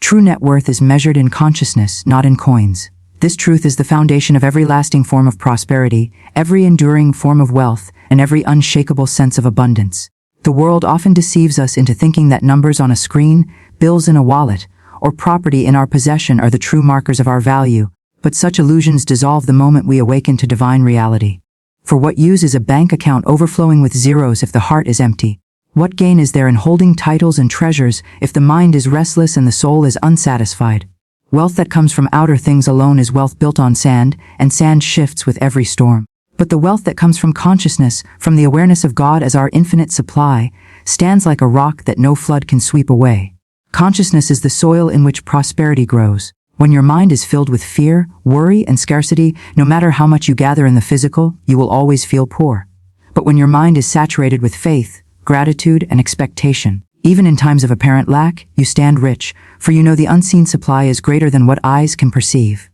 True net worth is measured in consciousness, not in coins. This truth is the foundation of every lasting form of prosperity, every enduring form of wealth, and every unshakable sense of abundance. The world often deceives us into thinking that numbers on a screen, bills in a wallet, or property in our possession are the true markers of our value, but such illusions dissolve the moment we awaken to divine reality. For what use is a bank account overflowing with zeros if the heart is empty? What gain is there in holding titles and treasures if the mind is restless and the soul is unsatisfied? Wealth that comes from outer things alone is wealth built on sand, and sand shifts with every storm. But the wealth that comes from consciousness, from the awareness of God as our infinite supply, stands like a rock that no flood can sweep away. Consciousness is the soil in which prosperity grows. When your mind is filled with fear, worry, and scarcity, no matter how much you gather in the physical, you will always feel poor. But when your mind is saturated with faith, gratitude, and expectation, even in times of apparent lack, you stand rich, for you know the unseen supply is greater than what eyes can perceive.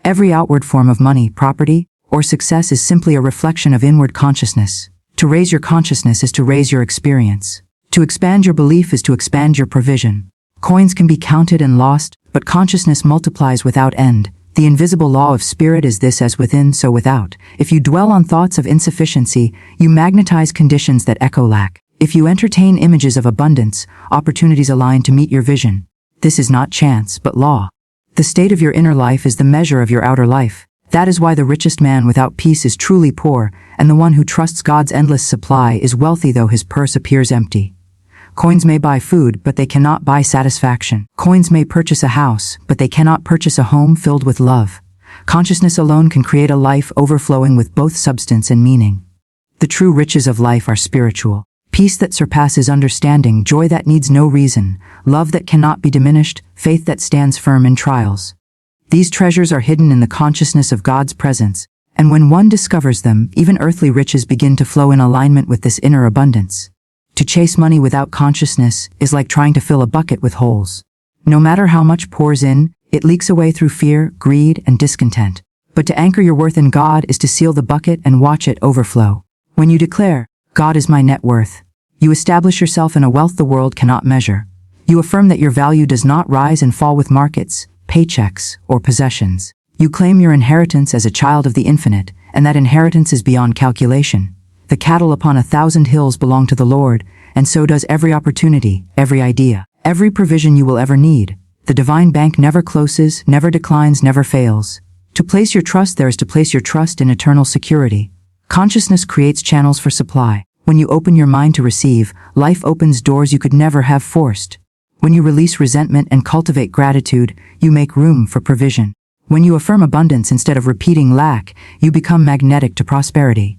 Every outward form of money, property, or success is simply a reflection of inward consciousness. To raise your consciousness is to raise your experience. To expand your belief is to expand your provision. Coins can be counted and lost, but consciousness multiplies without end. The invisible law of spirit is this: as within, so without. If you dwell on thoughts of insufficiency, you magnetize conditions that echo lack. If you entertain images of abundance, opportunities align to meet your vision. This is not chance, but law. The state of your inner life is the measure of your outer life. That is why the richest man without peace is truly poor, and the one who trusts God's endless supply is wealthy though his purse appears empty. Coins may buy food, but they cannot buy satisfaction. Coins may purchase a house, but they cannot purchase a home filled with love. Consciousness alone can create a life overflowing with both substance and meaning. The true riches of life are spiritual. Peace that surpasses understanding, joy that needs no reason, love that cannot be diminished, faith that stands firm in trials. These treasures are hidden in the consciousness of God's presence, and when one discovers them, even earthly riches begin to flow in alignment with this inner abundance. To chase money without consciousness is like trying to fill a bucket with holes. No matter how much pours in, it leaks away through fear, greed, and discontent. But to anchor your worth in God is to seal the bucket and watch it overflow. When you declare, "God is my net worth," you establish yourself in a wealth the world cannot measure. You affirm that your value does not rise and fall with markets, paychecks, or possessions. You claim your inheritance as a child of the infinite, and that inheritance is beyond calculation. The cattle upon 1,000 hills belong to the Lord, and so does every opportunity, every idea, every provision you will ever need. The divine bank never closes, never declines, never fails. To place your trust there is to place your trust in eternal security. Consciousness creates channels for supply. When you open your mind to receive, life opens doors you could never have forced. When you release resentment and cultivate gratitude, you make room for provision. When you affirm abundance instead of repeating lack, you become magnetic to prosperity.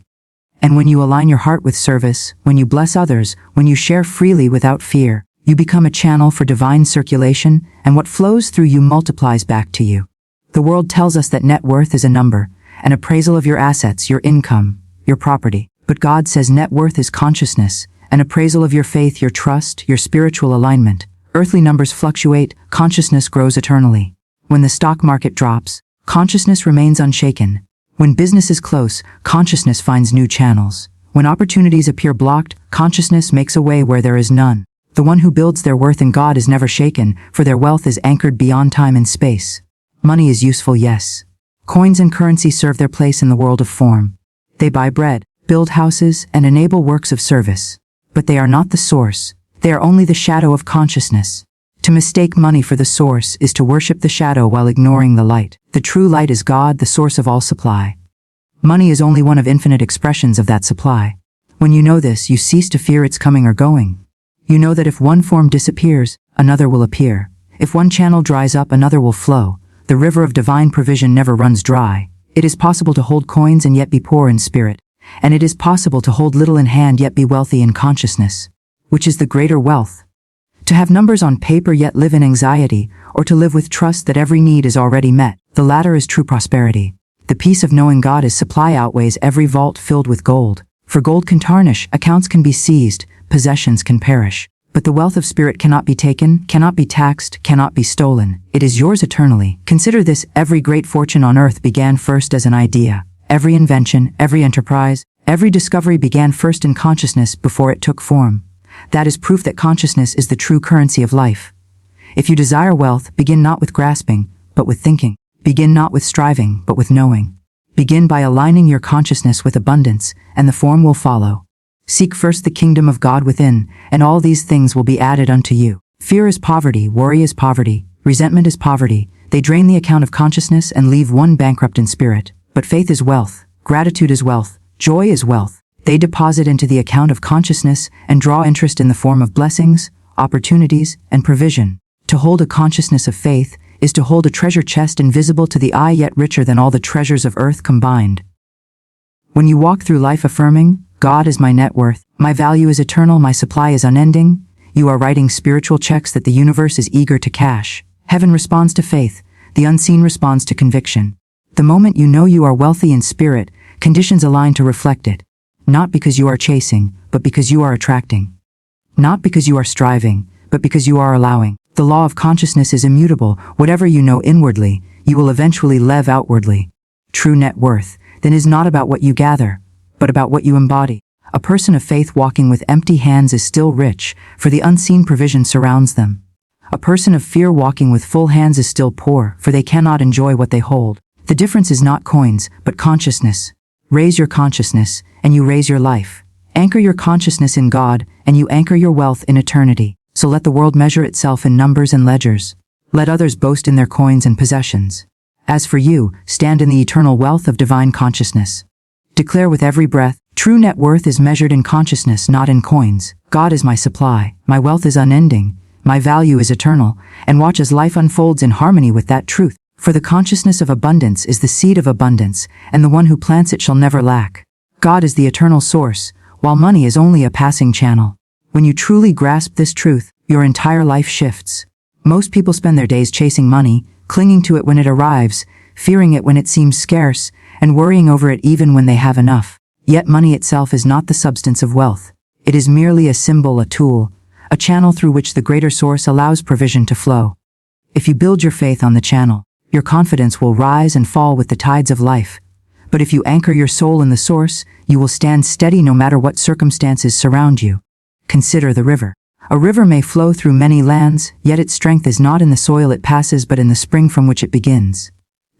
And when you align your heart with service, when you bless others, when you share freely without fear, you become a channel for divine circulation, and what flows through you multiplies back to you. The world tells us that net worth is a number, an appraisal of your assets, your income, your property. But God says net worth is consciousness, an appraisal of your faith, your trust, your spiritual alignment. Earthly numbers fluctuate, consciousness grows eternally. When the stock market drops, consciousness remains unshaken. When business is close, consciousness finds new channels. When opportunities appear blocked, consciousness makes a way where there is none. The one who builds their worth in God is never shaken, for their wealth is anchored beyond time and space. Money is useful, yes. Coins and currency serve their place in the world of form. They buy bread, build houses, and enable works of service. But they are not the source. They are only the shadow of consciousness. To mistake money for the source is to worship the shadow while ignoring the light. The true light is God, the source of all supply. Money is only one of infinite expressions of that supply. When you know this, you cease to fear its coming or going. You know that if one form disappears, another will appear. If one channel dries up, another will flow. The river of divine provision never runs dry. It is possible to hold coins and yet be poor in spirit. And it is possible to hold little in hand yet be wealthy in consciousness. Which is the greater wealth? To have numbers on paper yet live in anxiety, or to live with trust that every need is already met. The latter is true prosperity. The peace of knowing God is supply outweighs every vault filled with gold. For gold can tarnish, accounts can be seized, possessions can perish. But the wealth of spirit cannot be taken, cannot be taxed, cannot be stolen. It is yours eternally. Consider this: every great fortune on earth began first as an idea. Every invention, every enterprise, every discovery began first in consciousness before it took form. That is proof that consciousness is the true currency of life. If you desire wealth, begin not with grasping, but with thinking. Begin not with striving, but with knowing. Begin by aligning your consciousness with abundance, and the form will follow. Seek first the kingdom of God within, and all these things will be added unto you. Fear is poverty, worry is poverty, resentment is poverty. They drain the account of consciousness and leave one bankrupt in spirit. But faith is wealth, gratitude is wealth, joy is wealth. They deposit into the account of consciousness and draw interest in the form of blessings, opportunities, and provision. To hold a consciousness of faith is to hold a treasure chest invisible to the eye yet richer than all the treasures of earth combined. When you walk through life affirming, God is my net worth, my value is eternal, my supply is unending, you are writing spiritual checks that the universe is eager to cash. Heaven responds to faith, the unseen responds to conviction. The moment you know you are wealthy in spirit, conditions align to reflect it. Not because you are chasing, but because you are attracting. Not because you are striving, but because you are allowing. The law of consciousness is immutable. Whatever you know inwardly, you will eventually live outwardly. True net worth, then, is not about what you gather, but about what you embody. A person of faith walking with empty hands is still rich, for the unseen provision surrounds them. A person of fear walking with full hands is still poor, for they cannot enjoy what they hold. The difference is not coins, but consciousness. Raise your consciousness, and you raise your life. Anchor your consciousness in God, and you anchor your wealth in eternity. So let the world measure itself in numbers and ledgers. Let others boast in their coins and possessions. As for you, stand in the eternal wealth of divine consciousness. Declare with every breath, true net worth is measured in consciousness, not in coins. God is my supply, my wealth is unending, my value is eternal, and watch as life unfolds in harmony with that truth. For the consciousness of abundance is the seed of abundance, and the one who plants it shall never lack. God is the eternal source, while money is only a passing channel. When you truly grasp this truth, your entire life shifts. Most people spend their days chasing money, clinging to it when it arrives, fearing it when it seems scarce, and worrying over it even when they have enough. Yet money itself is not the substance of wealth. It is merely a symbol, a tool, a channel through which the greater source allows provision to flow. If you build your faith on the channel, your confidence will rise and fall with the tides of life. But if you anchor your soul in the source, you will stand steady no matter what circumstances surround you. Consider the river. A river may flow through many lands, yet its strength is not in the soil it passes but in the spring from which it begins.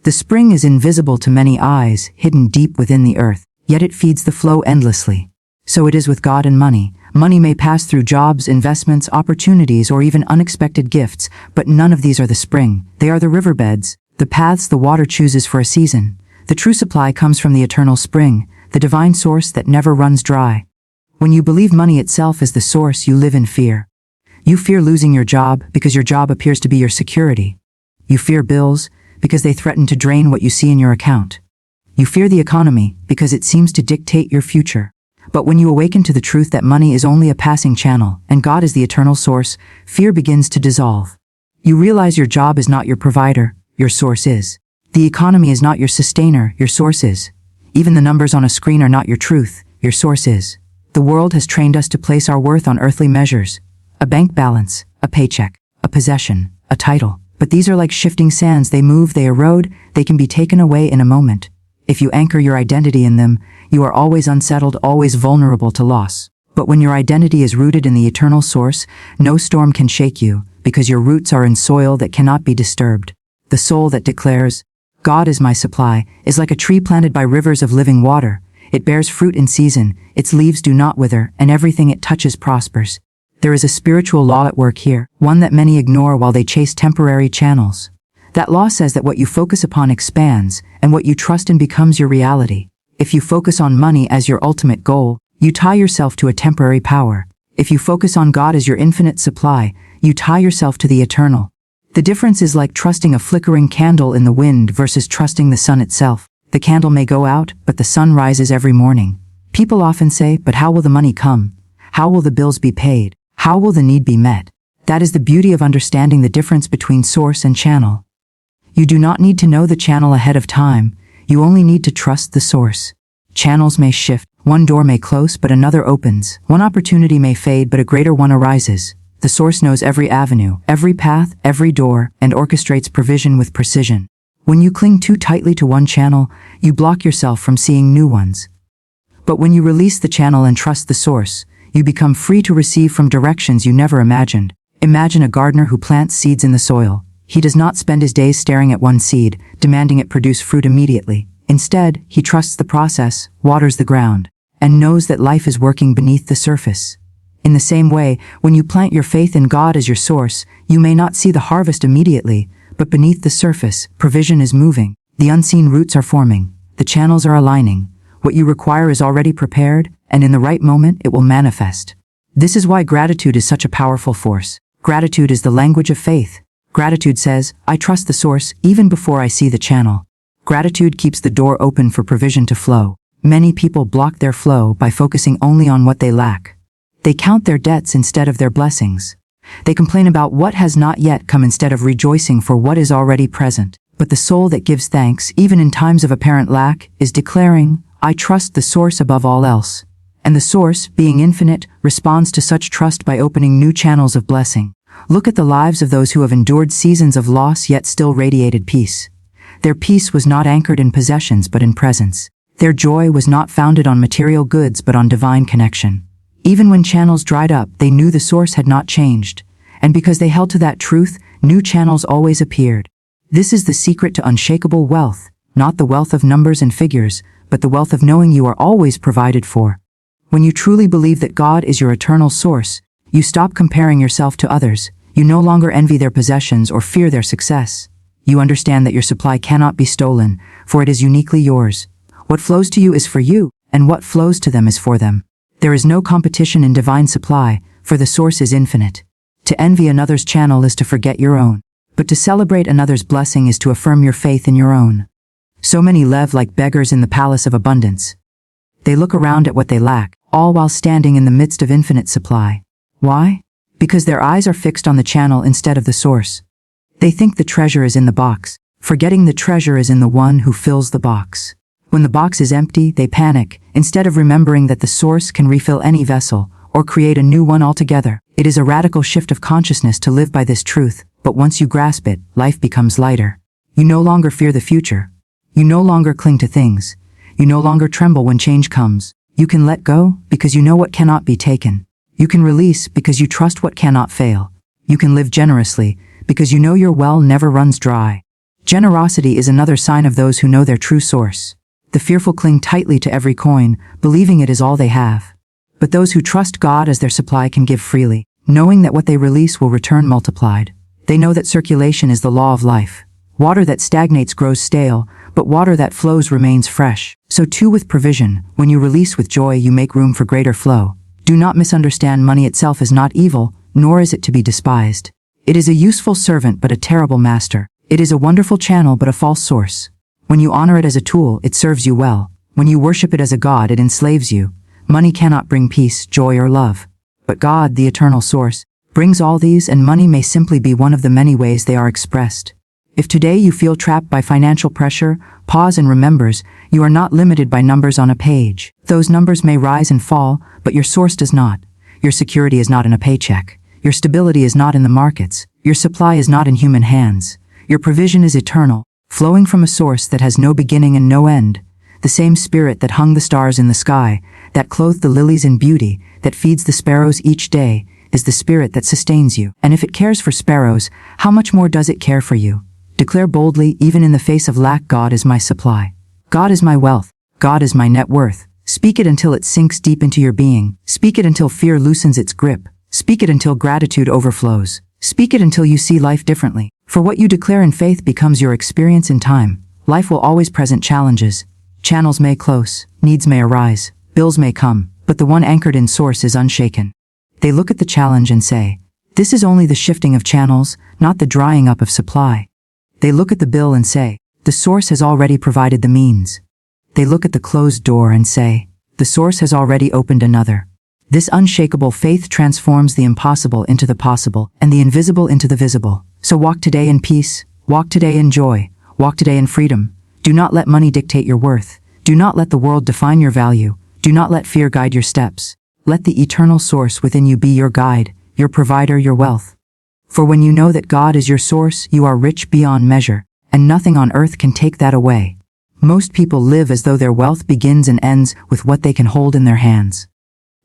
The spring is invisible to many eyes, hidden deep within the earth, yet it feeds the flow endlessly. So it is with God and money. Money may pass through jobs, investments, opportunities, or even unexpected gifts, but none of these are the spring. They are the riverbeds, the paths the water chooses for a season. The true supply comes from the eternal spring, the divine source that never runs dry. When you believe money itself is the source, you live in fear. You fear losing your job because your job appears to be your security. You fear bills because they threaten to drain what you see in your account. You fear the economy because it seems to dictate your future. But when you awaken to the truth that money is only a passing channel and God is the eternal source, fear begins to dissolve. You realize your job is not your provider, your source is. The economy is not your sustainer, your source is. Even the numbers on a screen are not your truth, your source is. The world has trained us to place our worth on earthly measures. A bank balance, a paycheck, a possession, a title. But these are like shifting sands. They move, they erode, they can be taken away in a moment. If you anchor your identity in them, you are always unsettled, always vulnerable to loss. But when your identity is rooted in the eternal source, no storm can shake you, because your roots are in soil that cannot be disturbed. The soul that declares, God is my supply, is like a tree planted by rivers of living water. It bears fruit in season, its leaves do not wither, and everything it touches prospers. There is a spiritual law at work here, one that many ignore while they chase temporary channels. That law says that what you focus upon expands, and what you trust in becomes your reality. If you focus on money as your ultimate goal, you tie yourself to a temporary power. If you focus on God as your infinite supply, you tie yourself to the eternal. The difference is like trusting a flickering candle in the wind versus trusting the sun itself. The candle may go out, but the sun rises every morning. People often say, but how will the money come? How will the bills be paid? How will the need be met? That is the beauty of understanding the difference between source and channel. You do not need to know the channel ahead of time. You only need to trust the source. Channels may shift. One door may close, but another opens. One opportunity may fade, but a greater one arises. The source knows every avenue, every path, every door, and orchestrates provision with precision. When you cling too tightly to one channel, you block yourself from seeing new ones. But when you release the channel and trust the source, you become free to receive from directions you never imagined. Imagine a gardener who plants seeds in the soil. He does not spend his days staring at one seed, demanding it produce fruit immediately. Instead, he trusts the process, waters the ground, and knows that life is working beneath the surface. In the same way, when you plant your faith in God as your source, you may not see the harvest immediately, but beneath the surface, provision is moving. The unseen roots are forming. The channels are aligning. What you require is already prepared, and in the right moment, it will manifest. This is why gratitude is such a powerful force. Gratitude is the language of faith. Gratitude says, I trust the source even before I see the channel. Gratitude keeps the door open for provision to flow. Many people block their flow by focusing only on what they lack. They count their debts instead of their blessings. They complain about what has not yet come instead of rejoicing for what is already present. But the soul that gives thanks, even in times of apparent lack, is declaring, I trust the source above all else. And the source, being infinite, responds to such trust by opening new channels of blessing. Look at the lives of those who have endured seasons of loss yet still radiated peace. Their peace was not anchored in possessions but in presence. Their joy was not founded on material goods but on divine connection. Even when channels dried up, they knew the source had not changed. And because they held to that truth, new channels always appeared. This is the secret to unshakable wealth, not the wealth of numbers and figures, but the wealth of knowing you are always provided for. When you truly believe that God is your eternal source, you stop comparing yourself to others. You no longer envy their possessions or fear their success. You understand that your supply cannot be stolen, for it is uniquely yours. What flows to you is for you, and what flows to them is for them. There is no competition in divine supply, for the source is infinite. To envy another's channel is to forget your own. But to celebrate another's blessing is to affirm your faith in your own. So many live like beggars in the palace of abundance. They look around at what they lack, all while standing in the midst of infinite supply. Why? Because their eyes are fixed on the channel instead of the source. They think the treasure is in the box, forgetting the treasure is in the one who fills the box. When the box is empty, they panic, instead of remembering that the source can refill any vessel, or create a new one altogether. It is a radical shift of consciousness to live by this truth, but once you grasp it, life becomes lighter. You no longer fear the future. You no longer cling to things. You no longer tremble when change comes. You can let go because you know what cannot be taken. You can release because you trust what cannot fail. You can live generously because you know your well never runs dry. Generosity is another sign of those who know their true source. The fearful cling tightly to every coin, believing it is all they have. But those who trust God as their supply can give freely, knowing that what they release will return multiplied. They know that circulation is the law of life. Water that stagnates grows stale, but water that flows remains fresh. So too with provision, when you release with joy you make room for greater flow. Do not misunderstand money itself is not evil, nor is it to be despised. It is a useful servant but a terrible master. It is a wonderful channel but a false source. When you honor it as a tool, it serves you well. When you worship it as a god, it enslaves you. Money cannot bring peace, joy, or love. But God, the eternal source, brings all these, and money may simply be one of the many ways they are expressed. If today you feel trapped by financial pressure, pause and remembers, you are not limited by numbers on a page. Those numbers may rise and fall, but your source does not. Your security is not in a paycheck. Your stability is not in the markets. Your supply is not in human hands. Your provision is eternal, flowing from a source that has no beginning and no end. The same spirit that hung the stars in the sky, that clothed the lilies in beauty, that feeds the sparrows each day, is the spirit that sustains you. And if it cares for sparrows, how much more does it care for you? Declare boldly, even in the face of lack, God is my supply. God is my wealth. God is my net worth. Speak it until it sinks deep into your being. Speak it until fear loosens its grip. Speak it until gratitude overflows. Speak it until you see life differently. For what you declare in faith becomes your experience in time. Life will always present challenges. Channels may close, needs may arise, bills may come, but the one anchored in source is unshaken. They look at the challenge and say, this is only the shifting of channels, not the drying up of supply. They look at the bill and say, the source has already provided the means. They look at the closed door and say, the source has already opened another. This unshakable faith transforms the impossible into the possible, and the invisible into the visible. So walk today in peace, walk today in joy, walk today in freedom. Do not let money dictate your worth. Do not let the world define your value. Do not let fear guide your steps. Let the eternal source within you be your guide, your provider, your wealth. For when you know that God is your source, you are rich beyond measure, and nothing on earth can take that away. Most people live as though their wealth begins and ends with what they can hold in their hands.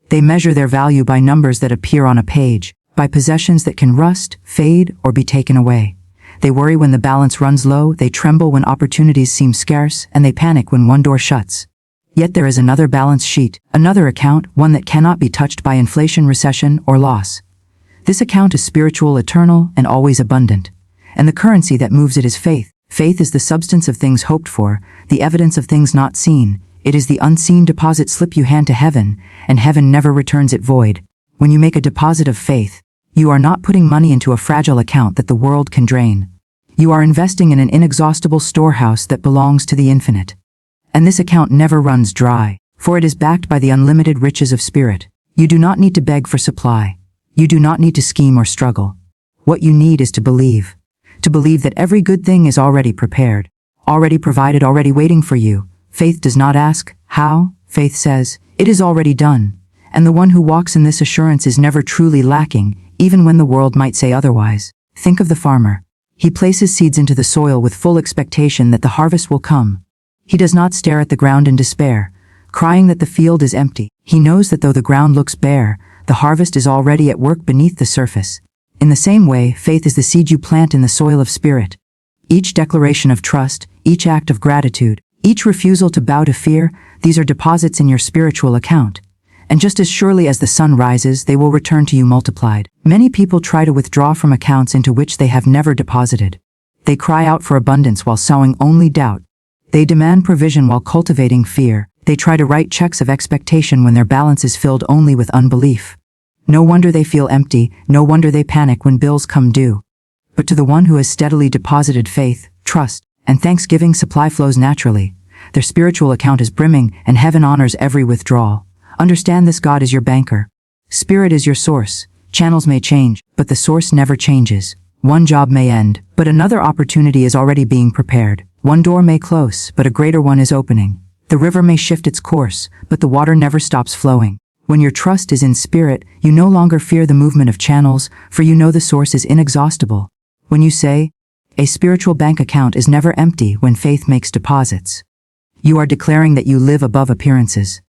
They measure their value by numbers that appear on a page, by possessions that can rust, fade, or be taken away. They worry when the balance runs low, they tremble when opportunities seem scarce, and they panic when one door shuts. Yet there is another balance sheet, another account, one that cannot be touched by inflation, recession, or loss. This account is spiritual, eternal, and always abundant. And the currency that moves it is faith. Faith is the substance of things hoped for, the evidence of things not seen. It is the unseen deposit slip you hand to heaven, and heaven never returns it void. When you make a deposit of faith, you are not putting money into a fragile account that the world can drain. You are investing in an inexhaustible storehouse that belongs to the infinite. And this account never runs dry, for it is backed by the unlimited riches of spirit. You do not need to beg for supply. You do not need to scheme or struggle. What you need is to believe. To believe that every good thing is already prepared, already provided, already waiting for you. Faith does not ask, how? Faith says, it is already done. And the one who walks in this assurance is never truly lacking, even when the world might say otherwise. Think of the farmer. He places seeds into the soil with full expectation that the harvest will come. He does not stare at the ground in despair, crying that the field is empty. He knows that though the ground looks bare, the harvest is already at work beneath the surface. In the same way, faith is the seed you plant in the soil of spirit. Each declaration of trust, each act of gratitude, each refusal to bow to fear, these are deposits in your spiritual account. And just as surely as the sun rises, they will return to you multiplied. Many people try to withdraw from accounts into which they have never deposited. They cry out for abundance while sowing only doubt. They demand provision while cultivating fear. They try to write checks of expectation when their balance is filled only with unbelief. No wonder they feel empty, no wonder they panic when bills come due. But to the one who has steadily deposited faith, trust, and thanksgiving, supply flows naturally. Their spiritual account is brimming, and heaven honors every withdrawal. Understand this: God is your banker. Spirit is your source. Channels may change, but the source never changes. One job may end, but another opportunity is already being prepared. One door may close, but a greater one is opening. The river may shift its course, but the water never stops flowing. When your trust is in spirit, you no longer fear the movement of channels, for you know the source is inexhaustible. When you say, a spiritual bank account is never empty when faith makes deposits, you are declaring that you live above appearances.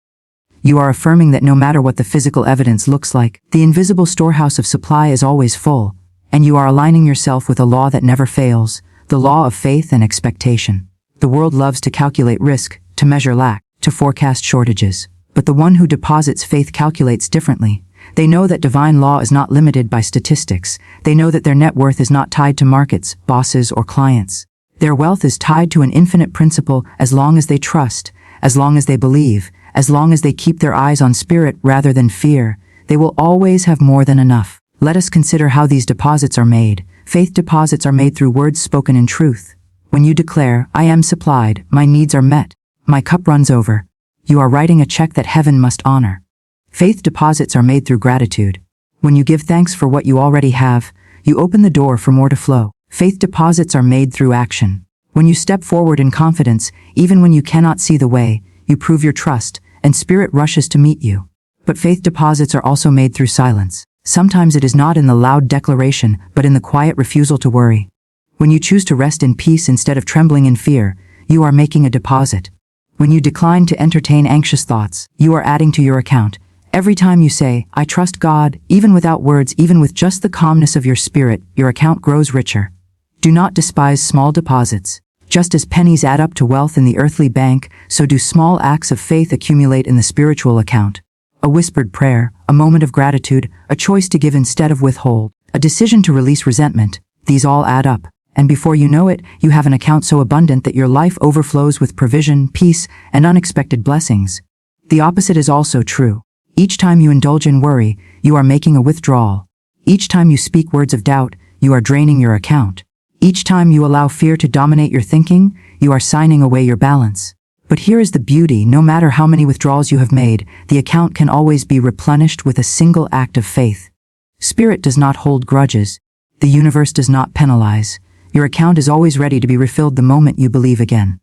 You are affirming that no matter what the physical evidence looks like, the invisible storehouse of supply is always full, and you are aligning yourself with a law that never fails, the law of faith and expectation. The world loves to calculate risk, to measure lack, to forecast shortages. But the one who deposits faith calculates differently. They know that divine law is not limited by statistics. They know that their net worth is not tied to markets, bosses, or clients. Their wealth is tied to an infinite principle. As long as they trust, as long as they believe, as long as they keep their eyes on spirit rather than fear, they will always have more than enough. Let us consider how these deposits are made. Faith deposits are made through words spoken in truth. When you declare, I am supplied, my needs are met, my cup runs over, you are writing a check that heaven must honor. Faith deposits are made through gratitude. When you give thanks for what you already have, you open the door for more to flow. Faith deposits are made through action. When you step forward in confidence, even when you cannot see the way, you prove your trust, and spirit rushes to meet you. But faith deposits are also made through silence. Sometimes it is not in the loud declaration, but in the quiet refusal to worry. When you choose to rest in peace instead of trembling in fear, you are making a deposit. When you decline to entertain anxious thoughts, you are adding to your account. Every time you say, I trust God, even without words, even with just the calmness of your spirit, your account grows richer. Do not despise small deposits. Just as pennies add up to wealth in the earthly bank, so do small acts of faith accumulate in the spiritual account. A whispered prayer, a moment of gratitude, a choice to give instead of withhold, a decision to release resentment, these all add up. And before you know it, you have an account so abundant that your life overflows with provision, peace, and unexpected blessings. The opposite is also true. Each time you indulge in worry, you are making a withdrawal. Each time you speak words of doubt, you are draining your account. Each time you allow fear to dominate your thinking, you are signing away your balance. But here is the beauty: no matter how many withdrawals you have made, the account can always be replenished with a single act of faith. Spirit does not hold grudges. The universe does not penalize. Your account is always ready to be refilled the moment you believe again.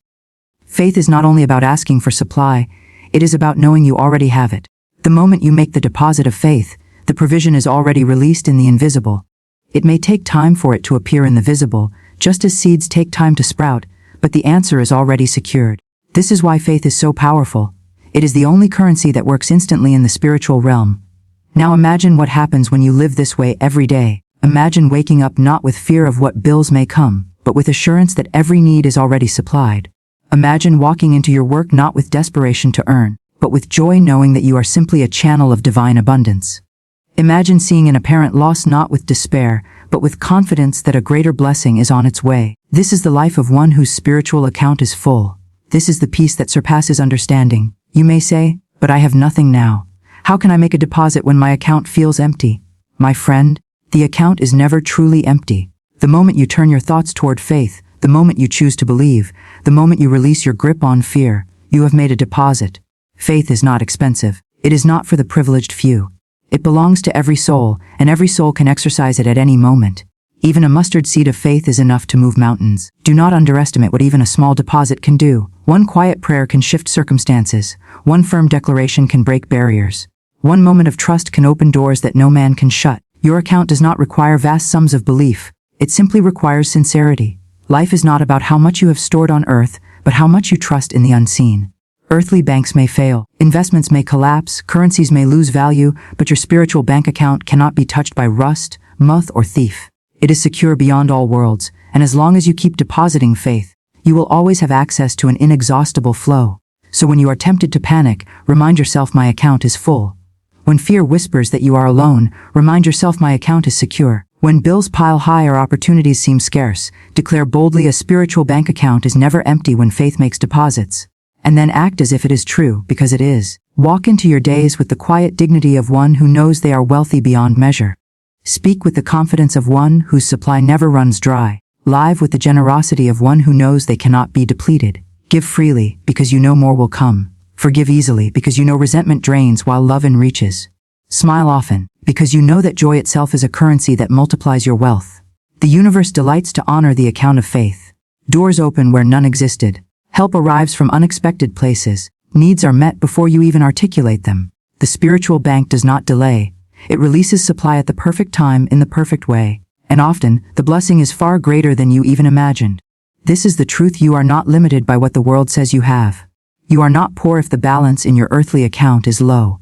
Faith is not only about asking for supply, it is about knowing you already have it. The moment you make the deposit of faith, the provision is already released in the invisible. It may take time for it to appear in the visible, just as seeds take time to sprout, but the answer is already secured. This is why faith is so powerful. It is the only currency that works instantly in the spiritual realm. Now imagine what happens when you live this way every day. Imagine waking up not with fear of what bills may come, but with assurance that every need is already supplied. Imagine walking into your work not with desperation to earn, but with joy knowing that you are simply a channel of divine abundance. Imagine seeing an apparent loss not with despair, but with confidence that a greater blessing is on its way. This is the life of one whose spiritual account is full. This is the peace that surpasses understanding. You may say, "But I have nothing now. How can I make a deposit when my account feels empty?" My friend, the account is never truly empty. The moment you turn your thoughts toward faith, the moment you choose to believe, the moment you release your grip on fear, you have made a deposit. Faith is not expensive. It is not for the privileged few. It belongs to every soul, and every soul can exercise it at any moment. Even a mustard seed of faith is enough to move mountains. Do not underestimate what even a small deposit can do. One quiet prayer can shift circumstances. One firm declaration can break barriers. One moment of trust can open doors that no man can shut. Your account does not require vast sums of belief. It simply requires sincerity. Life is not about how much you have stored on earth, but how much you trust in the unseen. Earthly banks may fail, investments may collapse, currencies may lose value, but your spiritual bank account cannot be touched by rust, moth, or thief. It is secure beyond all worlds, and as long as you keep depositing faith, you will always have access to an inexhaustible flow. So when you are tempted to panic, remind yourself my account is full. When fear whispers that you are alone, remind yourself my account is secure. When bills pile high or opportunities seem scarce, declare boldly a spiritual bank account is never empty when faith makes deposits. And then act as if it is true, because it is. Walk into your days with the quiet dignity of one who knows they are wealthy beyond measure. Speak with the confidence of one whose supply never runs dry. Live with the generosity of one who knows they cannot be depleted. Give freely, because you know more will come. Forgive easily, because you know resentment drains while love enriches. Smile often, because you know that joy itself is a currency that multiplies your wealth. The universe delights to honor the account of faith. Doors open where none existed. Help arrives from unexpected places. Needs are met before you even articulate them. The spiritual bank does not delay. It releases supply at the perfect time in the perfect way. And often, the blessing is far greater than you even imagined. This is the truth: you are not limited by what the world says you have. You are not poor if the balance in your earthly account is low.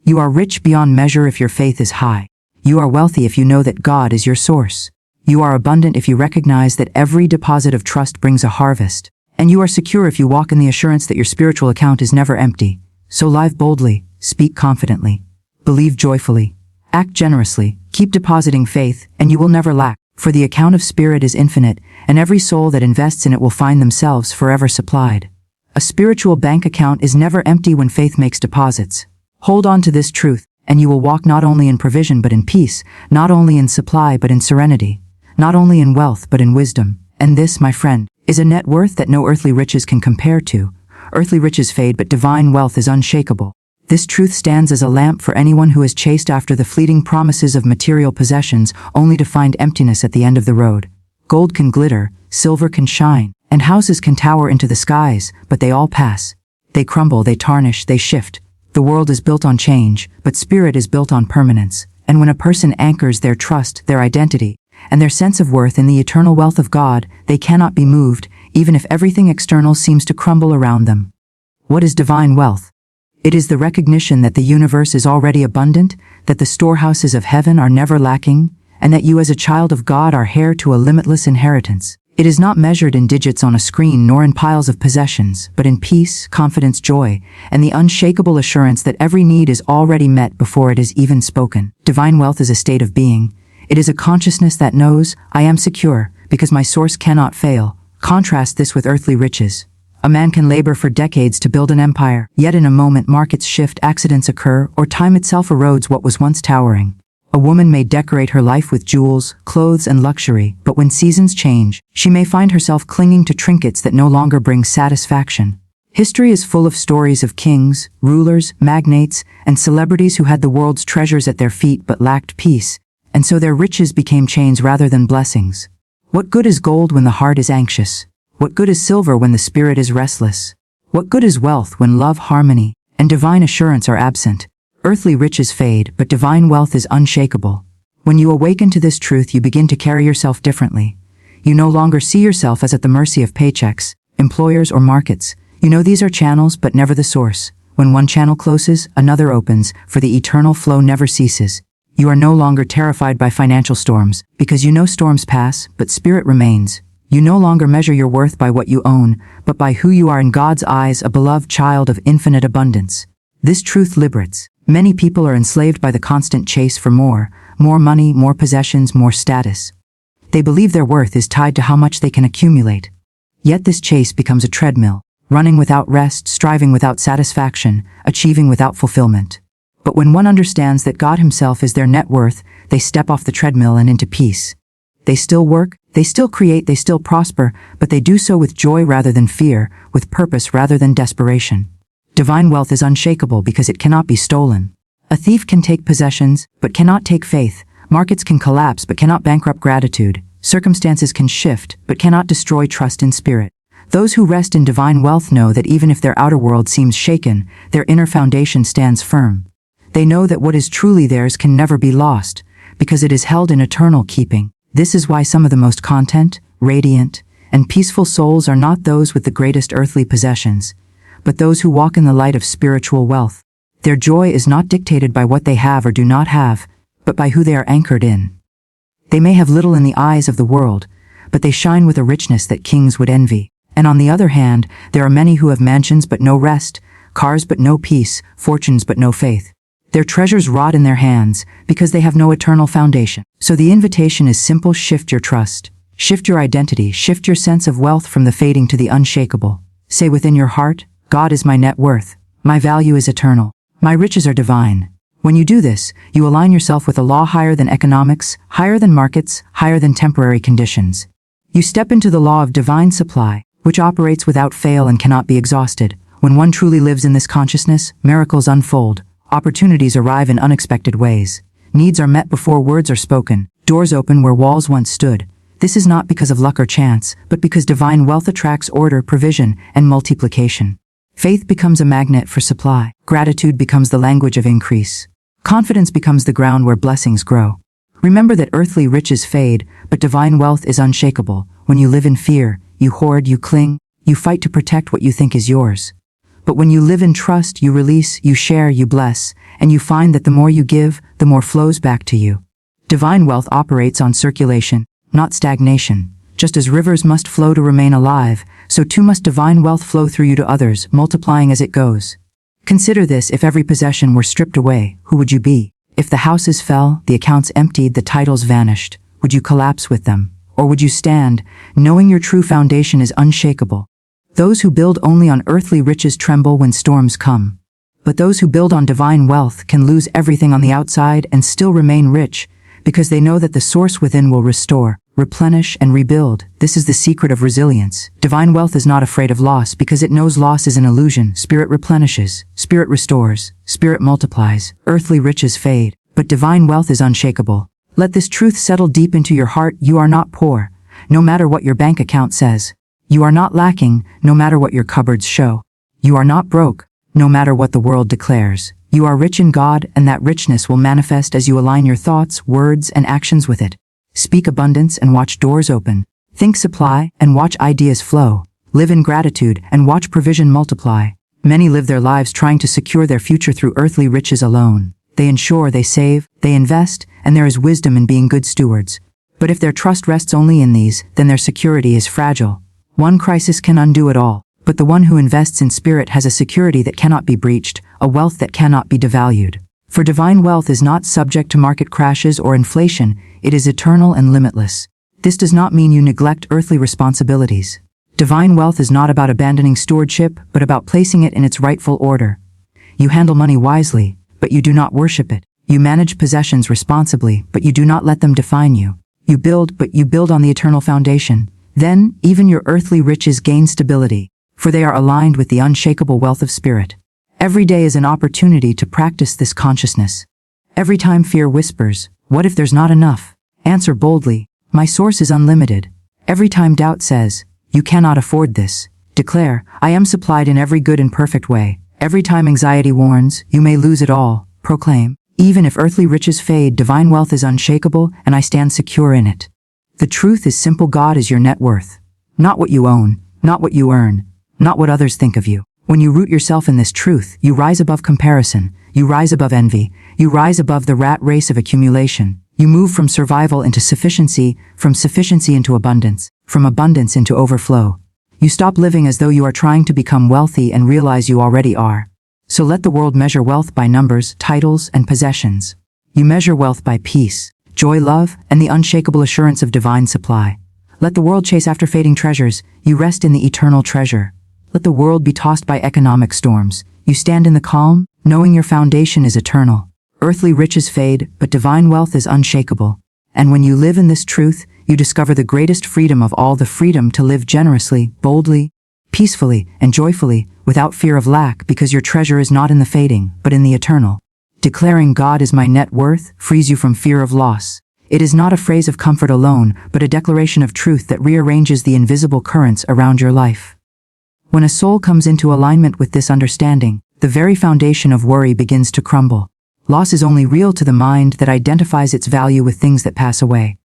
You are rich beyond measure if your faith is high. You are wealthy if you know that God is your source. You are abundant if you recognize that every deposit of trust brings a harvest. And you are secure if you walk in the assurance that your spiritual account is never empty. So live boldly, speak confidently, believe joyfully, act generously, keep depositing faith, and you will never lack. For the account of spirit is infinite, and every soul that invests in it will find themselves forever supplied. A spiritual bank account is never empty when faith makes deposits. Hold on to this truth, and you will walk not only in provision but in peace, not only in supply but in serenity, not only in wealth but in wisdom. And this, my friend, is a net worth that no earthly riches can compare to. Earthly riches fade, but divine wealth is unshakable. This truth stands as a lamp for anyone who has chased after the fleeting promises of material possessions only to find emptiness at the end of the road. Gold can glitter, silver can shine, and houses can tower into the skies, but they all pass. They crumble, they tarnish, they shift. The world is built on change, but spirit is built on permanence. And when a person anchors their trust, their identity, and their sense of worth in the eternal wealth of God, they cannot be moved, even if everything external seems to crumble around them. What is divine wealth? It is the recognition that the universe is already abundant, that the storehouses of heaven are never lacking, and that you as a child of God are heir to a limitless inheritance. It is not measured in digits on a screen nor in piles of possessions, but in peace, confidence, joy, and the unshakable assurance that every need is already met before it is even spoken. Divine wealth is a state of being. It is a consciousness that knows, I am secure, because my source cannot fail. Contrast this with earthly riches. A man can labor for decades to build an empire, yet in a moment markets shift, accidents occur, or time itself erodes what was once towering. A woman may decorate her life with jewels, clothes, and luxury, but when seasons change, she may find herself clinging to trinkets that no longer bring satisfaction. History is full of stories of kings, rulers, magnates, and celebrities who had the world's treasures at their feet but lacked peace, and so their riches became chains rather than blessings. What good is gold when the heart is anxious? What good is silver when the spirit is restless? What good is wealth when love, harmony, and divine assurance are absent? Earthly riches fade, but divine wealth is unshakable. When you awaken to this truth, you begin to carry yourself differently. You no longer see yourself as at the mercy of paychecks, employers, or markets. You know these are channels, but never the source. When one channel closes, another opens, for the eternal flow never ceases. You are no longer terrified by financial storms, because you know storms pass, but spirit remains. You no longer measure your worth by what you own, but by who you are in God's eyes, a beloved child of infinite abundance. This truth liberates. Many people are enslaved by the constant chase for more money, more possessions, more status. They believe their worth is tied to how much they can accumulate. Yet this chase becomes a treadmill, running without rest, striving without satisfaction, achieving without fulfillment. But when one understands that God Himself is their net worth, they step off the treadmill and into peace. They still work, they still create, they still prosper, but they do so with joy rather than fear, with purpose rather than desperation. Divine wealth is unshakable because it cannot be stolen. A thief can take possessions, but cannot take faith. Markets can collapse, but cannot bankrupt gratitude. Circumstances can shift, but cannot destroy trust in spirit. Those who rest in divine wealth know that even if their outer world seems shaken, their inner foundation stands firm. They know that what is truly theirs can never be lost, because it is held in eternal keeping. This is why some of the most content, radiant, and peaceful souls are not those with the greatest earthly possessions, but those who walk in the light of spiritual wealth. Their joy is not dictated by what they have or do not have, but by who they are anchored in. They may have little in the eyes of the world, but they shine with a richness that kings would envy. And on the other hand, there are many who have mansions but no rest, cars but no peace, fortunes but no faith. Their treasures rot in their hands because they have no eternal foundation. So the invitation is simple: shift your trust. Shift your identity, shift your sense of wealth from the fading to the unshakable. Say within your heart, God is my net worth. My value is eternal. My riches are divine. When you do this, you align yourself with a law higher than economics, higher than markets, higher than temporary conditions. You step into the law of divine supply, which operates without fail and cannot be exhausted. When one truly lives in this consciousness, miracles unfold. Opportunities arrive in unexpected ways. Needs are met before words are spoken. Doors open where walls once stood. This is not because of luck or chance, but because divine wealth attracts order, provision, and multiplication. Faith becomes a magnet for supply. Gratitude becomes the language of increase. Confidence becomes the ground where blessings grow. Remember that earthly riches fade, but divine wealth is unshakable. When you live in fear, you hoard, you cling, you fight to protect what you think is yours. But when you live in trust, you release, you share, you bless, and you find that the more you give, the more flows back to you. Divine wealth operates on circulation, not stagnation. Just as rivers must flow to remain alive, so too must divine wealth flow through you to others, multiplying as it goes. Consider this: if every possession were stripped away, who would you be? If the houses fell, the accounts emptied, the titles vanished, would you collapse with them? Or would you stand, knowing your true foundation is unshakable? Those who build only on earthly riches tremble when storms come. But those who build on divine wealth can lose everything on the outside and still remain rich, because they know that the source within will restore, replenish, and rebuild. This is the secret of resilience. Divine wealth is not afraid of loss because it knows loss is an illusion. Spirit replenishes, spirit restores, spirit multiplies. Earthly riches fade, but divine wealth is unshakable. Let this truth settle deep into your heart. You are not poor, no matter what your bank account says. You are not lacking, no matter what your cupboards show. You are not broke, no matter what the world declares. You are rich in God, and that richness will manifest as you align your thoughts, words, and actions with it. Speak abundance and watch doors open. Think supply and watch ideas flow. Live in gratitude and watch provision multiply. Many live their lives trying to secure their future through earthly riches alone. They ensure, they save, they invest, and there is wisdom in being good stewards. But if their trust rests only in these, then their security is fragile. One crisis can undo it all, but the one who invests in spirit has a security that cannot be breached, a wealth that cannot be devalued. For divine wealth is not subject to market crashes or inflation, it is eternal and limitless. This does not mean you neglect earthly responsibilities. Divine wealth is not about abandoning stewardship, but about placing it in its rightful order. You handle money wisely, but you do not worship it. You manage possessions responsibly, but you do not let them define you. You build, but you build on the eternal foundation. Then, even your earthly riches gain stability, for they are aligned with the unshakable wealth of spirit. Every day is an opportunity to practice this consciousness. Every time fear whispers, "What if there's not enough?" answer boldly, "My source is unlimited." Every time doubt says, "You cannot afford this," declare, "I am supplied in every good and perfect way." Every time anxiety warns, "You may lose it all," proclaim, "Even if earthly riches fade, divine wealth is unshakable, and I stand secure in it." The truth is simple: God is your net worth. Not what you own, not what you earn, not what others think of you. When you root yourself in this truth, you rise above comparison, you rise above envy, you rise above the rat race of accumulation. You move from survival into sufficiency, from sufficiency into abundance, from abundance into overflow. You stop living as though you are trying to become wealthy and realize you already are. So let the world measure wealth by numbers, titles, and possessions. You measure wealth by peace, joy, love, and the unshakable assurance of divine supply. Let the world chase after fading treasures, you rest in the eternal treasure. Let the world be tossed by economic storms, you stand in the calm, knowing your foundation is eternal. Earthly riches fade, but divine wealth is unshakable. And when you live in this truth, you discover the greatest freedom of all, the freedom to live generously, boldly, peacefully, and joyfully, without fear of lack, because your treasure is not in the fading, but in the eternal. Declaring God is my net worth frees you from fear of loss. It is not a phrase of comfort alone, but a declaration of truth that rearranges the invisible currents around your life. When a soul comes into alignment with this understanding, the very foundation of worry begins to crumble. Loss is only real to the mind that identifies its value with things that pass away.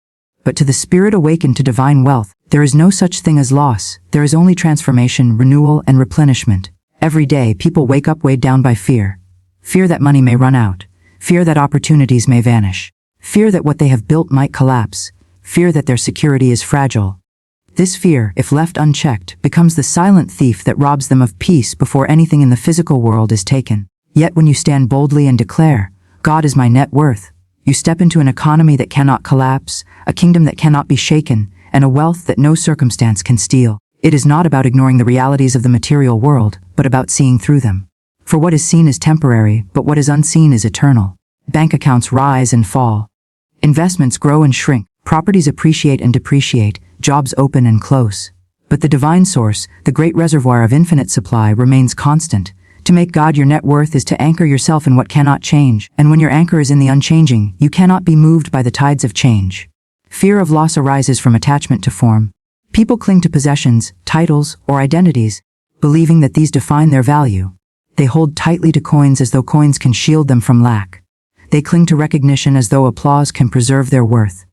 But to the spirit awakened to divine wealth, there is no such thing as loss, there is only transformation, renewal, and replenishment. Every day, people wake up weighed down by fear. Fear that money may run out. Fear that opportunities may vanish. Fear that what they have built might collapse. Fear that their security is fragile. This fear, if left unchecked, becomes the silent thief that robs them of peace before anything in the physical world is taken. Yet when you stand boldly and declare, God is my net worth, you step into an economy that cannot collapse, a kingdom that cannot be shaken, and a wealth that no circumstance can steal. It is not about ignoring the realities of the material world, but about seeing through them. For what is seen is temporary, but what is unseen is eternal. Bank accounts rise and fall. Investments grow and shrink. Properties appreciate and depreciate. Jobs open and close. But the divine source, the great reservoir of infinite supply, remains constant. To make God your net worth is to anchor yourself in what cannot change, and when your anchor is in the unchanging, you cannot be moved by the tides of change. Fear of loss arises from attachment to form. People cling to possessions, titles, or identities, believing that these define their value. They hold tightly to coins as though coins can shield them from lack. They cling to recognition as though applause can preserve their worth.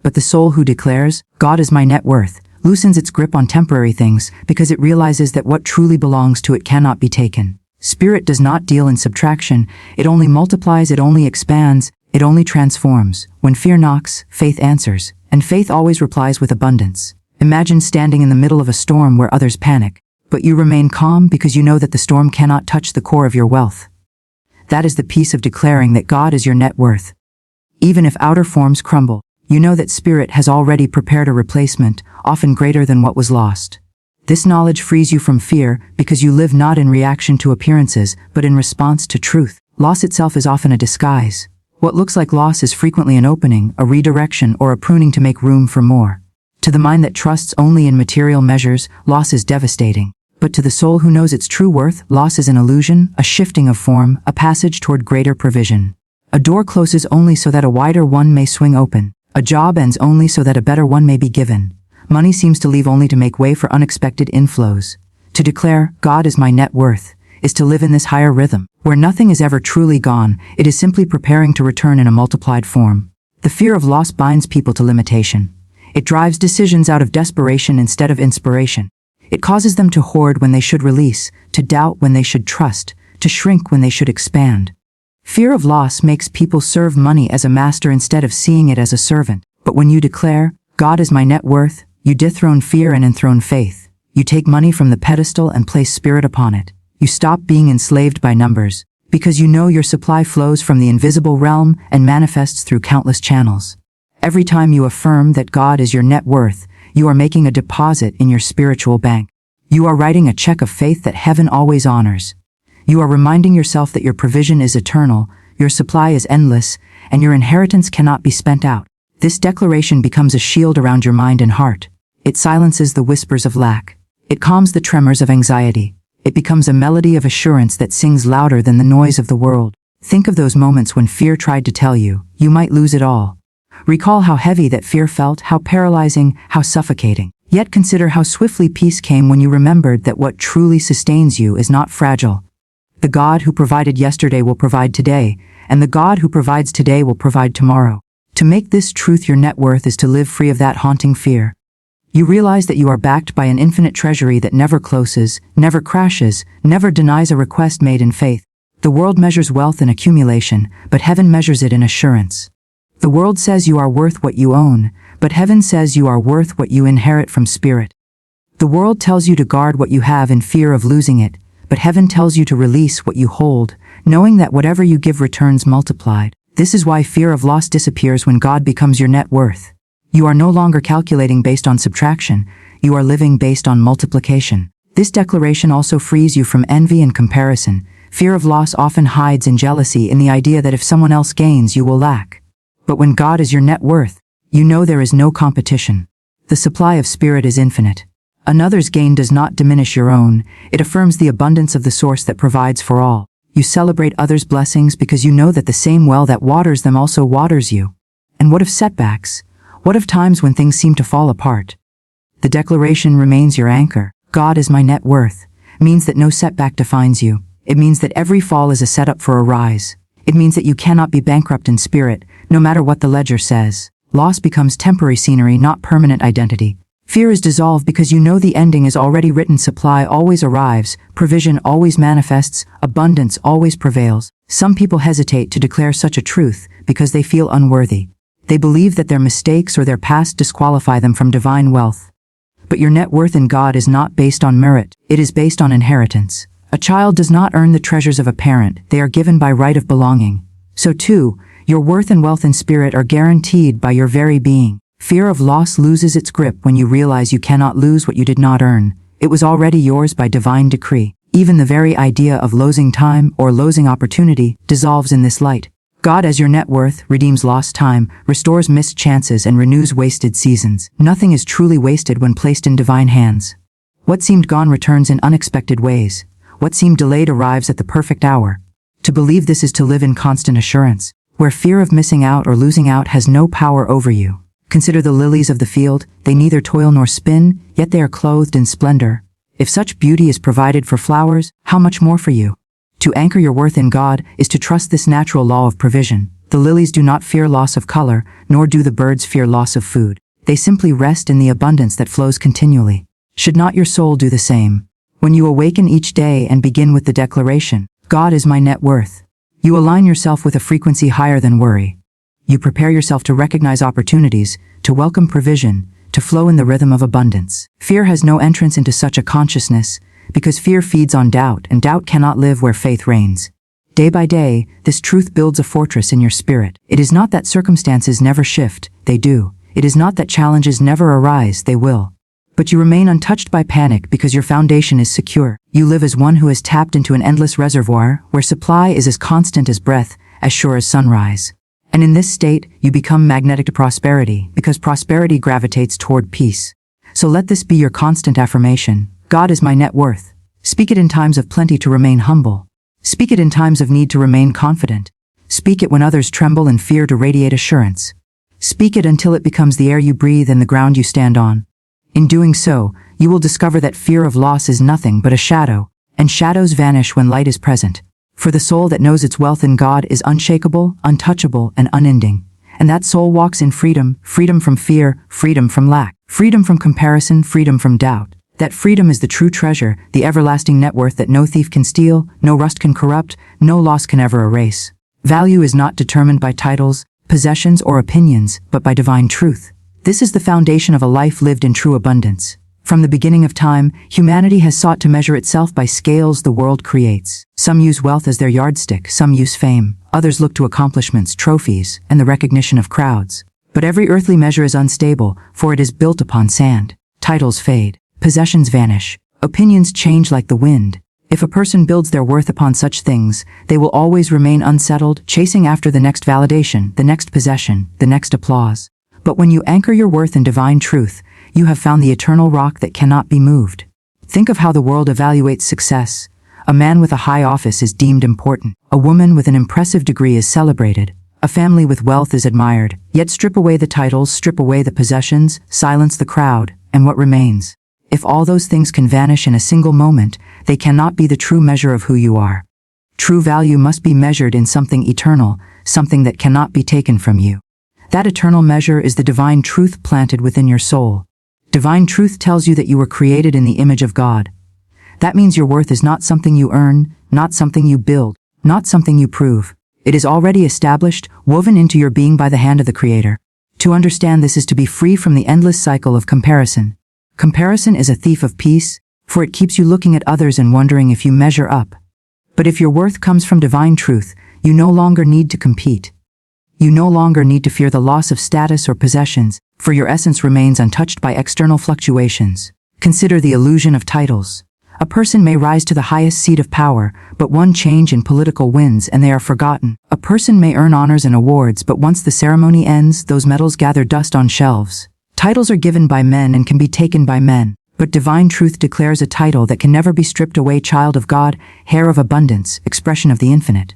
But the soul who declares, God is my net worth, loosens its grip on temporary things because it realizes that what truly belongs to it cannot be taken. Spirit does not deal in subtraction, it only multiplies, it only expands, it only transforms. When fear knocks, faith answers, and faith always replies with abundance. Imagine standing in the middle of a storm where others panic, but you remain calm because you know that the storm cannot touch the core of your wealth. That is the peace of declaring that God is your net worth. Even if outer forms crumble, you know that Spirit has already prepared a replacement, often greater than what was lost. This knowledge frees you from fear because you live not in reaction to appearances, but in response to truth. Loss itself is often a disguise. What looks like loss is frequently an opening, a redirection, or a pruning to make room for more. To the mind that trusts only in material measures, loss is devastating. But to the soul who knows its true worth, loss is an illusion, a shifting of form, a passage toward greater provision. A door closes only so that a wider one may swing open. A job ends only so that a better one may be given. Money seems to leave only to make way for unexpected inflows. To declare, God is my net worth, is to live in this higher rhythm, where nothing is ever truly gone, it is simply preparing to return in a multiplied form. The fear of loss binds people to limitation. It drives decisions out of desperation instead of inspiration. It causes them to hoard when they should release, to doubt when they should trust, to shrink when they should expand. Fear of loss makes people serve money as a master instead of seeing it as a servant. But when you declare, God is my net worth, you dethrone fear and enthrone faith. You take money from the pedestal and place spirit upon it. You stop being enslaved by numbers, because you know your supply flows from the invisible realm and manifests through countless channels. Every time you affirm that God is your net worth, you are making a deposit in your spiritual bank. You are writing a check of faith that heaven always honors. You are reminding yourself that your provision is eternal, your supply is endless, and your inheritance cannot be spent out. This declaration becomes a shield around your mind and heart. It silences the whispers of lack. It calms the tremors of anxiety. It becomes a melody of assurance that sings louder than the noise of the world. Think of those moments when fear tried to tell you, you might lose it all. Recall how heavy that fear felt, how paralyzing, how suffocating. Yet consider how swiftly peace came when you remembered that what truly sustains you is not fragile. The God who provided yesterday will provide today, and the God who provides today will provide tomorrow. To make this truth your net worth is to live free of that haunting fear. You realize that you are backed by an infinite treasury that never closes, never crashes, never denies a request made in faith. The world measures wealth in accumulation, but heaven measures it in assurance. The world says you are worth what you own, but heaven says you are worth what you inherit from Spirit. The world tells you to guard what you have in fear of losing it, but heaven tells you to release what you hold, knowing that whatever you give returns multiplied. This is why fear of loss disappears when God becomes your net worth. You are no longer calculating based on subtraction, you are living based on multiplication. This declaration also frees you from envy and comparison. Fear of loss often hides in jealousy in the idea that if someone else gains, you will lack. But when God is your net worth, you know there is no competition. The supply of Spirit is infinite. Another's gain does not diminish your own, it affirms the abundance of the source that provides for all. You celebrate others' blessings because you know that the same well that waters them also waters you. And what of setbacks? What of times when things seem to fall apart? The declaration remains your anchor. God is my net worth. Means that no setback defines you. It means that every fall is a setup for a rise. It means that you cannot be bankrupt in spirit, no matter what the ledger says. Loss becomes temporary scenery, not permanent identity. Fear is dissolved because you know the ending is already written. Supply always arrives, provision always manifests, abundance always prevails. Some people hesitate to declare such a truth because they feel unworthy. They believe that their mistakes or their past disqualify them from divine wealth. But your net worth in God is not based on merit, it is based on inheritance. A child does not earn the treasures of a parent, they are given by right of belonging. So too, your worth and wealth in spirit are guaranteed by your very being. Fear of loss loses its grip when you realize you cannot lose what you did not earn. It was already yours by divine decree. Even the very idea of losing time or losing opportunity dissolves in this light. God as your net worth redeems lost time, restores missed chances, and renews wasted seasons. Nothing is truly wasted when placed in divine hands. What seemed gone returns in unexpected ways. What seemed delayed arrives at the perfect hour. To believe this is to live in constant assurance, where fear of missing out or losing out has no power over you. Consider the lilies of the field, they neither toil nor spin, yet they are clothed in splendor. If such beauty is provided for flowers, how much more for you? To anchor your worth in God is to trust this natural law of provision. The lilies do not fear loss of color, nor do the birds fear loss of food. They simply rest in the abundance that flows continually. Should not your soul do the same? When you awaken each day and begin with the declaration, God is my net worth, you align yourself with a frequency higher than worry. You prepare yourself to recognize opportunities, to welcome provision, to flow in the rhythm of abundance. Fear has no entrance into such a consciousness, because fear feeds on doubt, and doubt cannot live where faith reigns. Day by day, this truth builds a fortress in your spirit. It is not that circumstances never shift, they do. It is not that challenges never arise, they will. But you remain untouched by panic because your foundation is secure. You live as one who has tapped into an endless reservoir, where supply is as constant as breath, as sure as sunrise. And in this state, you become magnetic to prosperity, because prosperity gravitates toward peace. So let this be your constant affirmation. God is my net worth. Speak it in times of plenty to remain humble. Speak it in times of need to remain confident. Speak it when others tremble and fear to radiate assurance. Speak it until it becomes the air you breathe and the ground you stand on. In doing so, you will discover that fear of loss is nothing but a shadow, and shadows vanish when light is present. For the soul that knows its wealth in God is unshakable, untouchable, and unending. And that soul walks in freedom, freedom from fear, freedom from lack, freedom from comparison, freedom from doubt. That freedom is the true treasure, the everlasting net worth that no thief can steal, no rust can corrupt, no loss can ever erase. Value is not determined by titles, possessions, or opinions, but by divine truth. This is the foundation of a life lived in true abundance. From the beginning of time, humanity has sought to measure itself by scales the world creates. Some use wealth as their yardstick, some use fame, others look to accomplishments, trophies, and the recognition of crowds. But every earthly measure is unstable, for it is built upon sand. Titles fade, possessions vanish, opinions change like the wind. If a person builds their worth upon such things, they will always remain unsettled, chasing after the next validation, the next possession, the next applause. But when you anchor your worth in divine truth, you have found the eternal rock that cannot be moved. Think of how the world evaluates success. A man with a high office is deemed important. A woman with an impressive degree is celebrated. A family with wealth is admired. Yet strip away the titles, strip away the possessions, silence the crowd, and what remains? If all those things can vanish in a single moment, they cannot be the true measure of who you are. True value must be measured in something eternal, something that cannot be taken from you. That eternal measure is the divine truth planted within your soul. Divine truth tells you that you were created in the image of God. That means your worth is not something you earn, not something you build, not something you prove. It is already established, woven into your being by the hand of the Creator. To understand this is to be free from the endless cycle of comparison. Comparison is a thief of peace, for it keeps you looking at others and wondering if you measure up. But if your worth comes from divine truth, you no longer need to compete. You no longer need to fear the loss of status or possessions, for your essence remains untouched by external fluctuations. Consider the illusion of titles. A person may rise to the highest seat of power, but one change in political winds and they are forgotten. A person may earn honors and awards, but once the ceremony ends, those medals gather dust on shelves. Titles are given by men and can be taken by men, but divine truth declares a title that can never be stripped away: child of God, heir of abundance, expression of the infinite.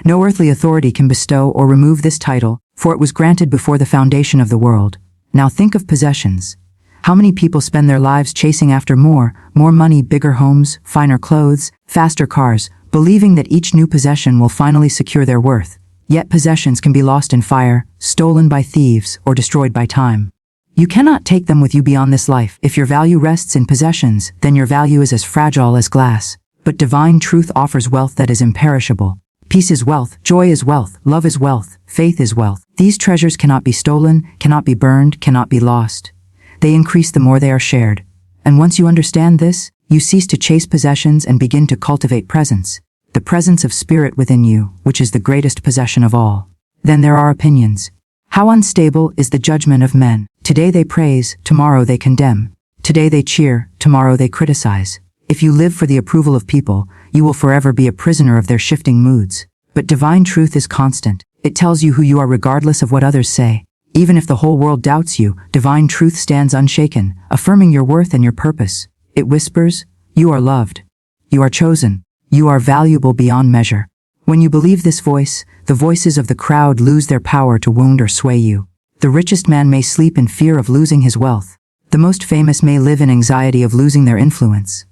No earthly authority can bestow or remove this title, for it was granted before the foundation of the world. Now think of possessions. How many people spend their lives chasing after more money, bigger homes, finer clothes, faster cars, believing that each new possession will finally secure their worth. Yet possessions can be lost in fire, stolen by thieves, or destroyed by time. You cannot take them with you beyond this life. If your value rests in possessions, then your value is as fragile as glass. But divine truth offers wealth that is imperishable. Peace is wealth, joy is wealth, love is wealth, faith is wealth. These treasures cannot be stolen, cannot be burned, cannot be lost. They increase the more they are shared. And once you understand this, you cease to chase possessions and begin to cultivate presence. The presence of spirit within you, which is the greatest possession of all. Then there are opinions. How unstable is the judgment of men. Today they praise, tomorrow they condemn. Today they cheer, tomorrow they criticize. If you live for the approval of people, you will forever be a prisoner of their shifting moods. But divine truth is constant. It tells you who you are regardless of what others say. Even if the whole world doubts you, divine truth stands unshaken, affirming your worth and your purpose. It whispers, you are loved. You are chosen. You are valuable beyond measure. When you believe this voice, the voices of the crowd lose their power to wound or sway you. The richest man may sleep in fear of losing his wealth. The most famous may live in anxiety of losing their influence.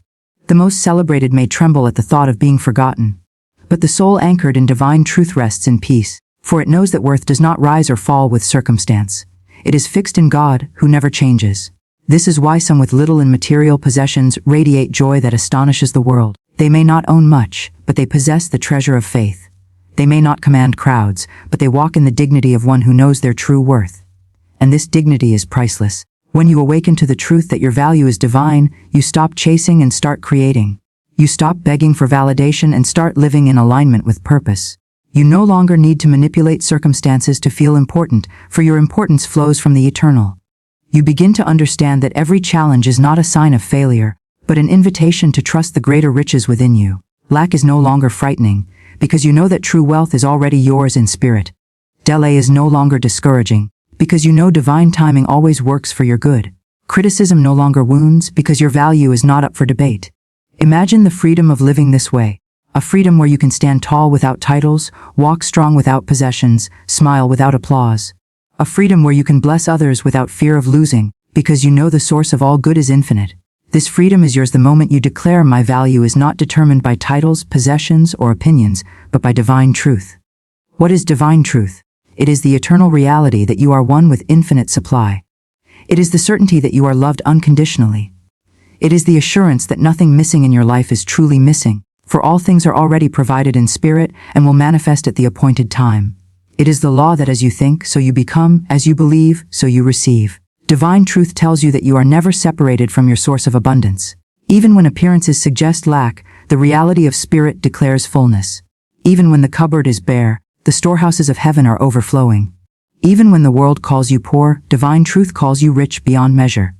The most celebrated may tremble at the thought of being forgotten. But the soul anchored in divine truth rests in peace, for it knows that worth does not rise or fall with circumstance. It is fixed in God, who never changes. This is why some with little in material possessions radiate joy that astonishes the world. They may not own much, but they possess the treasure of faith. They may not command crowds, but they walk in the dignity of one who knows their true worth. And this dignity is priceless. When you awaken to the truth that your value is divine, you stop chasing and start creating. You stop begging for validation and start living in alignment with purpose. You no longer need to manipulate circumstances to feel important, for your importance flows from the eternal. You begin to understand that every challenge is not a sign of failure, but an invitation to trust the greater riches within you. Lack is no longer frightening, because you know that true wealth is already yours in spirit. Delay is no longer discouraging, because you know divine timing always works for your good. Criticism no longer wounds, because your value is not up for debate. Imagine the freedom of living this way. A freedom where you can stand tall without titles, walk strong without possessions, smile without applause. A freedom where you can bless others without fear of losing, because you know the source of all good is infinite. This freedom is yours the moment you declare, my value is not determined by titles, possessions, or opinions, but by divine truth. What is divine truth? It is the eternal reality that you are one with infinite supply. It is the certainty that you are loved unconditionally. It is the assurance that nothing missing in your life is truly missing, for all things are already provided in spirit and will manifest at the appointed time. It is the law that as you think, so you become, as you believe, so you receive. Divine truth tells you that you are never separated from your source of abundance. Even when appearances suggest lack, the reality of spirit declares fullness. Even when the cupboard is bare, the storehouses of heaven are overflowing. Even when the world calls you poor, divine truth calls you rich beyond measure.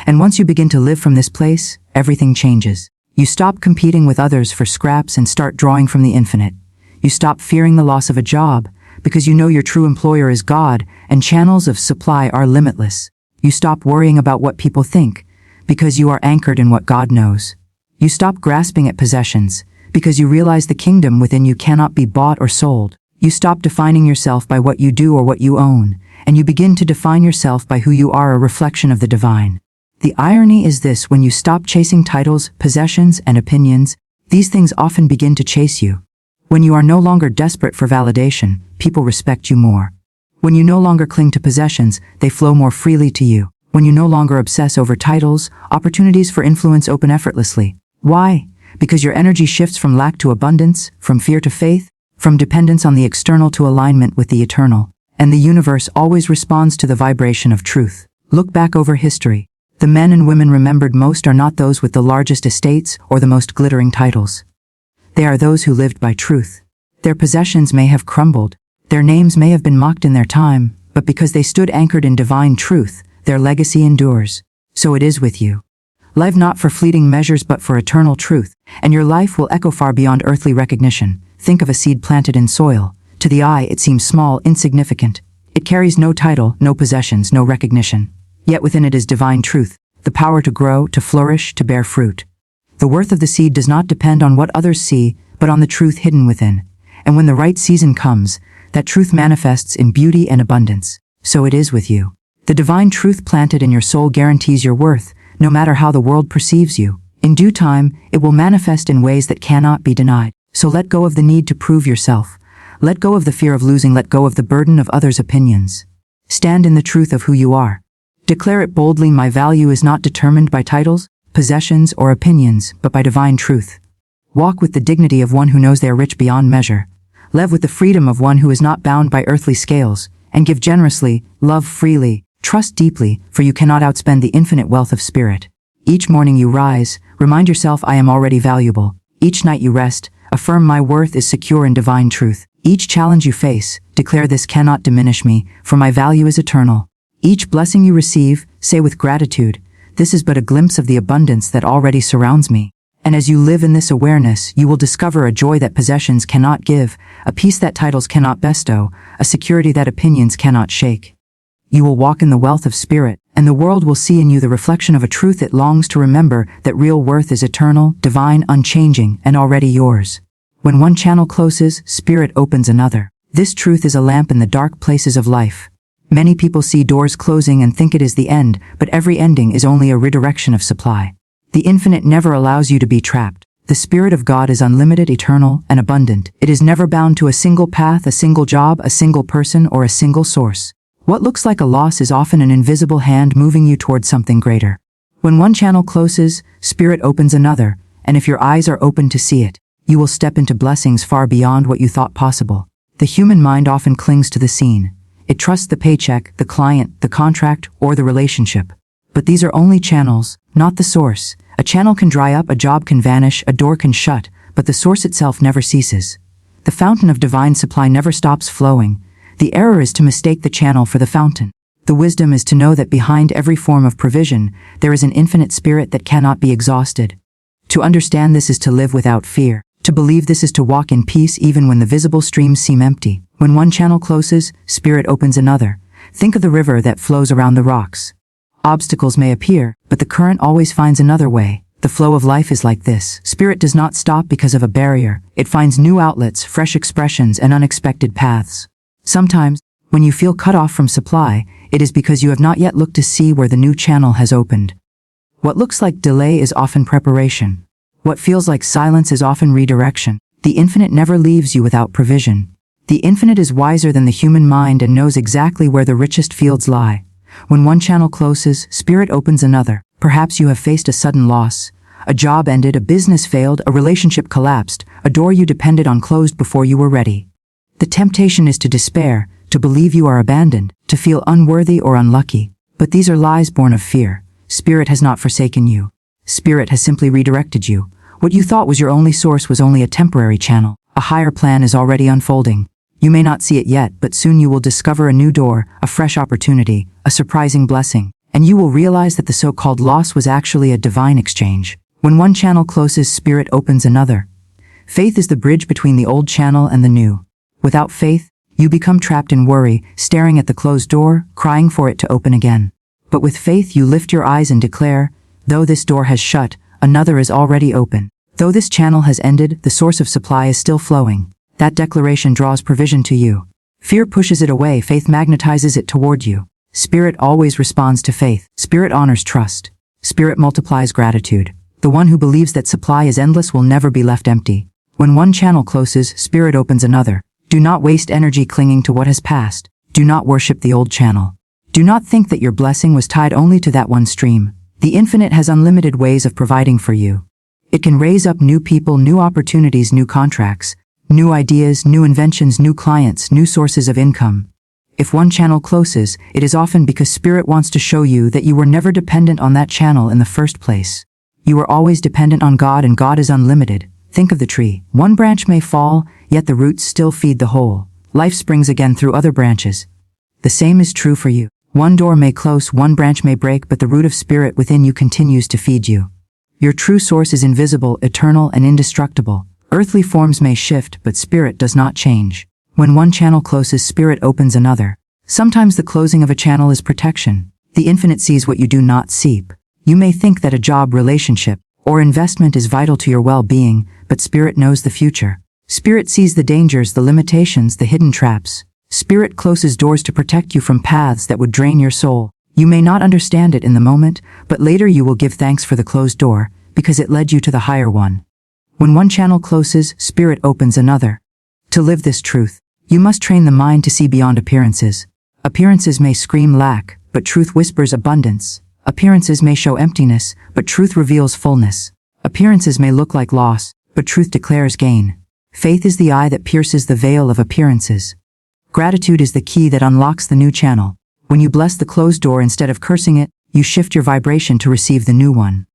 And once you begin to live from this place, everything changes. You stop competing with others for scraps and start drawing from the infinite. You stop fearing the loss of a job, because you know your true employer is God, and channels of supply are limitless. You stop worrying about what people think, because you are anchored in what God knows. You stop grasping at possessions, because you realize the kingdom within you cannot be bought or sold. You stop defining yourself by what you do or what you own, and you begin to define yourself by who you are, a reflection of the divine. The irony is this: when you stop chasing titles, possessions, and opinions, these things often begin to chase you. When you are no longer desperate for validation, people respect you more. When you no longer cling to possessions, they flow more freely to you. When you no longer obsess over titles, opportunities for influence open effortlessly. Why? Because your energy shifts from lack to abundance, from fear to faith, from dependence on the external to alignment with the eternal. And the universe always responds to the vibration of truth. Look back over history. The men and women remembered most are not those with the largest estates or the most glittering titles. They are those who lived by truth. Their possessions may have crumbled, their names may have been mocked in their time, but because they stood anchored in divine truth, their legacy endures. So it is with you. Live not for fleeting measures but for eternal truth, and your life will echo far beyond earthly recognition. Think of a seed planted in soil. To the eye it seems small, insignificant. It carries no title, no possessions, no recognition. Yet within it is divine truth, the power to grow, to flourish, to bear fruit. The worth of the seed does not depend on what others see, but on the truth hidden within. And when the right season comes, that truth manifests in beauty and abundance. So it is with you. The divine truth planted in your soul guarantees your worth, no matter how the world perceives you. In due time, it will manifest in ways that cannot be denied. So let go of the need to prove yourself. Let go of the fear of losing, let go of the burden of others' opinions. Stand in the truth of who you are. Declare it boldly, my value is not determined by titles, possessions, or opinions, but by divine truth. Walk with the dignity of one who knows they are rich beyond measure. Live with the freedom of one who is not bound by earthly scales, and give generously, love freely, trust deeply, for you cannot outspend the infinite wealth of spirit. Each morning you rise, remind yourself I am already valuable. Each night you rest, affirm my worth is secure in divine truth. Each challenge you face, declare this cannot diminish me, for my value is eternal. Each blessing you receive, say with gratitude, this is but a glimpse of the abundance that already surrounds me. And as you live in this awareness, you will discover a joy that possessions cannot give, a peace that titles cannot bestow, a security that opinions cannot shake. You will walk in the wealth of spirit, and the world will see in you the reflection of a truth it longs to remember, that real worth is eternal, divine, unchanging, and already yours. When one channel closes, spirit opens another. This truth is a lamp in the dark places of life. Many people see doors closing and think it is the end, but every ending is only a redirection of supply. The infinite never allows you to be trapped. The Spirit of God is unlimited, eternal, and abundant. It is never bound to a single path, a single job, a single person, or a single source. What looks like a loss is often an invisible hand moving you toward something greater. When one channel closes, Spirit opens another, and if your eyes are open to see it, you will step into blessings far beyond what you thought possible. The human mind often clings to the scene. It trusts the paycheck, the client, the contract, or the relationship. But these are only channels, not the source. A channel can dry up, a job can vanish, a door can shut, but the source itself never ceases. The fountain of divine supply never stops flowing. The error is to mistake the channel for the fountain. The wisdom is to know that behind every form of provision, there is an infinite spirit that cannot be exhausted. To understand this is to live without fear. To believe this is to walk in peace even when the visible streams seem empty. When one channel closes, spirit opens another. Think of the river that flows around the rocks. Obstacles may appear, but the current always finds another way. The flow of life is like this. Spirit does not stop because of a barrier. It finds new outlets, fresh expressions, and unexpected paths. Sometimes, when you feel cut off from supply, it is because you have not yet looked to see where the new channel has opened. What looks like delay is often preparation. What feels like silence is often redirection. The infinite never leaves you without provision. The infinite is wiser than the human mind and knows exactly where the richest fields lie. When one channel closes, spirit opens another. Perhaps you have faced a sudden loss. A job ended, a business failed, a relationship collapsed, a door you depended on closed before you were ready. The temptation is to despair, to believe you are abandoned, to feel unworthy or unlucky. But these are lies born of fear. Spirit has not forsaken you. Spirit has simply redirected you. What you thought was your only source was only a temporary channel. A higher plan is already unfolding. You may not see it yet, but soon you will discover a new door, a fresh opportunity, a surprising blessing, and you will realize that the so-called loss was actually a divine exchange. When one channel closes, spirit opens another. Faith is the bridge between the old channel and the new. Without faith, you become trapped in worry, staring at the closed door, crying for it to open again. But with faith you lift your eyes and declare, though this door has shut, another is already open. Though this channel has ended, the source of supply is still flowing. That declaration draws provision to you. Fear pushes it away, faith magnetizes it toward you. Spirit always responds to faith. Spirit honors trust. Spirit multiplies gratitude. The one who believes that supply is endless will never be left empty. When one channel closes, spirit opens another. Do not waste energy clinging to what has passed. Do not worship the old channel. Do not think that your blessing was tied only to that one stream. The infinite has unlimited ways of providing for you. It can raise up new people, new opportunities, new contracts, new ideas, new inventions, new clients, new sources of income. If one channel closes, it is often because Spirit wants to show you that you were never dependent on that channel in the first place. You are always dependent on God, and God is unlimited. Think of the tree. One branch may fall, yet the roots still feed the whole. Life springs again through other branches. The same is true for you. One door may close, one branch may break, but the root of Spirit within you continues to feed you. Your true source is invisible, eternal, and indestructible. Earthly forms may shift, but Spirit does not change. When one channel closes, Spirit opens another. Sometimes the closing of a channel is protection. The infinite sees what you do not see. You may think that a job, relationship, or investment is vital to your well-being, but Spirit knows the future. Spirit sees the dangers, the limitations, the hidden traps. Spirit closes doors to protect you from paths that would drain your soul. You may not understand it in the moment, but later you will give thanks for the closed door, because it led you to the higher one. When one channel closes, Spirit opens another. To live this truth, you must train the mind to see beyond appearances. Appearances may scream lack, but truth whispers abundance. Appearances may show emptiness, but truth reveals fullness. Appearances may look like loss, but truth declares gain. Faith is the eye that pierces the veil of appearances. Gratitude is the key that unlocks the new channel. When you bless the closed door instead of cursing it, you shift your vibration to receive the new one.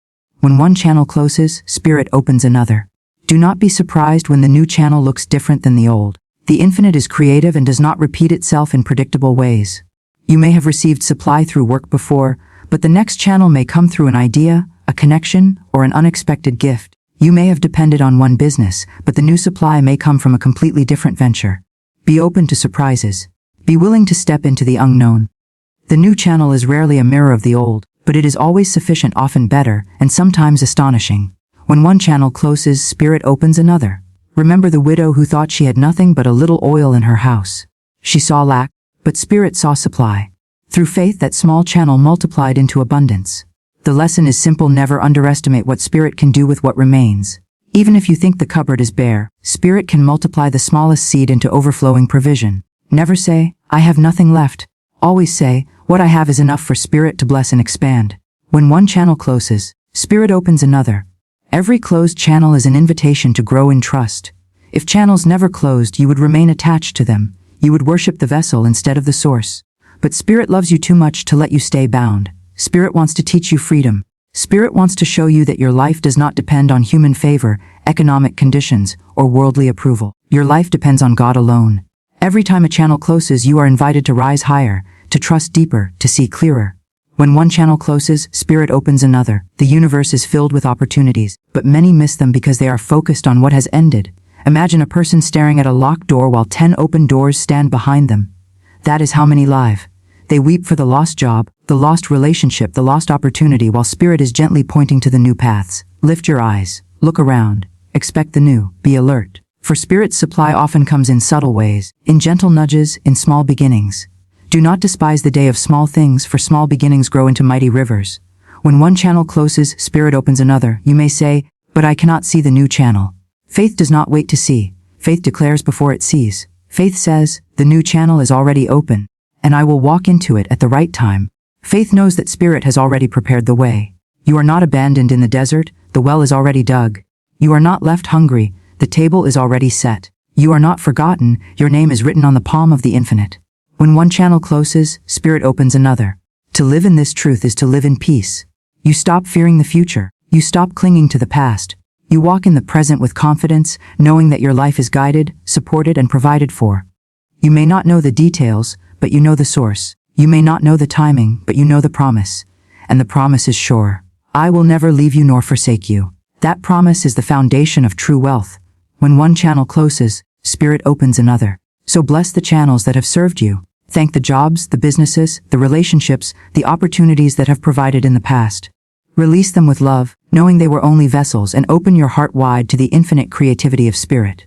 When one channel closes, Spirit opens another. Do not be surprised when the new channel looks different than the old. The infinite is creative and does not repeat itself in predictable ways. You may have received supply through work before, but the next channel may come through an idea, a connection, or an unexpected gift. You may have depended on one business, but the new supply may come from a completely different venture. Be open to surprises. Be willing to step into the unknown. The new channel is rarely a mirror of the old, but it is always sufficient, often better, and sometimes astonishing. When one channel closes, Spirit opens another. Remember the widow who thought she had nothing but a little oil in her house. She saw lack, but Spirit saw supply. Through faith, that small channel multiplied into abundance. The lesson is simple: never underestimate what Spirit can do with what remains. Even if you think the cupboard is bare, Spirit can multiply the smallest seed into overflowing provision. Never say, "I have nothing left." Always say, "What I have is enough for Spirit to bless and expand." When one channel closes, Spirit opens another. Every closed channel is an invitation to grow in trust. If channels never closed, you would remain attached to them. You would worship the vessel instead of the source. But Spirit loves you too much to let you stay bound. Spirit wants to teach you freedom. Spirit wants to show you that your life does not depend on human favor, economic conditions, or worldly approval. Your life depends on God alone. Every time a channel closes, you are invited to rise higher, to trust deeper, to see clearer. When one channel closes, Spirit opens another. The universe is filled with opportunities, but many miss them because they are focused on what has ended. Imagine a person staring at a locked door while 10 open doors stand behind them. That is how many live. They weep for the lost job, the lost relationship, the lost opportunity, while Spirit is gently pointing to the new paths. Lift your eyes, look around, expect the new, be alert. For Spirit's supply often comes in subtle ways, in gentle nudges, in small beginnings. Do not despise the day of small things, for small beginnings grow into mighty rivers. When one channel closes, Spirit opens another. You may say, "But I cannot see the new channel." Faith does not wait to see. Faith declares before it sees. Faith says, "The new channel is already open, and I will walk into it at the right time." Faith knows that Spirit has already prepared the way. You are not abandoned in the desert, the well is already dug. You are not left hungry, the table is already set. You are not forgotten, your name is written on the palm of the infinite. When one channel closes, Spirit opens another. To live in this truth is to live in peace. You stop fearing the future. You stop clinging to the past. You walk in the present with confidence, knowing that your life is guided, supported, and provided for. You may not know the details, but you know the source. You may not know the timing, but you know the promise. And the promise is sure. I will never leave you nor forsake you. That promise is the foundation of true wealth. When one channel closes, Spirit opens another. So bless the channels that have served you. Thank the jobs, the businesses, the relationships, the opportunities that have provided in the past. Release them with love, knowing they were only vessels, and open your heart wide to the infinite creativity of Spirit.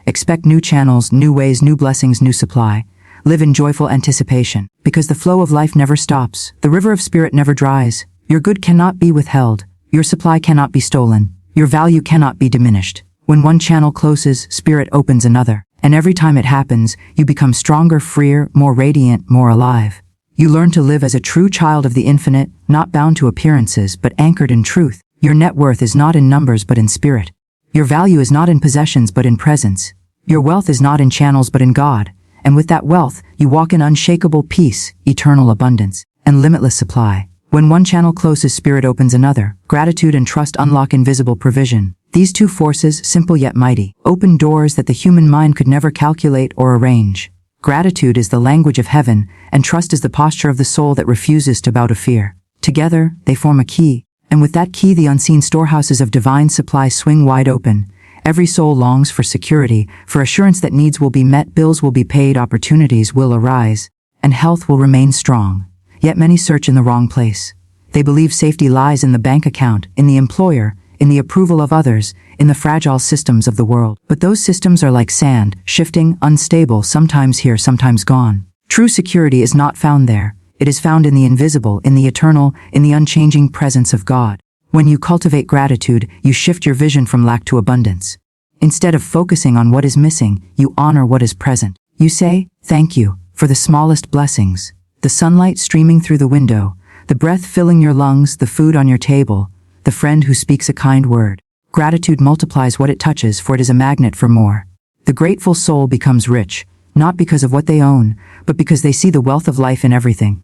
Expect new channels, new ways, new blessings, new supply. Live in joyful anticipation, because the flow of life never stops. The river of Spirit never dries. Your good cannot be withheld. Your supply cannot be stolen. Your value cannot be diminished. When one channel closes, Spirit opens another. And every time it happens, you become stronger, freer, more radiant, more alive. You learn to live as a true child of the infinite, not bound to appearances but anchored in truth. Your net worth is not in numbers but in spirit. Your value is not in possessions but in presence. Your wealth is not in channels but in God. And with that wealth, you walk in unshakable peace, eternal abundance, and limitless supply. When one channel closes, spirit opens another. Gratitude and trust unlock invisible provision. These two forces, simple yet mighty, open doors that the human mind could never calculate or arrange. Gratitude is the language of heaven, and trust is the posture of the soul that refuses to bow to fear. Together, they form a key, and with that key the unseen storehouses of divine supply swing wide open. Every soul longs for security, for assurance that needs will be met, bills will be paid, opportunities will arise, and health will remain strong. Yet many search in the wrong place. They believe safety lies in the bank account, in the employer, in the approval of others, in the fragile systems of the world. But those systems are like sand, shifting, unstable, sometimes here, sometimes gone. True security is not found there. It is found in the invisible, in the eternal, in the unchanging presence of God. When you cultivate gratitude, you shift your vision from lack to abundance. Instead of focusing on what is missing, you honor what is present. You say, "Thank you," for the smallest blessings. The sunlight streaming through the window, the breath filling your lungs, the food on your table, the friend who speaks a kind word. Gratitude multiplies what it touches, for it is a magnet for more. The grateful soul becomes rich, not because of what they own, but because they see the wealth of life in everything.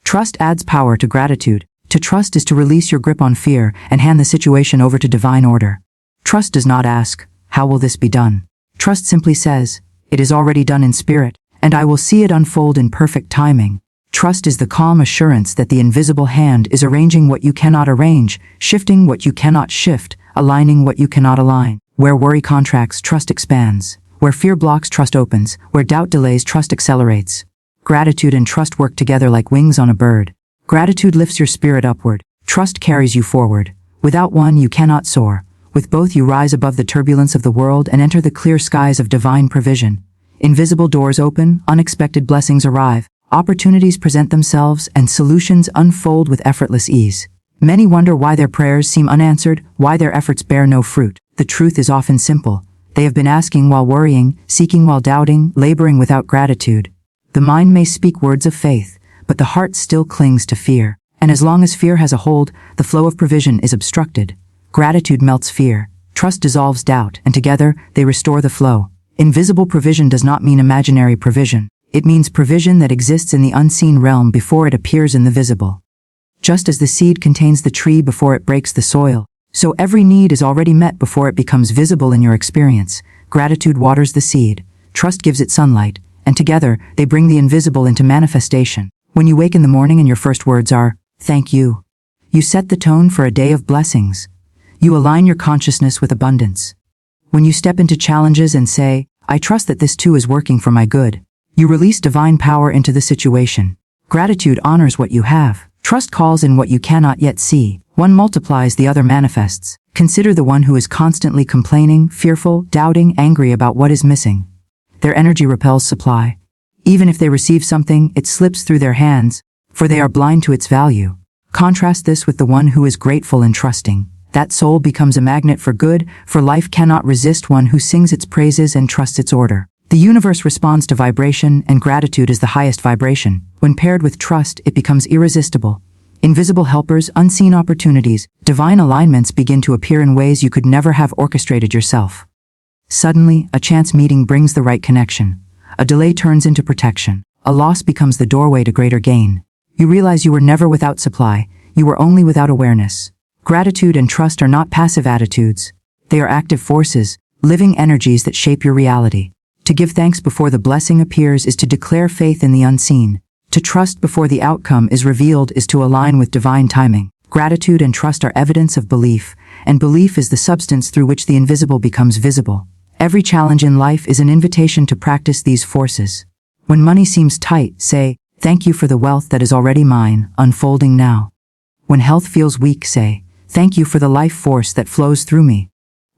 Trust adds power to gratitude. To trust is to release your grip on fear and hand the situation over to divine order. Trust does not ask, "How will this be done?" Trust simply says, "It is already done in spirit, and I will see it unfold in perfect timing." Trust is the calm assurance that the invisible hand is arranging what you cannot arrange, shifting what you cannot shift, aligning what you cannot align. Where worry contracts, trust expands. Where fear blocks, trust opens. Where doubt delays, trust accelerates. Gratitude and trust work together like wings on a bird. Gratitude lifts your spirit upward. Trust carries you forward. Without one, you cannot soar. With both, you rise above the turbulence of the world and enter the clear skies of divine provision. Invisible doors open, unexpected blessings arrive. Opportunities present themselves, and solutions unfold with effortless ease. Many wonder why their prayers seem unanswered, why their efforts bear no fruit. The truth is often simple. They have been asking while worrying, seeking while doubting, laboring without gratitude. The mind may speak words of faith, but the heart still clings to fear. And as long as fear has a hold, the flow of provision is obstructed. Gratitude melts fear. Trust dissolves doubt, and together, they restore the flow. Invisible provision does not mean imaginary provision. It means provision that exists in the unseen realm before it appears in the visible. Just as the seed contains the tree before it breaks the soil, so every need is already met before it becomes visible in your experience. Gratitude waters the seed, trust gives it sunlight, and together they bring the invisible into manifestation. When you wake in the morning and your first words are, "Thank you," you set the tone for a day of blessings. You align your consciousness with abundance. When you step into challenges and say, "I trust that this too is working for my good," you release divine power into the situation. Gratitude honors what you have. Trust calls in what you cannot yet see. One multiplies, the other manifests. Consider the one who is constantly complaining, fearful, doubting, angry about what is missing. Their energy repels supply. Even if they receive something, it slips through their hands, for they are blind to its value. Contrast this with the one who is grateful and trusting. That soul becomes a magnet for good, for life cannot resist one who sings its praises and trusts its order. The universe responds to vibration, and gratitude is the highest vibration. When paired with trust, it becomes irresistible. Invisible helpers, unseen opportunities, divine alignments begin to appear in ways you could never have orchestrated yourself. Suddenly, a chance meeting brings the right connection. A delay turns into protection. A loss becomes the doorway to greater gain. You realize you were never without supply, you were only without awareness. Gratitude and trust are not passive attitudes. They are active forces, living energies that shape your reality. To give thanks before the blessing appears is to declare faith in the unseen. To trust before the outcome is revealed is to align with divine timing. Gratitude and trust are evidence of belief, and belief is the substance through which the invisible becomes visible. Every challenge in life is an invitation to practice these forces. When money seems tight, say, "Thank you for the wealth that is already mine, unfolding now." When health feels weak, say, "Thank you for the life force that flows through me."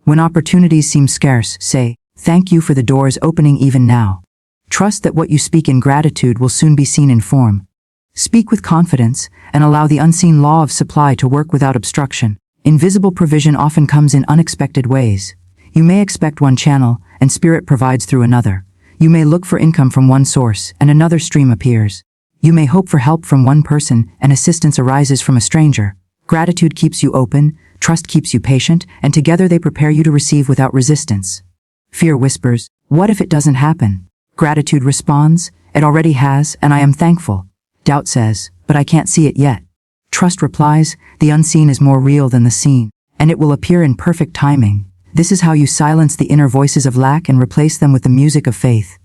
When opportunities seem scarce, say, "Thank you for the doors opening even now." Trust that what you speak in gratitude will soon be seen in form. Speak with confidence, and allow the unseen law of supply to work without obstruction. Invisible provision often comes in unexpected ways. You may expect one channel, and spirit provides through another. You may look for income from one source, and another stream appears. You may hope for help from one person and assistance arises from a stranger. Gratitude keeps you open, trust keeps you patient, and together they prepare you to receive without resistance. Fear whispers, "What if it doesn't happen?" Gratitude responds, "It already has, and I am thankful." Doubt says, "But I can't see it yet." Trust replies, "The unseen is more real than the seen, and it will appear in perfect timing." This is how you silence the inner voices of lack and replace them with the music of faith.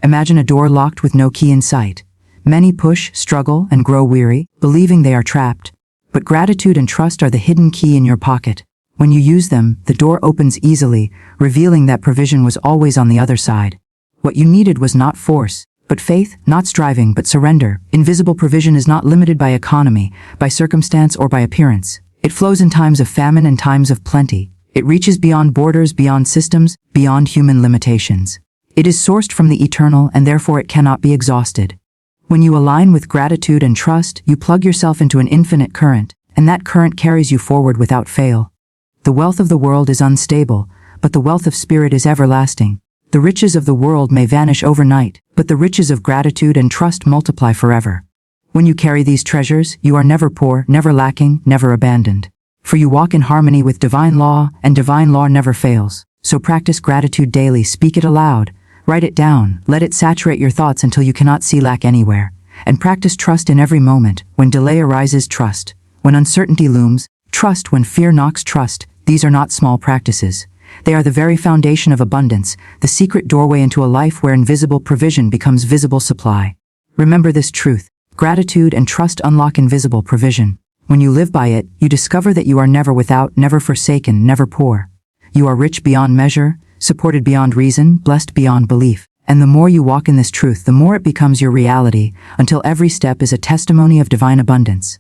Imagine a door locked with no key in sight. Many push, struggle, and grow weary, believing they are trapped. But gratitude and trust are the hidden key in your pocket. When you use them, the door opens easily, revealing that provision was always on the other side. What you needed was not force, but faith, not striving, but surrender. Invisible provision is not limited by economy, by circumstance, or by appearance. It flows in times of famine and times of plenty. It reaches beyond borders, beyond systems, beyond human limitations. It is sourced from the eternal and therefore it cannot be exhausted. When you align with gratitude and trust, you plug yourself into an infinite current, and that current carries you forward without fail. The wealth of the world is unstable, but the wealth of spirit is everlasting. The riches of the world may vanish overnight, but the riches of gratitude and trust multiply forever. When you carry these treasures, you are never poor, never lacking, never abandoned. For you walk in harmony with divine law, and divine law never fails. So practice gratitude daily, speak it aloud, write it down, let it saturate your thoughts until you cannot see lack anywhere. And practice trust in every moment. When delay arises, trust. When uncertainty looms, trust. When fear knocks, trust. These are not small practices. They are the very foundation of abundance, the secret doorway into a life where invisible provision becomes visible supply. Remember this truth. Gratitude and trust unlock invisible provision. When you live by it, you discover that you are never without, never forsaken, never poor. You are rich beyond measure, supported beyond reason, blessed beyond belief. And the more you walk in this truth, the more it becomes your reality, until every step is a testimony of divine abundance.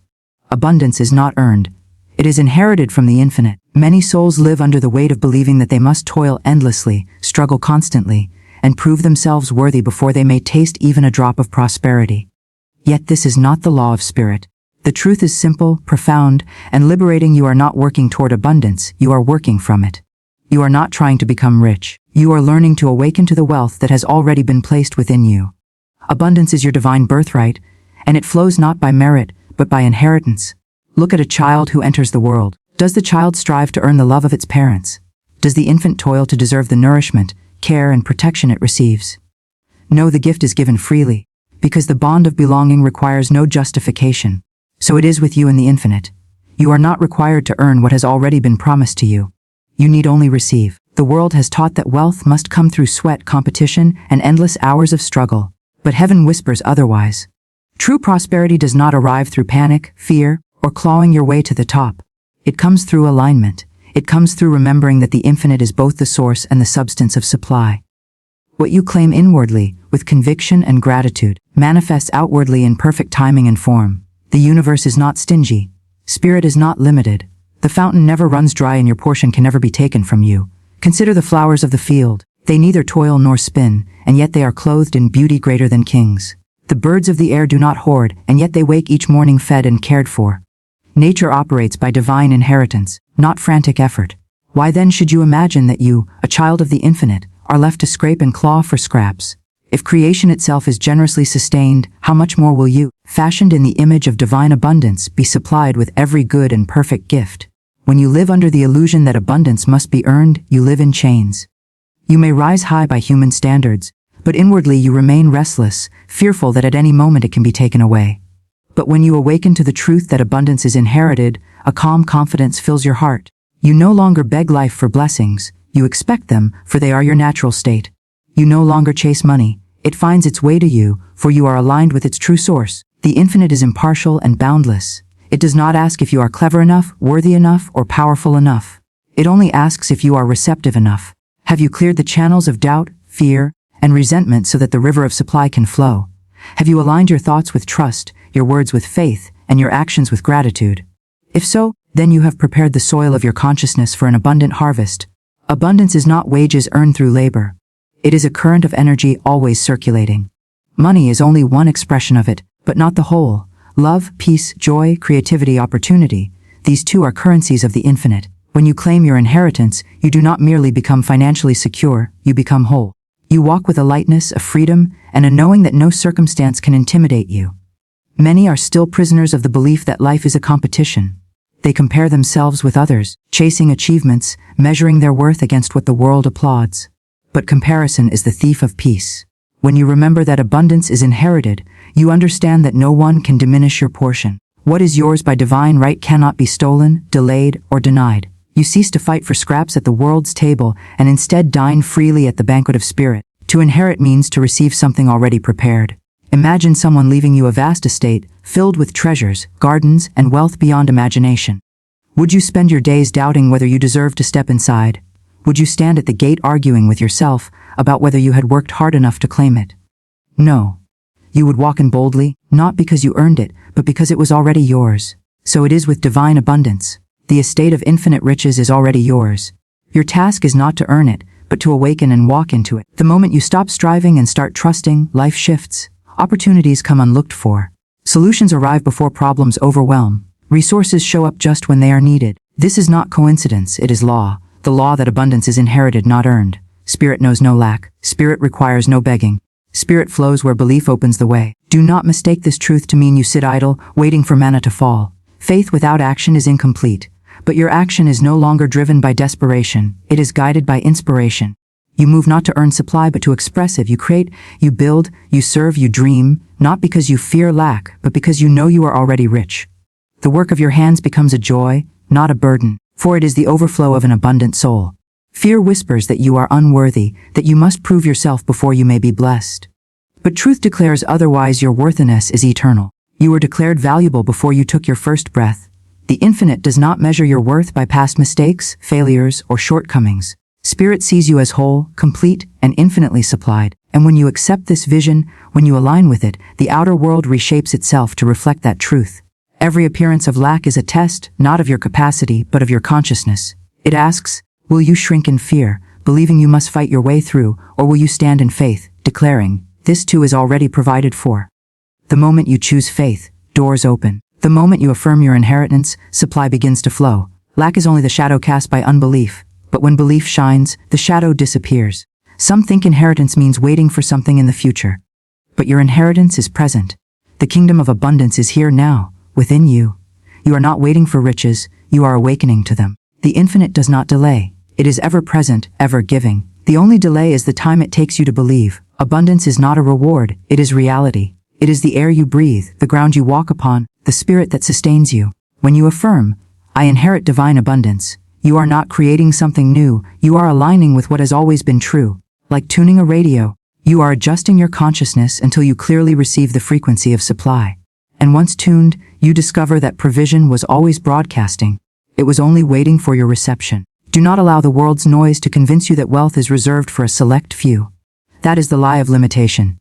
Abundance is not earned. It is inherited from the infinite. Many souls live under the weight of believing that they must toil endlessly, struggle constantly, and prove themselves worthy before they may taste even a drop of prosperity. Yet this is not the law of spirit. The truth is simple, profound, and liberating. You are not working toward abundance, you are working from it. You are not trying to become rich. You are learning to awaken to the wealth that has already been placed within you. Abundance is your divine birthright, and it flows not by merit, but by inheritance. Look at a child who enters the world. Does the child strive to earn the love of its parents? Does the infant toil to deserve the nourishment, care, and protection it receives? No, the gift is given freely, because the bond of belonging requires no justification. So it is with you in the infinite. You are not required to earn what has already been promised to you. You need only receive. The world has taught that wealth must come through sweat, competition, and endless hours of struggle. But heaven whispers otherwise. True prosperity does not arrive through panic, fear, or clawing your way to the top. It comes through alignment. It comes through remembering that the infinite is both the source and the substance of supply. What you claim inwardly, with conviction and gratitude, manifests outwardly in perfect timing and form. The universe is not stingy. Spirit is not limited. The fountain never runs dry and your portion can never be taken from you. Consider the flowers of the field. They neither toil nor spin, and yet they are clothed in beauty greater than kings. The birds of the air do not hoard, and yet they wake each morning fed and cared for. Nature operates by divine inheritance, not frantic effort. Why then should you imagine that you, a child of the infinite, are left to scrape and claw for scraps? If creation itself is generously sustained, how much more will you, fashioned in the image of divine abundance, be supplied with every good and perfect gift? When you live under the illusion that abundance must be earned, you live in chains. You may rise high by human standards, but inwardly you remain restless, fearful that at any moment it can be taken away. But when you awaken to the truth that abundance is inherited, a calm confidence fills your heart. You no longer beg life for blessings, you expect them, for they are your natural state. You no longer chase money, it finds its way to you, for you are aligned with its true source. The infinite is impartial and boundless. It does not ask if you are clever enough, worthy enough, or powerful enough. It only asks if you are receptive enough. Have you cleared the channels of doubt, fear, and resentment so that the river of supply can flow? Have you aligned your thoughts with trust, your words with faith, and your actions with gratitude? If so, then you have prepared the soil of your consciousness for an abundant harvest. Abundance is not wages earned through labor. It is a current of energy always circulating. Money is only one expression of it, but not the whole. Love, peace, joy, creativity, opportunity. These two are currencies of the infinite. When you claim your inheritance, you do not merely become financially secure, you become whole. You walk with a lightness, a freedom, and a knowing that no circumstance can intimidate you. Many are still prisoners of the belief that life is a competition. They compare themselves with others, chasing achievements, measuring their worth against what the world applauds. But comparison is the thief of peace. When you remember that abundance is inherited, you understand that no one can diminish your portion. What is yours by divine right cannot be stolen, delayed, or denied. You cease to fight for scraps at the world's table and instead dine freely at the banquet of spirit. To inherit means to receive something already prepared. Imagine someone leaving you a vast estate, filled with treasures, gardens, and wealth beyond imagination. Would you spend your days doubting whether you deserve to step inside? Would you stand at the gate arguing with yourself about whether you had worked hard enough to claim it? No. You would walk in boldly, not because you earned it, but because it was already yours. So it is with divine abundance. The estate of infinite riches is already yours. Your task is not to earn it, but to awaken and walk into it. The moment you stop striving and start trusting, life shifts. Opportunities come unlooked for. Solutions arrive before problems overwhelm. Resources show up just when they are needed. This is not coincidence, it is law. The law that abundance is inherited, not earned. Spirit knows no lack. Spirit requires no begging. Spirit flows where belief opens the way. Do not mistake this truth to mean you sit idle, waiting for manna to fall. Faith without action is incomplete. But your action is no longer driven by desperation. It is guided by inspiration. You move not to earn supply but to express it. You create, you build, you serve, you dream, not because you fear lack, but because you know you are already rich. The work of your hands becomes a joy, not a burden, for it is the overflow of an abundant soul. Fear whispers that you are unworthy, that you must prove yourself before you may be blessed. But truth declares otherwise. Your worthiness is eternal. You were declared valuable before you took your first breath. The infinite does not measure your worth by past mistakes, failures, or shortcomings. Spirit sees you as whole, complete, and infinitely supplied. And when you accept this vision, when you align with it, the outer world reshapes itself to reflect that truth. Every appearance of lack is a test, not of your capacity, but of your consciousness. It asks, will you shrink in fear, believing you must fight your way through, or will you stand in faith, declaring, this too is already provided for? The moment you choose faith, doors open. The moment you affirm your inheritance, supply begins to flow. Lack is only the shadow cast by unbelief, but when belief shines, the shadow disappears. Some think inheritance means waiting for something in the future. But your inheritance is present. The kingdom of abundance is here now, within you. You are not waiting for riches, you are awakening to them. The infinite does not delay. It is ever present, ever giving. The only delay is the time it takes you to believe. Abundance is not a reward, it is reality. It is the air you breathe, the ground you walk upon, the spirit that sustains you. When you affirm, I inherit divine abundance, you are not creating something new, you are aligning with what has always been true. Like tuning a radio, you are adjusting your consciousness until you clearly receive the frequency of supply. And once tuned, you discover that provision was always broadcasting. It was only waiting for your reception. Do not allow the world's noise to convince you that wealth is reserved for a select few. That is the lie of limitation.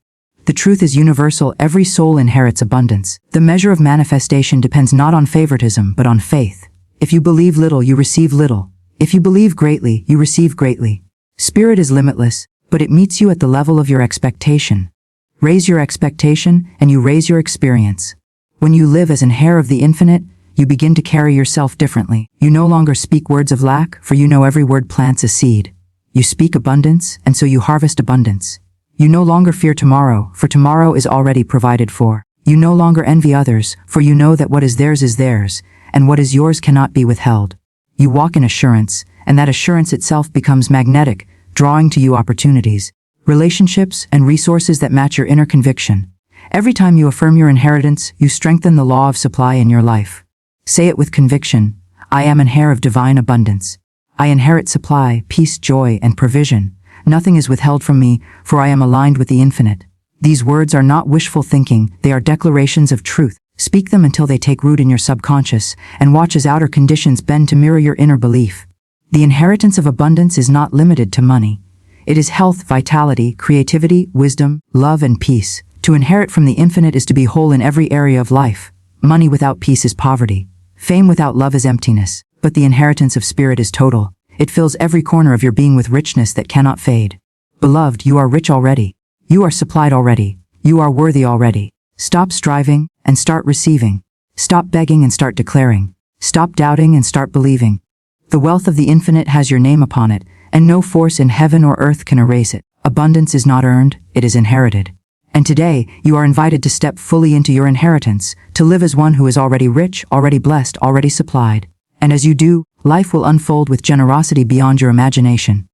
The truth is universal. Every soul inherits abundance. The measure of manifestation depends not on favoritism, but on faith. If you believe little, you receive little. If you believe greatly, you receive greatly. Spirit is limitless, but it meets you at the level of your expectation. Raise your expectation, and you raise your experience. When you live as an heir of the infinite, you begin to carry yourself differently. You no longer speak words of lack, for you know every word plants a seed. You speak abundance, and so you harvest abundance. You no longer fear tomorrow, for tomorrow is already provided for. You no longer envy others, for you know that what is theirs, and what is yours cannot be withheld. You walk in assurance, and that assurance itself becomes magnetic, drawing to you opportunities, relationships, and resources that match your inner conviction. Every time you affirm your inheritance, you strengthen the law of supply in your life. Say it with conviction, I am an heir of divine abundance. I inherit supply, peace, joy, and provision. Nothing is withheld from me, for I am aligned with the infinite. These words are not wishful thinking, they are declarations of truth. Speak them until they take root in your subconscious, and watch as outer conditions bend to mirror your inner belief. The inheritance of abundance is not limited to money. It is health, vitality, creativity, wisdom, love, and peace. To inherit from the infinite is to be whole in every area of life. Money without peace is poverty. Fame without love is emptiness. But the inheritance of spirit is total. It fills every corner of your being with richness that cannot fade. Beloved, you are rich already. You are supplied already. You are worthy already. Stop striving and start receiving. Stop begging and start declaring. Stop doubting and start believing. The wealth of the infinite has your name upon it, and no force in heaven or earth can erase it. Abundance is not earned, it is inherited. And today, you are invited to step fully into your inheritance, to live as one who is already rich, already blessed, already supplied. And as you do, life will unfold with generosity beyond your imagination.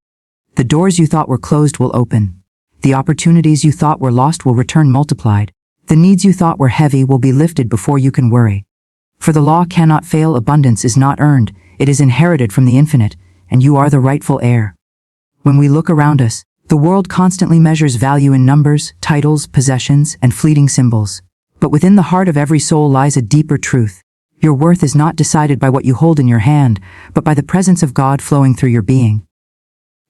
The doors you thought were closed will open. The opportunities you thought were lost will return multiplied. The needs you thought were heavy will be lifted before you can worry. For the law cannot fail. Abundance is not earned, it is inherited from the infinite, and you are the rightful heir. When we look around us, the world constantly measures value in numbers, titles, possessions, and fleeting symbols. But within the heart of every soul lies a deeper truth. Your worth is not decided by what you hold in your hand, but by the presence of God flowing through your being.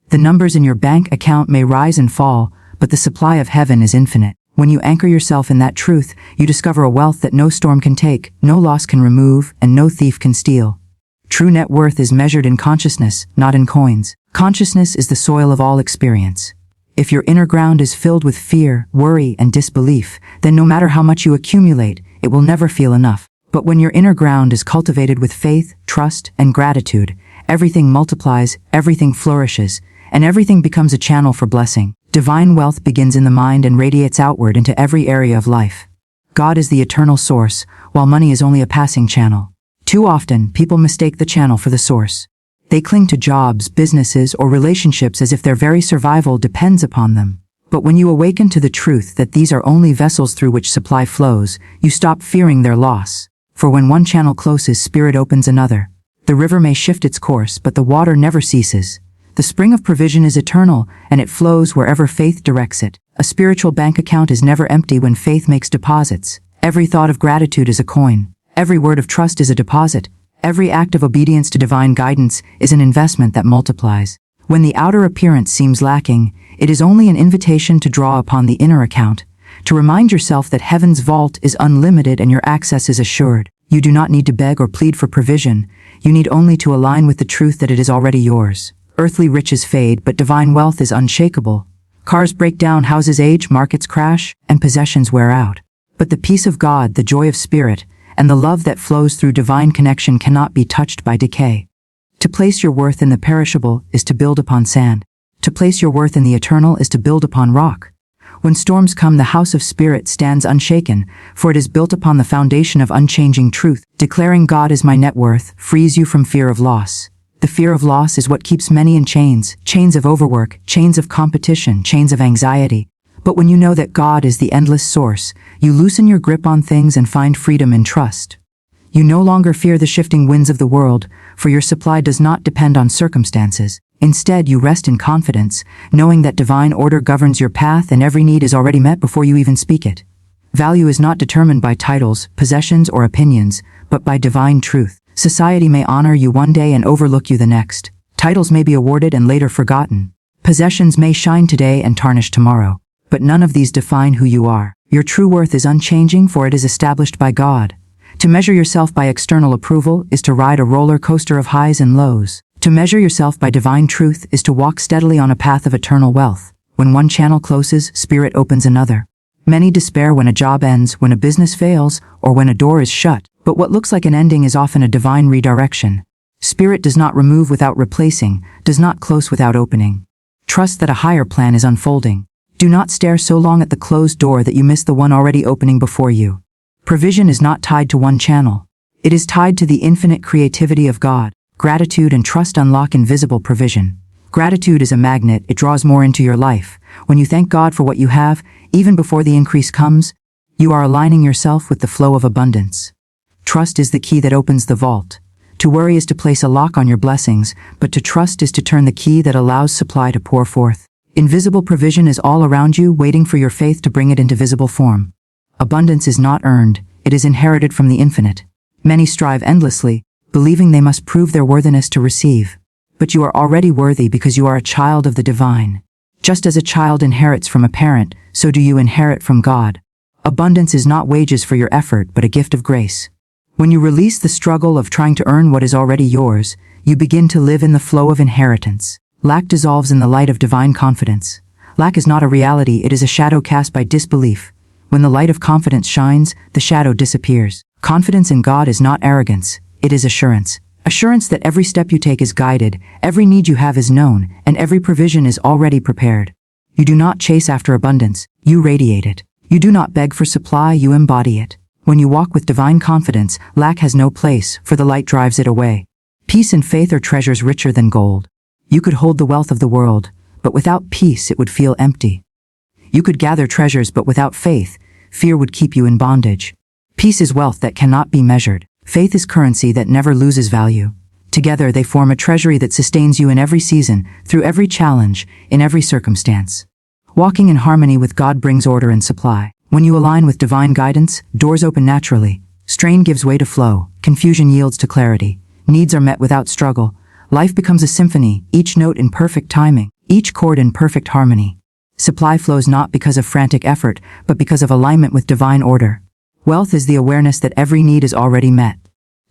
The numbers in your bank account may rise and fall, but the supply of heaven is infinite. When you anchor yourself in that truth, you discover a wealth that no storm can take, no loss can remove, and no thief can steal. True net worth is measured in consciousness, not in coins. Consciousness is the soil of all experience. If your inner ground is filled with fear, worry, and disbelief, then no matter how much you accumulate, it will never feel enough. But when your inner ground is cultivated with faith, trust, and gratitude, everything multiplies, everything flourishes, and everything becomes a channel for blessing. Divine wealth begins in the mind and radiates outward into every area of life. God is the eternal source, while money is only a passing channel. Too often, people mistake the channel for the source. They cling to jobs, businesses, or relationships as if their very survival depends upon them. But when you awaken to the truth that these are only vessels through which supply flows, you stop fearing their loss. For when one channel closes, spirit opens another. The river may shift its course, but the water never ceases. The spring of provision is eternal, and it flows wherever faith directs it. A spiritual bank account is never empty when faith makes deposits. Every thought of gratitude is a coin. Every word of trust is a deposit. Every act of obedience to divine guidance is an investment that multiplies. When the outer appearance seems lacking, it is only an invitation to draw upon the inner account, to remind yourself that heaven's vault is unlimited and your access is assured. You do not need to beg or plead for provision. You need only to align with the truth that it is already yours. Earthly riches fade, but divine wealth is unshakable. Cars break down, houses age, markets crash, and possessions wear out. But the peace of God, the joy of spirit, and the love that flows through divine connection cannot be touched by decay. To place your worth in the perishable is to build upon sand. To place your worth in the eternal is to build upon rock. When storms come, the house of spirit stands unshaken, for it is built upon the foundation of unchanging truth. Declaring God is my net worth frees you from fear of loss. The fear of loss is what keeps many in chains, chains of overwork, chains of competition, chains of anxiety. But when you know that God is the endless source, you loosen your grip on things and find freedom in trust. You no longer fear the shifting winds of the world, for your supply does not depend on circumstances. Instead, you rest in confidence, knowing that divine order governs your path and every need is already met before you even speak it. Value is not determined by titles, possessions, or opinions, but by divine truth. Society may honor you one day and overlook you the next. Titles may be awarded and later forgotten. Possessions may shine today and tarnish tomorrow. But none of these define who you are. Your true worth is unchanging, for it is established by God. To measure yourself by external approval is to ride a roller coaster of highs and lows. To measure yourself by divine truth is to walk steadily on a path of eternal wealth. When one channel closes, spirit opens another. Many despair when a job ends, when a business fails, or when a door is shut. But what looks like an ending is often a divine redirection. Spirit does not remove without replacing, does not close without opening. Trust that a higher plan is unfolding. Do not stare so long at the closed door that you miss the one already opening before you. Provision is not tied to one channel. It is tied to the infinite creativity of God. Gratitude and trust unlock invisible provision. Gratitude is a magnet, it draws more into your life. When you thank God for what you have, even before the increase comes, you are aligning yourself with the flow of abundance. Trust is the key that opens the vault. To worry is to place a lock on your blessings, but to trust is to turn the key that allows supply to pour forth. Invisible provision is all around you, waiting for your faith to bring it into visible form. Abundance is not earned, it is inherited from the infinite. Many strive endlessly, believing they must prove their worthiness to receive. But you are already worthy because you are a child of the divine. Just as a child inherits from a parent, so do you inherit from God. Abundance is not wages for your effort, but a gift of grace. When you release the struggle of trying to earn what is already yours, you begin to live in the flow of inheritance. Lack dissolves in the light of divine confidence. Lack is not a reality, it is a shadow cast by disbelief. When the light of confidence shines, the shadow disappears. Confidence in God is not arrogance, it is assurance. Assurance that every step you take is guided, every need you have is known, and every provision is already prepared. You do not chase after abundance, you radiate it. You do not beg for supply, you embody it. When you walk with divine confidence, lack has no place, for the light drives it away. Peace and faith are treasures richer than gold. You could hold the wealth of the world, but without peace it would feel empty. You could gather treasures, but without faith, fear would keep you in bondage. Peace is wealth that cannot be measured. Faith is currency that never loses value. Together they form a treasury that sustains you in every season, through every challenge, in every circumstance. Walking in harmony with God brings order and supply. When you align with divine guidance, doors open naturally. Strain gives way to flow. Confusion yields to clarity. Needs are met without struggle. Life becomes a symphony, each note in perfect timing, each chord in perfect harmony. Supply flows not because of frantic effort, but because of alignment with divine order. Wealth is the awareness that every need is already met.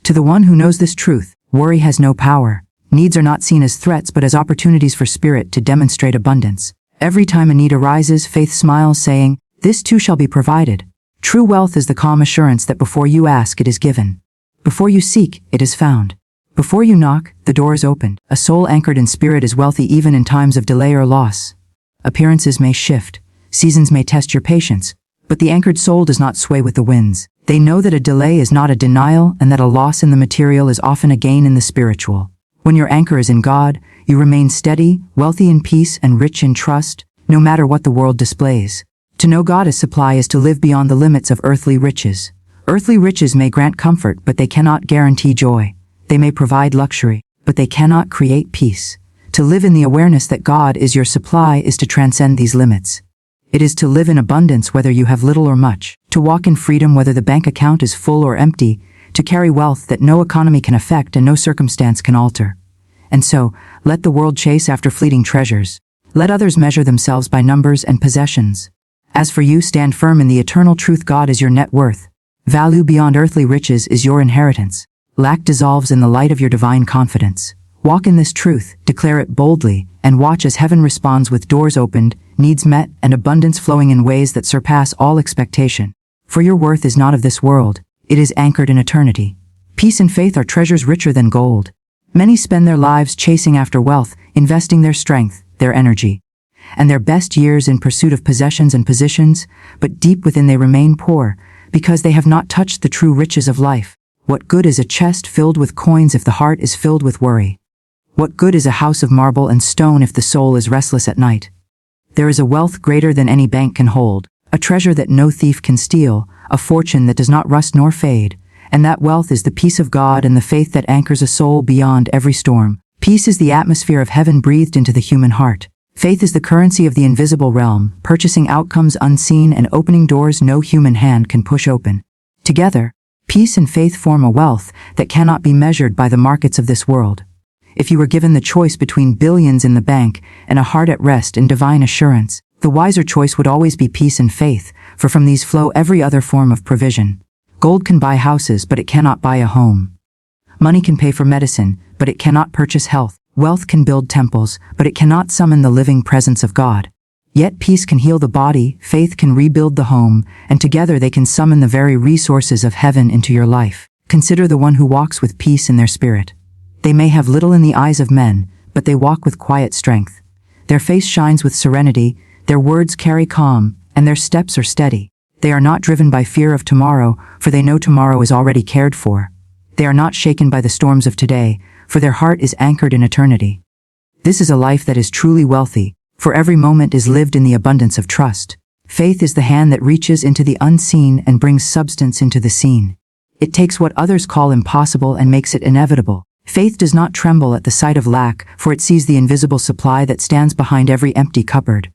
To the one who knows this truth, worry has no power. Needs are not seen as threats but as opportunities for spirit to demonstrate abundance. Every time a need arises, faith smiles, saying, "This too shall be provided." True wealth is the calm assurance that before you ask, it is given. Before you seek, it is found. Before you knock, the door is opened. A soul anchored in spirit is wealthy even in times of delay or loss. Appearances may shift, seasons may test your patience, but the anchored soul does not sway with the winds. They know that a delay is not a denial and that a loss in the material is often a gain in the spiritual. When your anchor is in God, you remain steady, wealthy in peace and rich in trust, no matter what the world displays. To know God as supply is to live beyond the limits of earthly riches. Earthly riches may grant comfort, but they cannot guarantee joy. They may provide luxury, but they cannot create peace. To live in the awareness that God is your supply is to transcend these limits. It is to live in abundance whether you have little or much, to walk in freedom whether the bank account is full or empty, to carry wealth that no economy can affect and no circumstance can alter. And so, let the world chase after fleeting treasures. Let others measure themselves by numbers and possessions. As for you, stand firm in the eternal truth. God is your net worth. Value beyond earthly riches is your inheritance. Lack dissolves in the light of your divine confidence. Walk in this truth, declare it boldly, and watch as heaven responds with doors opened, needs met, and abundance flowing in ways that surpass all expectation. For your worth is not of this world, it is anchored in eternity. Peace and faith are treasures richer than gold. Many spend their lives chasing after wealth, investing their strength, their energy, and their best years in pursuit of possessions and positions, but deep within they remain poor, because they have not touched the true riches of life. What good is a chest filled with coins if the heart is filled with worry? What good is a house of marble and stone if the soul is restless at night? There is a wealth greater than any bank can hold, a treasure that no thief can steal, a fortune that does not rust nor fade, and that wealth is the peace of God and the faith that anchors a soul beyond every storm. Peace is the atmosphere of heaven breathed into the human heart. Faith is the currency of the invisible realm, purchasing outcomes unseen and opening doors no human hand can push open. Together, peace and faith form a wealth that cannot be measured by the markets of this world. If you were given the choice between billions in the bank and a heart at rest in divine assurance, the wiser choice would always be peace and faith, for from these flow every other form of provision. Gold can buy houses, but it cannot buy a home. Money can pay for medicine, but it cannot purchase health. Wealth can build temples, but it cannot summon the living presence of God. Yet peace can heal the body, faith can rebuild the home, and together they can summon the very resources of heaven into your life. Consider the one who walks with peace in their spirit. They may have little in the eyes of men, but they walk with quiet strength. Their face shines with serenity, their words carry calm, and their steps are steady. They are not driven by fear of tomorrow, for they know tomorrow is already cared for. They are not shaken by the storms of today, for their heart is anchored in eternity. This is a life that is truly wealthy, for every moment is lived in the abundance of trust. Faith is the hand that reaches into the unseen and brings substance into the seen. It takes what others call impossible and makes it inevitable. Faith does not tremble at the sight of lack, for it sees the invisible supply that stands behind every empty cupboard.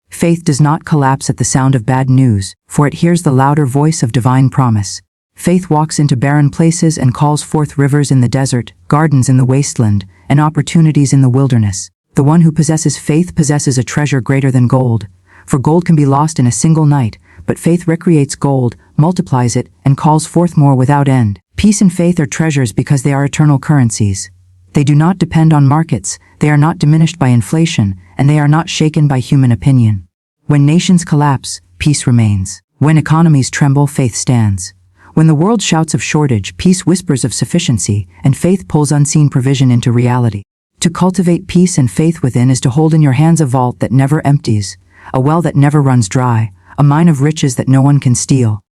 Faith does not collapse at the sound of bad news, for it hears the louder voice of divine promise. Faith walks into barren places and calls forth rivers in the desert, gardens in the wasteland, and opportunities in the wilderness. The one who possesses faith possesses a treasure greater than gold, for gold can be lost in a single night, but faith recreates gold, multiplies it, and calls forth more without end. Peace and faith are treasures because they are eternal currencies. They do not depend on markets, they are not diminished by inflation, and they are not shaken by human opinion. When nations collapse, peace remains. When economies tremble, faith stands. When the world shouts of shortage, peace whispers of sufficiency, and faith pulls unseen provision into reality. To cultivate peace and faith within is to hold in your hands a vault that never empties, a well that never runs dry, a mine of riches that no one can steal.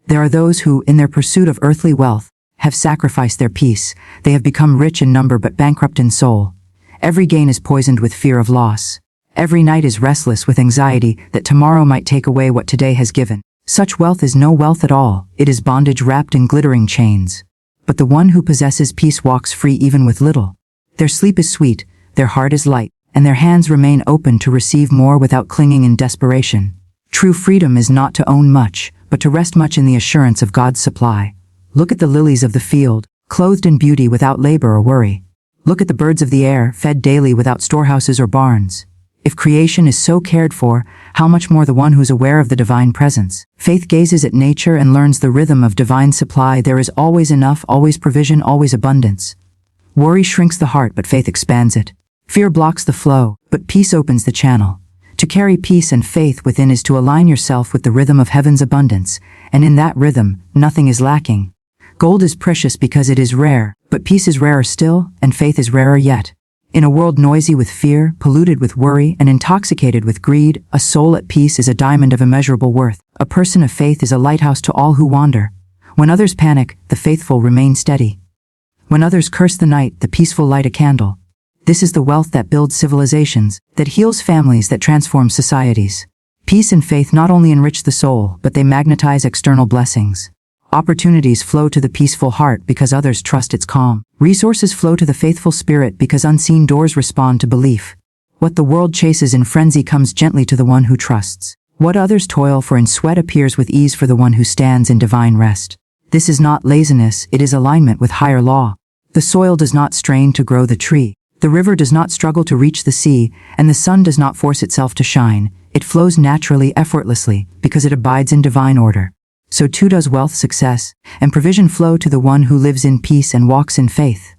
There are those who, in their pursuit of earthly wealth, have sacrificed their peace. They have become rich in number but bankrupt in soul. Every gain is poisoned with fear of loss. Every night is restless with anxiety that tomorrow might take away what today has given. Such wealth is no wealth at all. It is bondage wrapped in glittering chains. But the one who possesses peace walks free even with little. Their sleep is sweet, their heart is light, and their hands remain open to receive more without clinging in desperation. True freedom is not to own much, but to rest much in the assurance of God's supply. Look at the lilies of the field, clothed in beauty without labor or worry. Look at the birds of the air, fed daily without storehouses or barns. If creation is so cared for, how much more the one who's aware of the divine presence? Faith gazes at nature and learns the rhythm of divine supply. There is always enough, always provision, always abundance. Worry shrinks the heart, but faith expands it. Fear blocks the flow, but peace opens the channel. To carry peace and faith within is to align yourself with the rhythm of heaven's abundance, and in that rhythm, nothing is lacking. Gold is precious because it is rare, but peace is rarer still, and faith is rarer yet. In a world noisy with fear, polluted with worry, and intoxicated with greed, a soul at peace is a diamond of immeasurable worth. A person of faith is a lighthouse to all who wander. When others panic, the faithful remain steady. When others curse the night, the peaceful light a candle. This is the wealth that builds civilizations, that heals families, that transforms societies. Peace and faith not only enrich the soul, but they magnetize external blessings. Opportunities flow to the peaceful heart because others trust its calm. Resources flow to the faithful spirit because unseen doors respond to belief. What the world chases in frenzy comes gently to the one who trusts. What others toil for in sweat appears with ease for the one who stands in divine rest. This is not laziness, it is alignment with higher law. The soil does not strain to grow the tree. The river does not struggle to reach the sea, and the sun does not force itself to shine. It flows naturally, effortlessly, because it abides in divine order. So too does wealth, success, and provision flow to the one who lives in peace and walks in faith.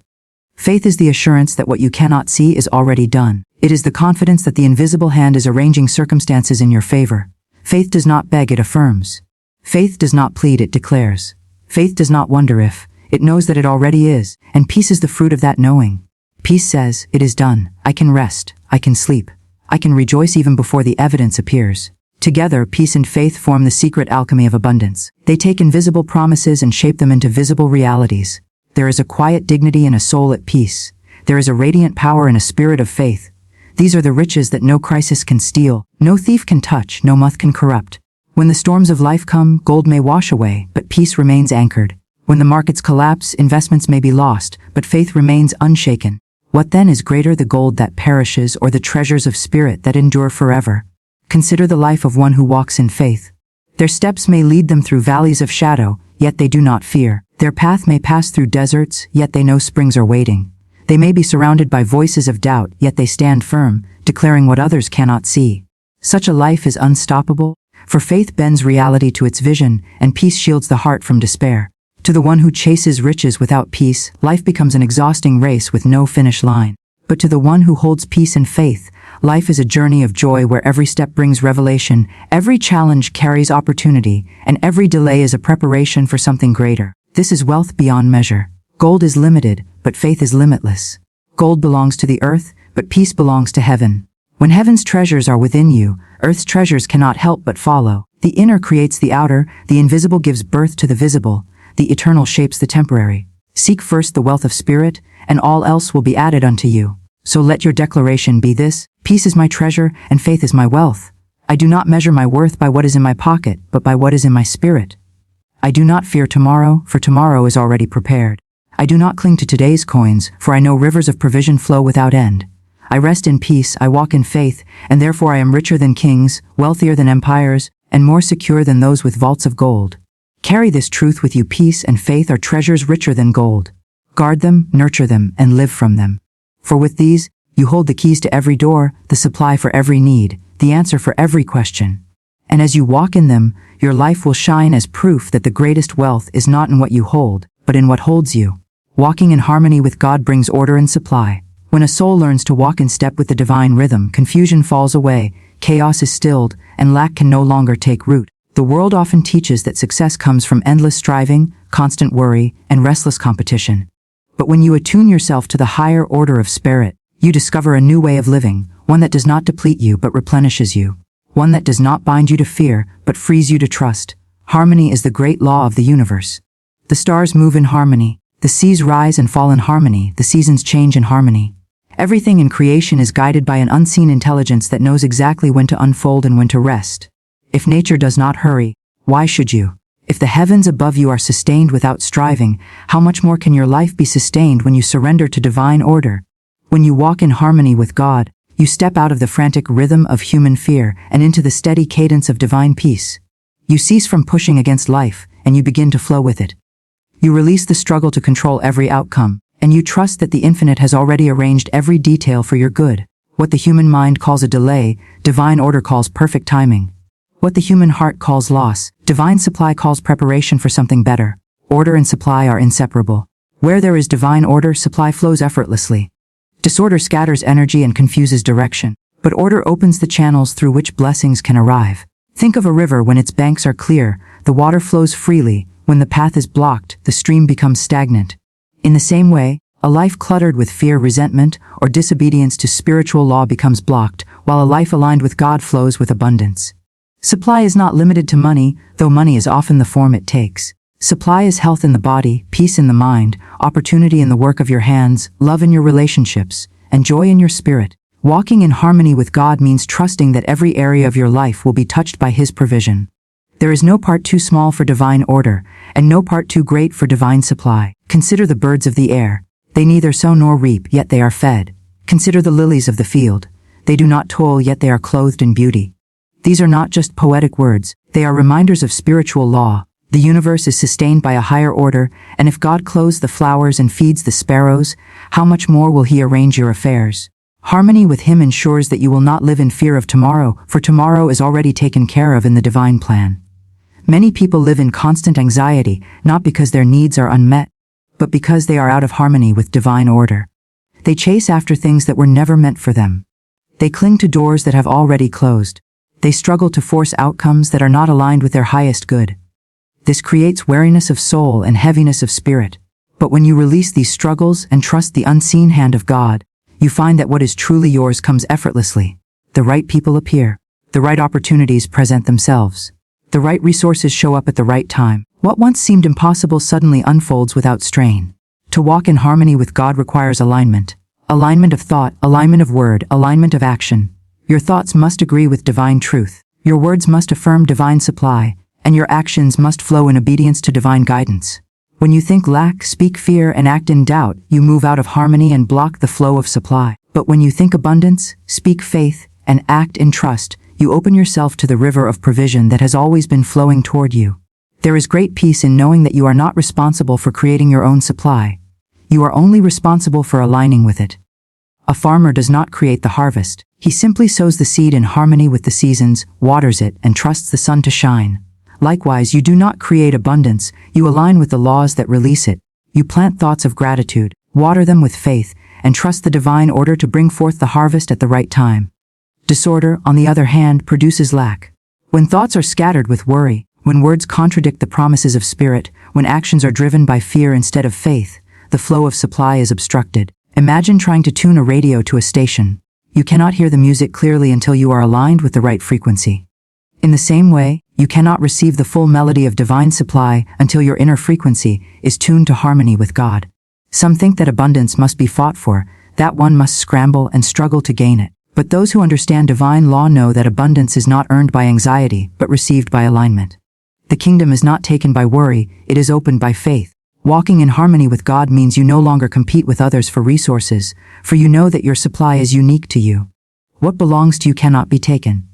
Faith is the assurance that what you cannot see is already done. It is the confidence that the invisible hand is arranging circumstances in your favor. Faith does not beg, it affirms. Faith does not plead, it declares. Faith does not wonder if, it knows that it already is, and peace is the fruit of that knowing. Peace says, it is done, I can rest, I can sleep, I can rejoice even before the evidence appears. Together, peace and faith form the secret alchemy of abundance. They take invisible promises and shape them into visible realities. There is a quiet dignity in a soul at peace. There is a radiant power in a spirit of faith. These are the riches that no crisis can steal, no thief can touch, no moth can corrupt. When the storms of life come, gold may wash away, but peace remains anchored. When the markets collapse, investments may be lost, but faith remains unshaken. What then is greater, the gold that perishes or the treasures of spirit that endure forever? Consider the life of one who walks in faith. Their steps may lead them through valleys of shadow, yet they do not fear. Their path may pass through deserts, yet they know springs are waiting. They may be surrounded by voices of doubt, yet they stand firm, declaring what others cannot see. Such a life is unstoppable, for faith bends reality to its vision, and peace shields the heart from despair. To the one who chases riches without peace, life becomes an exhausting race with no finish line. But to the one who holds peace and faith, life is a journey of joy where every step brings revelation, every challenge carries opportunity, and every delay is a preparation for something greater. This is wealth beyond measure. Gold is limited, but faith is limitless. Gold belongs to the earth, but peace belongs to heaven. When heaven's treasures are within you, earth's treasures cannot help but follow. The inner creates the outer, the invisible gives birth to the visible, the eternal shapes the temporary. Seek first the wealth of spirit, and all else will be added unto you. So let your declaration be this: peace is my treasure, and faith is my wealth. I do not measure my worth by what is in my pocket, but by what is in my spirit. I do not fear tomorrow, for tomorrow is already prepared. I do not cling to today's coins, for I know rivers of provision flow without end. I rest in peace, I walk in faith, and therefore I am richer than kings, wealthier than empires, and more secure than those with vaults of gold. Carry this truth with you: peace and faith are treasures richer than gold. Guard them, nurture them, and live from them. For with these, you hold the keys to every door, the supply for every need, the answer for every question. And as you walk in them, your life will shine as proof that the greatest wealth is not in what you hold, but in what holds you. Walking in harmony with God brings order and supply. When a soul learns to walk in step with the divine rhythm, confusion falls away, chaos is stilled, and lack can no longer take root. The world often teaches that success comes from endless striving, constant worry, and restless competition. But when you attune yourself to the higher order of spirit, you discover a new way of living, one that does not deplete you but replenishes you. one that does not bind you to fear, but frees you to trust. Harmony is the great law of the universe. The stars move in harmony, the seas rise and fall in harmony, the seasons change in harmony. Everything in creation is guided by an unseen intelligence that knows exactly when to unfold and when to rest. If nature does not hurry, why should you? If the heavens above you are sustained without striving, how much more can your life be sustained when you surrender to divine order? When you walk in harmony with God, you step out of the frantic rhythm of human fear and into the steady cadence of divine peace. You cease from pushing against life, and you begin to flow with it. You release the struggle to control every outcome, and you trust that the infinite has already arranged every detail for your good. What the human mind calls a delay, divine order calls perfect timing. What the human heart calls loss, divine supply calls preparation for something better. Order and supply are inseparable. Where there is divine order, supply flows effortlessly. Disorder scatters energy and confuses direction, but order opens the channels through which blessings can arrive. Think of a river. When its banks are clear, the water flows freely. When the path is blocked, the stream becomes stagnant. In the same way, a life cluttered with fear, resentment, or disobedience to spiritual law becomes blocked, while a life aligned with God flows with abundance. Supply is not limited to money, though money is often the form it takes. Supply is health in the body, peace in the mind, opportunity in the work of your hands, love in your relationships, and joy in your spirit. Walking in harmony with God means trusting that every area of your life will be touched by His provision. There is no part too small for divine order, and no part too great for divine supply. Consider the birds of the air. They neither sow nor reap, yet they are fed. Consider the lilies of the field. They do not toil, yet they are clothed in beauty. These are not just poetic words, they are reminders of spiritual law. The universe is sustained by a higher order, and if God clothes the flowers and feeds the sparrows, how much more will He arrange your affairs? Harmony with Him ensures that you will not live in fear of tomorrow, for tomorrow is already taken care of in the divine plan. Many people live in constant anxiety, not because their needs are unmet, but because they are out of harmony with divine order. They chase after things that were never meant for them. They cling to doors that have already closed. They struggle to force outcomes that are not aligned with their highest good. This creates weariness of soul and heaviness of spirit. But when you release these struggles and trust the unseen hand of God, you find that what is truly yours comes effortlessly. The right people appear. The right opportunities present themselves. The right resources show up at the right time. What once seemed impossible suddenly unfolds without strain. To walk in harmony with God requires alignment. Alignment of thought, alignment of word, alignment of action. Your thoughts must agree with divine truth. Your words must affirm divine supply, and your actions must flow in obedience to divine guidance. When you think lack, speak fear, and act in doubt, you move out of harmony and block the flow of supply. But when you think abundance, speak faith, and act in trust, you open yourself to the river of provision that has always been flowing toward you. There is great peace in knowing that you are not responsible for creating your own supply. You are only responsible for aligning with it. A farmer does not create the harvest. He simply sows the seed in harmony with the seasons, waters it, and trusts the sun to shine. Likewise, you do not create abundance, you align with the laws that release it. You plant thoughts of gratitude, water them with faith, and trust the divine order to bring forth the harvest at the right time. Disorder, on the other hand, produces lack. When thoughts are scattered with worry, when words contradict the promises of spirit, when actions are driven by fear instead of faith, the flow of supply is obstructed. Imagine trying to tune a radio to a station. You cannot hear the music clearly until you are aligned with the right frequency. In the same way, you cannot receive the full melody of divine supply until your inner frequency is tuned to harmony with God. Some think that abundance must be fought for, that one must scramble and struggle to gain it. But those who understand divine law know that abundance is not earned by anxiety, but received by alignment. The kingdom is not taken by worry, it is opened by faith. Walking in harmony with God means you no longer compete with others for resources, for you know that your supply is unique to you. What belongs to you cannot be taken.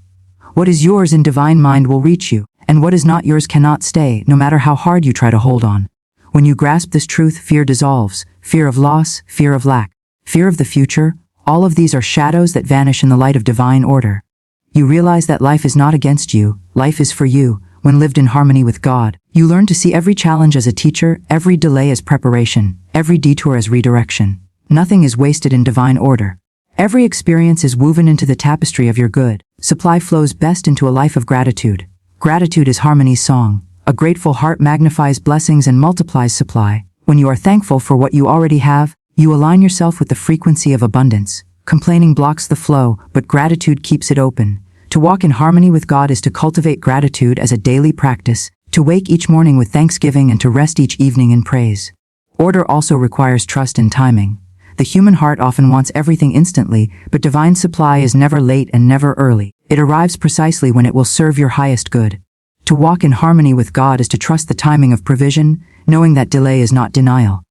What is yours in divine mind will reach you, and what is not yours cannot stay, no matter how hard you try to hold on. When you grasp this truth, fear dissolves, fear of loss, fear of lack, fear of the future, all of these are shadows that vanish in the light of divine order. You realize that life is not against you, life is for you. When lived in harmony with God, you learn to see every challenge as a teacher, every delay as preparation, every detour as redirection. Nothing is wasted in divine order. Every experience is woven into the tapestry of your good. Supply flows best into a life of gratitude. Gratitude is harmony's song. A grateful heart magnifies blessings and multiplies supply. When you are thankful for what you already have, you align yourself with the frequency of abundance. Complaining blocks the flow, but gratitude keeps it open. To walk in harmony with God is to cultivate gratitude as a daily practice, to wake each morning with thanksgiving and to rest each evening in praise. Order also requires trust and timing. The human heart often wants everything instantly, but divine supply is never late and never early. It arrives precisely when it will serve your highest good. To walk in harmony with God is to trust the timing of provision, knowing that delay is not denial.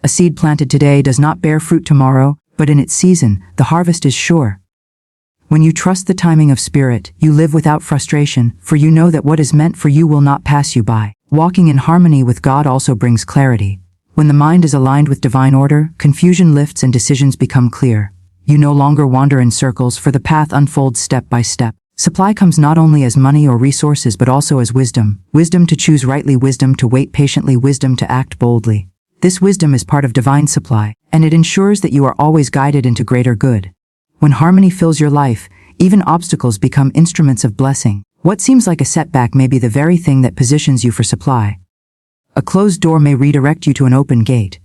A seed planted today does not bear fruit tomorrow, but in its season, the harvest is sure. When you trust the timing of Spirit, you live without frustration, for you know that what is meant for you will not pass you by. Walking in harmony with God also brings clarity. When the mind is aligned with divine order, confusion lifts and decisions become clear. You no longer wander in circles, for the path unfolds step by step. Supply comes not only as money or resources but also as wisdom. Wisdom to choose rightly, wisdom to wait patiently, wisdom to act boldly. This wisdom is part of divine supply, and it ensures that you are always guided into greater good. When harmony fills your life, even obstacles become instruments of blessing. What seems like a setback may be the very thing that positions you for supply. A closed door may redirect you to an open gate.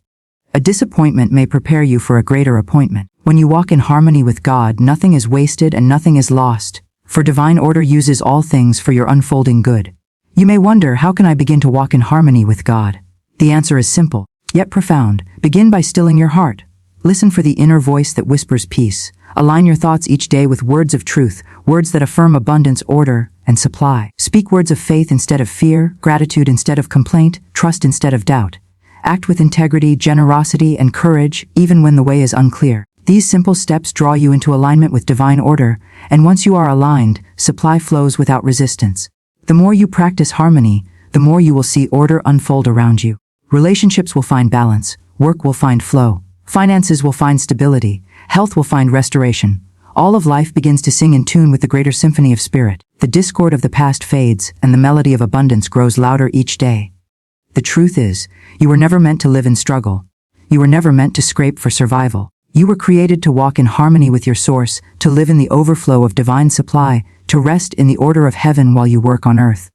A disappointment may prepare you for a greater appointment. When you walk in harmony with God, nothing is wasted and nothing is lost, for divine order uses all things for your unfolding good. You may wonder, how can I begin to walk in harmony with God? The answer is simple, yet profound. Begin by stilling your heart. Listen for the inner voice that whispers peace. Align your thoughts each day with words of truth, words that affirm abundance, order, and supply. Speak words of faith instead of fear, gratitude instead of complaint, trust instead of doubt. Act with integrity, generosity, and courage, even when the way is unclear. These simple steps draw you into alignment with divine order, and once you are aligned, supply flows without resistance. The more you practice harmony, the more you will see order unfold around you. Relationships will find balance, work will find flow, finances will find stability, health will find restoration. All of life begins to sing in tune with the greater symphony of Spirit. The discord of the past fades, and the melody of abundance grows louder each day. The truth is, you were never meant to live in struggle. You were never meant to scrape for survival. You were created to walk in harmony with your source, to live in the overflow of divine supply, to rest in the order of heaven while you work on earth.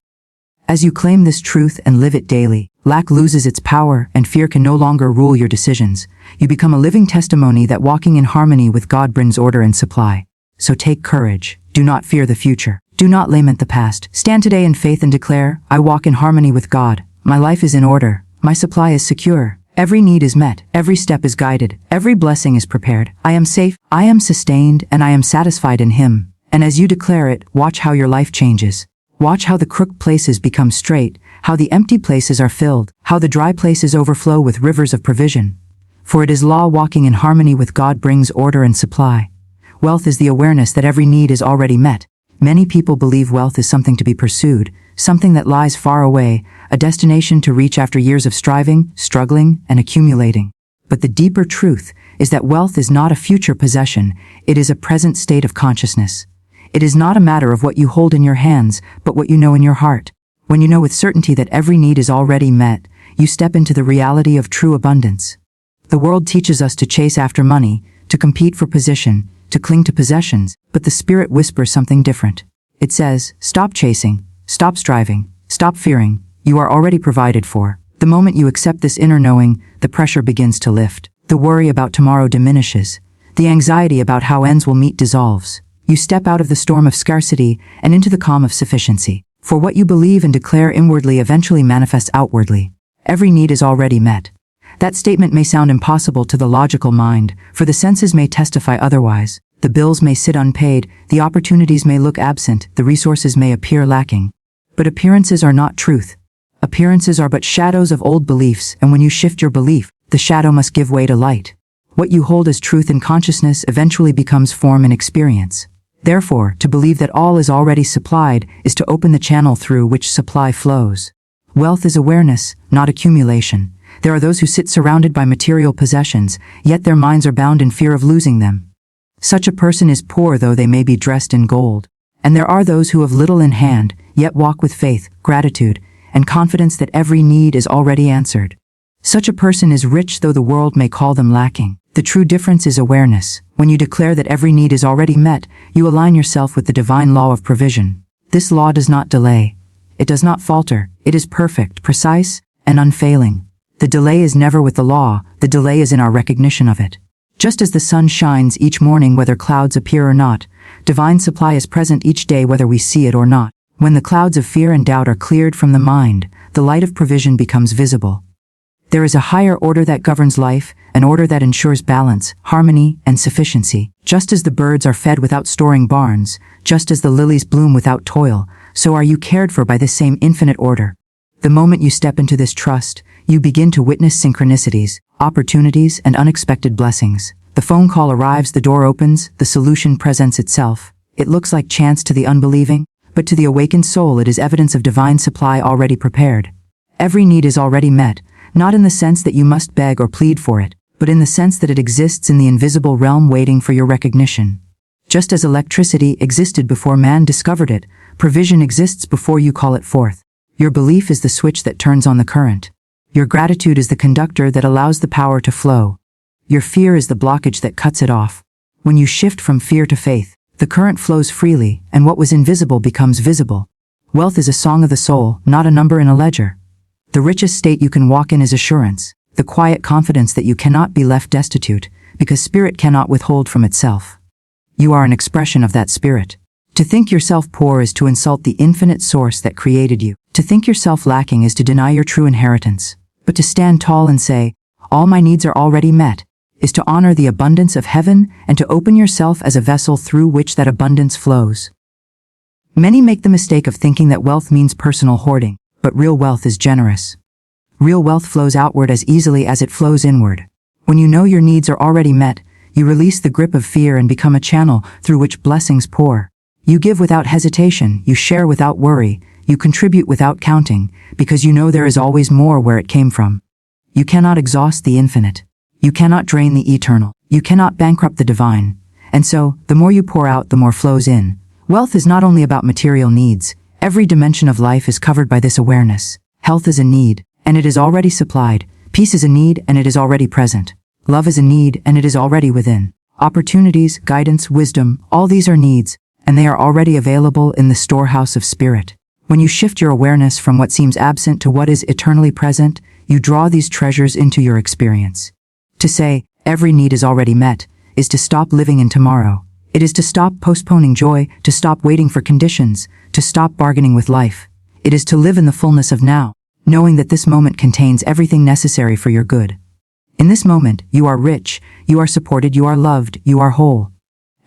As you claim this truth and live it daily, lack loses its power and fear can no longer rule your decisions. You become a living testimony that walking in harmony with God brings order and supply. So take courage. Do not fear the future. Do not lament the past. Stand today in faith and declare, I walk in harmony with God. My life is in order. My supply is secure. Every need is met. Every step is guided. Every blessing is prepared. I am safe. I am sustained, and I am satisfied in Him. And as you declare it, watch how your life changes. Watch how the crooked places become straight, how the empty places are filled, how the dry places overflow with rivers of provision. For it is law. Walking in harmony with God brings order and supply. Wealth is the awareness that every need is already met. Many people believe wealth is something to be pursued, something that lies far away, a destination to reach after years of striving, struggling, and accumulating. But the deeper truth is that wealth is not a future possession, it is a present state of consciousness. It is not a matter of what you hold in your hands, but what you know in your heart. When you know with certainty that every need is already met, you step into the reality of true abundance. The world teaches us to chase after money, to compete for position, to cling to possessions, but the Spirit whispers something different. It says, stop chasing, stop striving, stop fearing, you are already provided for. The moment you accept this inner knowing, the pressure begins to lift. The worry about tomorrow diminishes. The anxiety about how ends will meet dissolves. You step out of the storm of scarcity and into the calm of sufficiency. For what you believe and declare inwardly eventually manifests outwardly. Every need is already met. That statement may sound impossible to the logical mind, for the senses may testify otherwise. The bills may sit unpaid, the opportunities may look absent, the resources may appear lacking. But appearances are not truth. Appearances are but shadows of old beliefs, and when you shift your belief, the shadow must give way to light. What you hold as truth in consciousness eventually becomes form and experience. Therefore, to believe that all is already supplied is to open the channel through which supply flows. Wealth is awareness, not accumulation. There are those who sit surrounded by material possessions, yet their minds are bound in fear of losing them. Such a person is poor though they may be dressed in gold. And there are those who have little in hand, yet walk with faith, gratitude, and confidence that every need is already answered. Such a person is rich though the world may call them lacking. The true difference is awareness. When you declare that every need is already met, you align yourself with the divine law of provision. This law does not delay. It does not falter. It is perfect, precise, and unfailing. The delay is never with the law, the delay is in our recognition of it. Just as the sun shines each morning whether clouds appear or not, Divine supply is present each day whether we see it or not. When the clouds of fear and doubt are cleared from the mind, the light of provision becomes visible. There is a higher order that governs life, an order that ensures balance, harmony, and sufficiency. Just as the birds are fed without storing barns, just as the lilies bloom without toil, so are you cared for by this same infinite order. The moment you step into this trust, you begin to witness synchronicities, opportunities, and unexpected blessings. The phone call arrives, the door opens, the solution presents itself. It looks like chance to the unbelieving, but to the awakened soul it is evidence of divine supply already prepared. Every need is already met, not in the sense that you must beg or plead for it, but in the sense that it exists in the invisible realm waiting for your recognition. Just as electricity existed before man discovered it, provision exists before you call it forth. Your belief is the switch that turns on the current. Your gratitude is the conductor that allows the power to flow. Your fear is the blockage that cuts it off. When you shift from fear to faith, the current flows freely, and what was invisible becomes visible. Wealth is a song of the soul, not a number in a ledger. The richest state you can walk in is assurance, the quiet confidence that you cannot be left destitute, because spirit cannot withhold from itself. You are an expression of that spirit. To think yourself poor is to insult the infinite source that created you. To think yourself lacking is to deny your true inheritance. But to stand tall and say, "All my needs are already met," is to honor the abundance of heaven and to open yourself as a vessel through which that abundance flows. Many make the mistake of thinking that wealth means personal hoarding, but real wealth is generous. Real wealth flows outward as easily as it flows inward. When you know your needs are already met, you release the grip of fear and become a channel through which blessings pour. You give without hesitation, you share without worry, you contribute without counting, because you know there is always more where it came from. You cannot exhaust the infinite. You cannot drain the eternal. You cannot bankrupt the divine. And so, the more you pour out, the more flows in. Wealth is not only about material needs. Every dimension of life is covered by this awareness. Health is a need, and it is already supplied. Peace is a need, and it is already present. Love is a need, and it is already within. Opportunities, guidance, wisdom, all these are needs, and they are already available in the storehouse of spirit. When you shift your awareness from what seems absent to what is eternally present, you draw these treasures into your experience. To say, every need is already met, is to stop living in tomorrow. It is to stop postponing joy, to stop waiting for conditions, to stop bargaining with life. It is to live in the fullness of now, knowing that this moment contains everything necessary for your good. In this moment, you are rich, you are supported, you are loved, you are whole.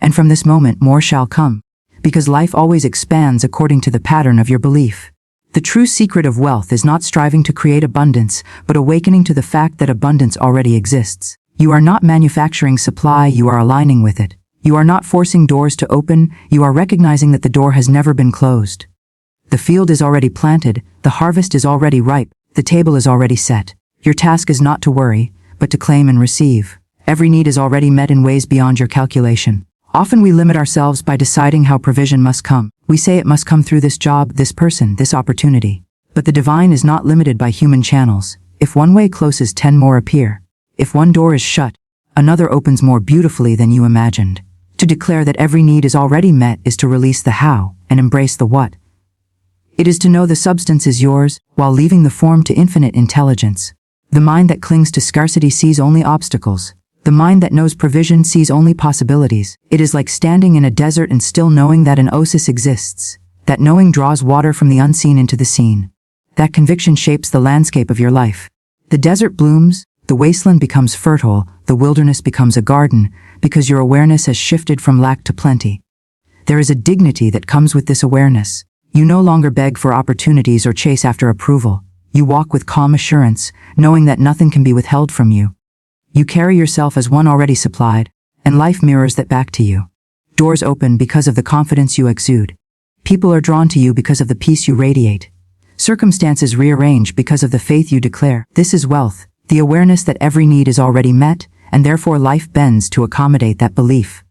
And from this moment more shall come, because life always expands according to the pattern of your belief. The true secret of wealth is not striving to create abundance, but awakening to the fact that abundance already exists. You are not manufacturing supply, you are aligning with it. You are not forcing doors to open, you are recognizing that the door has never been closed. The field is already planted, the harvest is already ripe, the table is already set. Your task is not to worry, but to claim and receive. Every need is already met in ways beyond your calculation. Often we limit ourselves by deciding how provision must come. We say it must come through this job, this person, this opportunity. But the divine is not limited by human channels. If one way closes, 10 more appear. If one door is shut, another opens more beautifully than you imagined. To declare that every need is already met is to release the how and embrace the what. It is to know the substance is yours, while leaving the form to infinite intelligence. The mind that clings to scarcity sees only obstacles. The mind that knows provision sees only possibilities. It is like standing in a desert and still knowing that an oasis exists. That knowing draws water from the unseen into the seen. That conviction shapes the landscape of your life. The desert blooms, the wasteland becomes fertile, the wilderness becomes a garden, because your awareness has shifted from lack to plenty. There is a dignity that comes with this awareness. You no longer beg for opportunities or chase after approval. You walk with calm assurance, knowing that nothing can be withheld from you. You carry yourself as one already supplied, and life mirrors that back to you. Doors open because of the confidence you exude. People are drawn to you because of the peace you radiate. Circumstances rearrange because of the faith you declare. This is wealth, the awareness that every need is already met, and therefore life bends to accommodate that belief.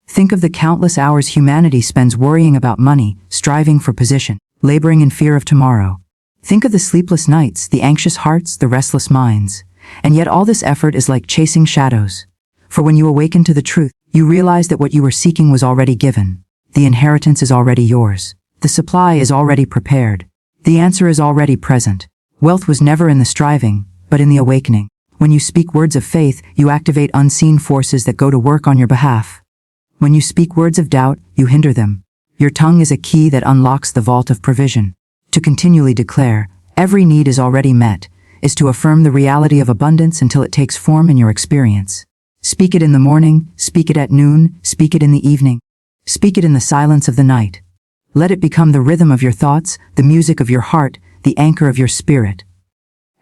Think of the countless hours humanity spends worrying about money, striving for position, laboring in fear of tomorrow. Think of the sleepless nights, the anxious hearts, the restless minds. And yet all this effort is like chasing shadows. For when you awaken to the truth, you realize that what you were seeking was already given. The inheritance is already yours. The supply is already prepared. The answer is already present. Wealth was never in the striving, but in the awakening. When you speak words of faith, you activate unseen forces that go to work on your behalf. When you speak words of doubt, you hinder them. Your tongue is a key that unlocks the vault of provision. To continually declare, every need is already met, is to affirm the reality of abundance until it takes form in your experience. Speak it in the morning, speak it at noon, speak it in the evening. Speak it in the silence of the night. Let it become the rhythm of your thoughts, the music of your heart, the anchor of your spirit.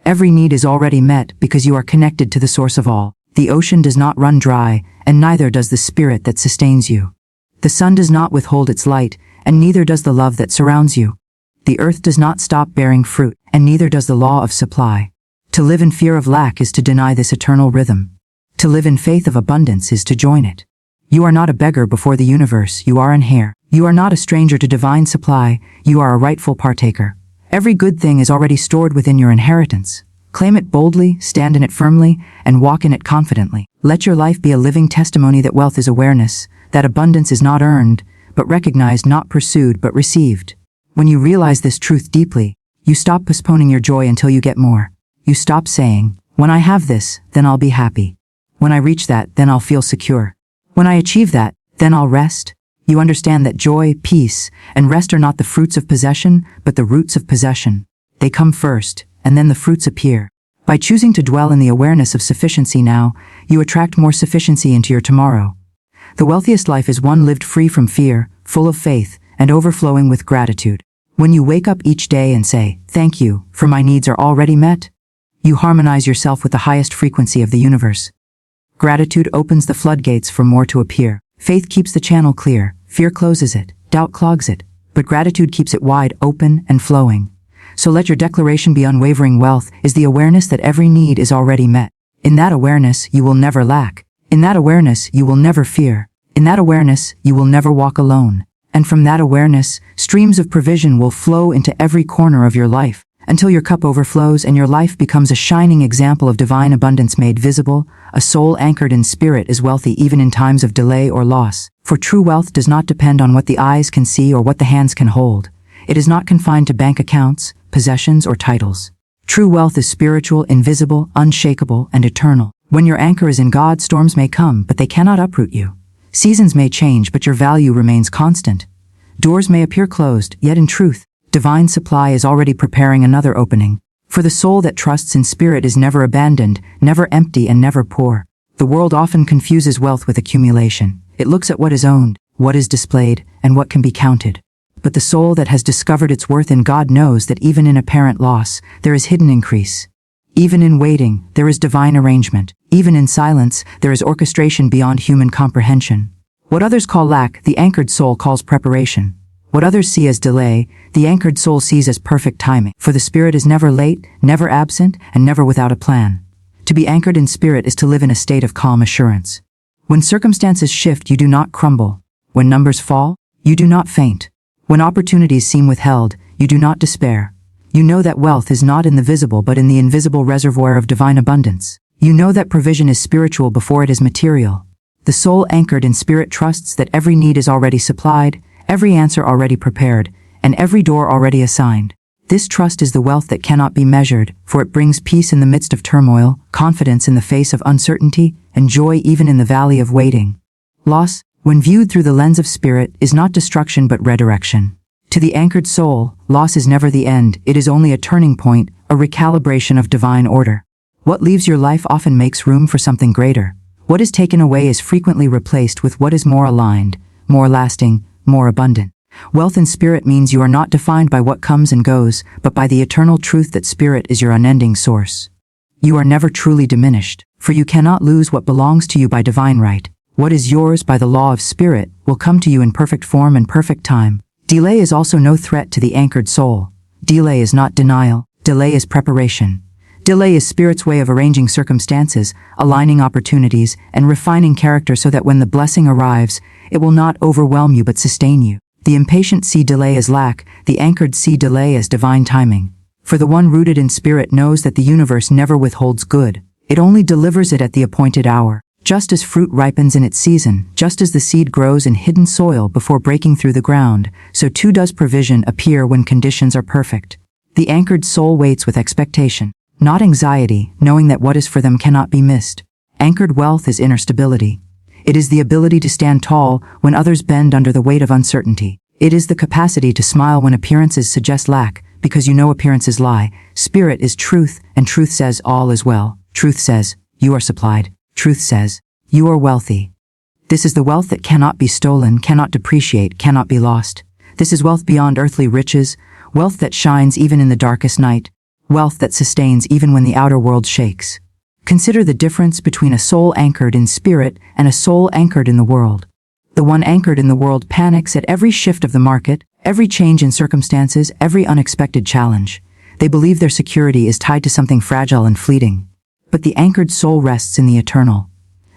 Every need is already met because you are connected to the source of all. The ocean does not run dry, and neither does the spirit that sustains you. The sun does not withhold its light, and neither does the love that surrounds you. The earth does not stop bearing fruit, and neither does the law of supply. To live in fear of lack is to deny this eternal rhythm. To live in faith of abundance is to join it. You are not a beggar before the universe, you are an heir. You are not a stranger to divine supply, you are a rightful partaker. Every good thing is already stored within your inheritance. Claim it boldly, stand in it firmly, and walk in it confidently. Let your life be a living testimony that wealth is awareness, that abundance is not earned, but recognized, not pursued, but received. When you realize this truth deeply, you stop postponing your joy until you get more. You stop saying, when I have this, then I'll be happy. When I reach that, then I'll feel secure. When I achieve that, then I'll rest. You understand that joy, peace, and rest are not the fruits of possession, but the roots of possession. They come first, and then the fruits appear. By choosing to dwell in the awareness of sufficiency now, you attract more sufficiency into your tomorrow. The wealthiest life is one lived free from fear, full of faith, and overflowing with gratitude. When you wake up each day and say, thank you, for my needs are already met, you harmonize yourself with the highest frequency of the universe. Gratitude opens the floodgates for more to appear. Faith keeps the channel clear, fear closes it, doubt clogs it, but gratitude keeps it wide open and flowing. So let your declaration be unwavering. Wealth is the awareness that every need is already met. In that awareness, you will never lack. In that awareness, you will never fear. In that awareness, you will never walk alone. And from that awareness, streams of provision will flow into every corner of your life, until your cup overflows and your life becomes a shining example of divine abundance made visible. A soul anchored in spirit is wealthy even in times of delay or loss. For true wealth does not depend on what the eyes can see or what the hands can hold. It is not confined to bank accounts, possessions, or titles. True wealth is spiritual, invisible, unshakable, and eternal. When your anchor is in God, storms may come, but they cannot uproot you. Seasons may change, but your value remains constant. Doors may appear closed, yet in truth, divine supply is already preparing another opening. For the soul that trusts in spirit is never abandoned, never empty, and never poor. The world often confuses wealth with accumulation. It looks at what is owned, what is displayed, and what can be counted. But the soul that has discovered its worth in God knows that even in apparent loss, there is hidden increase. Even in waiting, there is divine arrangement. Even in silence, there is orchestration beyond human comprehension. What others call lack, the anchored soul calls preparation. What others see as delay, the anchored soul sees as perfect timing. For the spirit is never late, never absent, and never without a plan. To be anchored in spirit is to live in a state of calm assurance. When circumstances shift, you do not crumble. When numbers fall, you do not faint. When opportunities seem withheld, you do not despair. You know that wealth is not in the visible but in the invisible reservoir of divine abundance. You know that provision is spiritual before it is material. The soul anchored in spirit trusts that every need is already supplied, every answer already prepared, and every door already assigned. This trust is the wealth that cannot be measured, for it brings peace in the midst of turmoil, confidence in the face of uncertainty, and joy even in the valley of waiting. Loss, when viewed through the lens of spirit, is not destruction but redirection. To the anchored soul, loss is never the end, it is only a turning point, a recalibration of divine order. What leaves your life often makes room for something greater. What is taken away is frequently replaced with what is more aligned, more lasting, more abundant. Wealth in spirit means you are not defined by what comes and goes, but by the eternal truth that spirit is your unending source. You are never truly diminished, for you cannot lose what belongs to you by divine right. What is yours by the law of spirit will come to you in perfect form and perfect time. Delay is also no threat to the anchored soul. Delay is not denial, delay is preparation. Delay is spirit's way of arranging circumstances, aligning opportunities, and refining character so that when the blessing arrives, it will not overwhelm you but sustain you. The impatient see delay as lack, the anchored see delay as divine timing. For the one rooted in spirit knows that the universe never withholds good. It only delivers it at the appointed hour. Just as fruit ripens in its season, just as the seed grows in hidden soil before breaking through the ground, so too does provision appear when conditions are perfect. The anchored soul waits with expectation, not anxiety, knowing that what is for them cannot be missed. Anchored wealth is inner stability. It is the ability to stand tall when others bend under the weight of uncertainty. It is the capacity to smile when appearances suggest lack, because you know appearances lie. Spirit is truth, and truth says all is well. Truth says, you are supplied. Truth says, you are wealthy. This is the wealth that cannot be stolen, cannot depreciate, cannot be lost. This is wealth beyond earthly riches, wealth that shines even in the darkest night, wealth that sustains even when the outer world shakes. Consider the difference between a soul anchored in spirit and a soul anchored in the world. The one anchored in the world panics at every shift of the market, every change in circumstances, every unexpected challenge. They believe their security is tied to something fragile and fleeting. But the anchored soul rests in the eternal.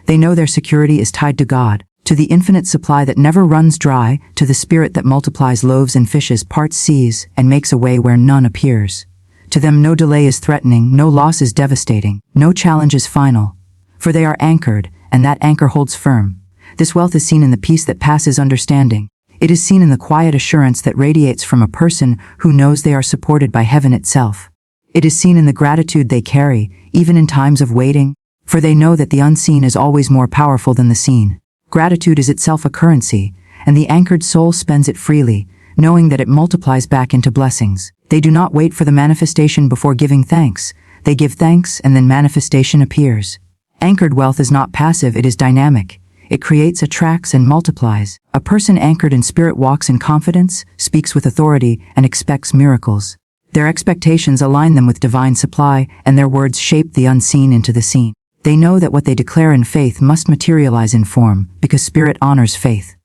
They know their security is tied to God, to the infinite supply that never runs dry, to the Spirit that multiplies loaves and fishes, parts seas, and makes a way where none appears. To them no delay is threatening, no loss is devastating, no challenge is final. For they are anchored, and that anchor holds firm. This wealth is seen in the peace that passes understanding. It is seen in the quiet assurance that radiates from a person who knows they are supported by heaven itself. It is seen in the gratitude they carry, even in times of waiting, for they know that the unseen is always more powerful than the seen. Gratitude is itself a currency, and the anchored soul spends it freely, knowing that it multiplies back into blessings. They do not wait for the manifestation before giving thanks. They give thanks and then manifestation appears. Anchored wealth is not passive, it is dynamic. It creates, attracts, and multiplies. A person anchored in spirit walks in confidence, speaks with authority, and expects miracles. Their expectations align them with divine supply, and their words shape the unseen into the seen. They know that what they declare in faith must materialize in form, because spirit honors faith.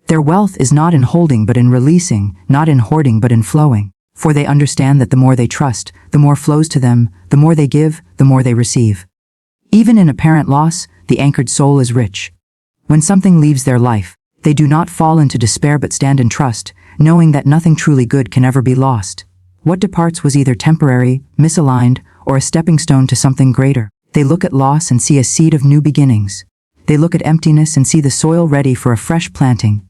Their wealth is not in holding but in releasing, not in hoarding but in flowing. For they understand that the more they trust, the more flows to them, the more they give, the more they receive. Even in apparent loss, the anchored soul is rich. When something leaves their life, they do not fall into despair but stand in trust, knowing that nothing truly good can ever be lost. What departs was either temporary, misaligned, or a stepping stone to something greater. They look at loss and see a seed of new beginnings. They look at emptiness and see the soil ready for a fresh planting.